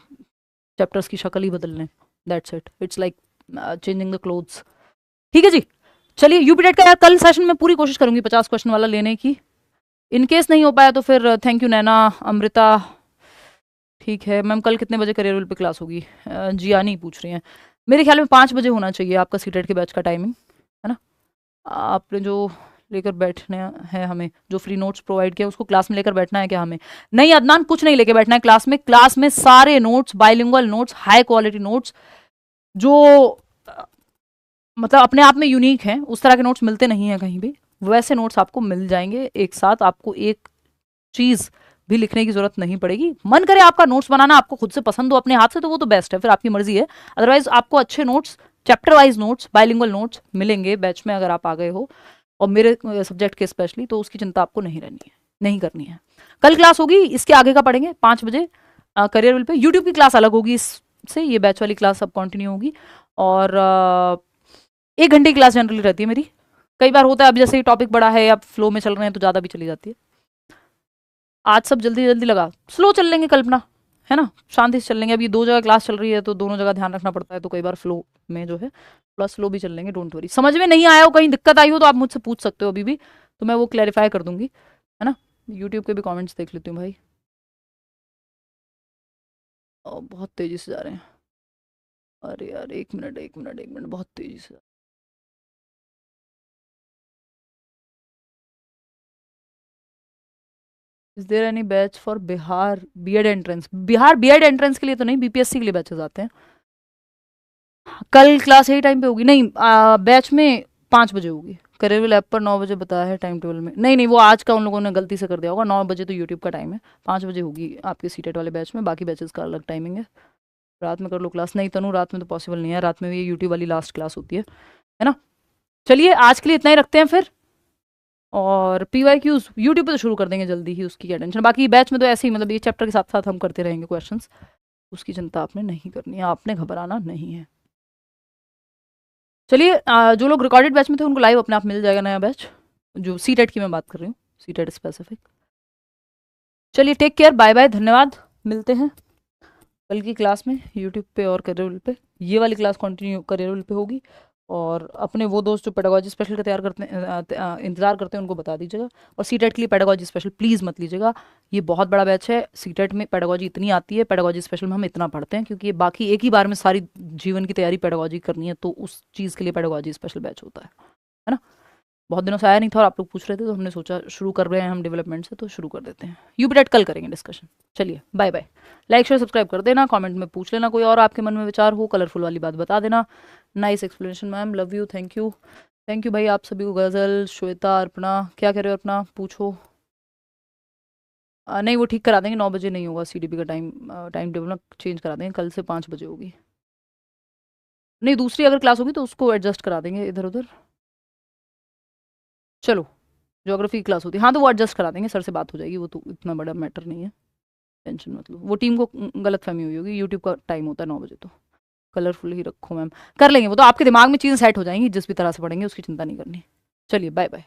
चैप्टर्स की शक्ल ही बदल लें, that's it, it's like changing the clothes. ठीक है जी, चलिए यूपीटेट का यार कल सेशन में पूरी कोशिश करूंगी 50 क्वेश्चन वाला लेने की, इन केस नहीं हो पाया तो फिर थैंक यू नैना, अमृता। ठीक है मैम, कल कितने बजे करियर पे क्लास होगी? जियानी पूछ रही हैं, मेरे ख्याल में 5 बजे होना चाहिए आपका सीटेट के बैच का टाइमिंग, है ना? आपने जो लेकर बैठने हैं, हमें जो फ्री नोट्स प्रोवाइड किया उसको क्लास में लेकर बैठना है क्या हमें? नहीं अदनान, कुछ नहीं लेके बैठना है क्लास में, क्लास में सारे notes, bilingual notes, high quality notes, जो मतलब अपने आप में यूनिक हैं, उस तरह के नोट्स मिलते नहीं हैं कहीं भी, वैसे नोट्स आपको मिल जाएंगे एक साथ, आपको एक चीज़ भी लिखने की जरूरत नहीं पड़ेगी। मन करे आपका नोट्स बनाना, आपको खुद से पसंद हो अपने हाथ से, तो वो तो बेस्ट है, फिर आपकी मर्जी है। अदरवाइज आपको अच्छे notes, chapter wise notes, bilingual notes मिलेंगे बैच में, अगर आप आ गए हो और मेरे सब्जेक्ट के स्पेशली, तो उसकी चिंता आपको नहीं रहनी है, नहीं करनी है। कल क्लास होगी, इसके आगे का पढ़ेंगे 5 बजे करियर विल पे। यूट्यूब की क्लास अलग होगी इससे, ये बैच वाली क्लास अब कंटिन्यू होगी, और 1 घंटे की क्लास जनरली रहती है मेरी। कई बार होता है अब जैसे ही टॉपिक बड़ा है या फ्लो में चल रहे हैं तो ज़्यादा भी चली जाती है। आज सब जल्दी जल्दी लगा, स्लो चल लेंगे कल्पना, है ना, शांति से चल लेंगे। अब ये 2 जगह क्लास चल रही है तो दोनों जगह ध्यान रखना पड़ता है, तो कई बार फ्लो में जो है थोड़ा स्लो भी चल लेंगे, डोंट वरी। समझ में नहीं आया हो, कहीं दिक्कत आई हो तो आप मुझसे पूछ सकते हो अभी भी, तो मैं वो क्लैरिफाई कर दूंगी, है ना। यूट्यूब के भी कॉमेंट्स देख लेती हूँ भाई, बहुत तेज़ी से जा रहे हैं, अरे यार 1 मिनट 1 मिनट 1 मिनट, बहुत तेज़ी से। Is there any batch for Bihar BEd entrance? Bihar BEd entrance के लिए तो नहीं, बीपीएससी के लिए बैचेस आते हैं। कल क्लास यही टाइम पे होगी? नहीं, बैच में 5 बजे होगी, करियर ऐप पर 9 बजे बताया है टाइम टेबल में। नहीं नहीं, वो आज का उन लोगों ने गलती से कर दिया होगा, 9 बजे तो यूट्यूब का टाइम है, 5 बजे होगी आपके सीटेट वाले बैच में, बाकी बैचेस का अलग टाइमिंग है। रात में कर लो क्लास? नहीं तनु, रात में तो पॉसिबल नहीं है, रात में भी यूट्यूब वाली लास्ट क्लास होती है ना। चलिए आज के लिए इतना ही रखते हैं फिर, और PYQs यूट्यूब पे तो शुरू कर देंगे जल्दी ही, उसकी क्या टेंशन। बाकी बैच में तो ऐसे ही, मतलब ये चैप्टर के साथ साथ हम करते रहेंगे क्वेश्चंस, उसकी चिंता आपने नहीं करनी है, आपने घबराना नहीं है। चलिए, जो लोग रिकॉर्डेड बैच में थे उनको लाइव अपने आप मिल जाएगा नया बैच, जो सीटेट की मैं बात कर रही हूँ, सीटेट स्पेसिफिक। चलिए टेक केयर, बाय बाय, धन्यवाद, मिलते हैं कल की क्लास में यूट्यूब पे और करियर पे। ये वाली क्लास कंटिन्यू करियर पे होगी, और अपने वो दोस्त जो पेडागोजी स्पेशल का तैयार करते हैं, इंतजार करते हैं, उनको बता दीजिएगा। और सीटेट के लिए पेडागोजी स्पेशल प्लीज़ मत लीजिएगा, ये बहुत बड़ा बैच है। सीटेट में पेडागोजी इतनी आती है, पेडागोजी स्पेशल में हम इतना पढ़ते हैं, क्योंकि ये बाकी एक ही बार में सारी जीवन की तैयारी पेडागोजी करनी है, तो उस चीज़ के लिए पेडागोजी स्पेशल बैच होता है ना। बहुत दिनों से आया नहीं था और आप लोग पूछ रहे थे, तो हमने सोचा शुरू कर रहे हैं हम डेवलपमेंट से, तो शुरू कर देते हैं। यूपीटेट कल करेंगे डिस्कशन। चलिए bye bye, like share subscribe कर देना, कमेंट में पूछ लेना कोई और आपके मन में विचार हो, कलरफुल वाली बात बता देना। Nice explanation ma'am, love you, thank you, thank you भाई आप सभी को। गजल, श्वेता, अर्पणा, क्या कह रहे हो अर्पणा, पूछो। नहीं वो ठीक करा देंगे, 9 बजे नहीं होगा CDP का टाइम टेबल ना, चेंज करा देंगे, कल से 5 बजे होगी। नहीं दूसरी अगर क्लास होगी तो उसको एडजस्ट करा देंगे इधर उधर। चलो, ज्योग्राफी की क्लास होती है, हाँ तो वो एडजस्ट करा देंगे, सर से बात हो जाएगी, वो तो इतना बड़ा मैटर नहीं है, टेंशन मत लो। वो टीम को गलत फहमी हुई होगी, यूट्यूब का टाइम होता है 9 बजे, तो कलरफुल ही रखो मैम, कर लेंगे वो तो, आपके दिमाग में चीज़ें सेट हो जाएंगी, जिस भी तरह से पढ़ेंगे उसकी चिंता नहीं करनी। चलिए बाय बाय।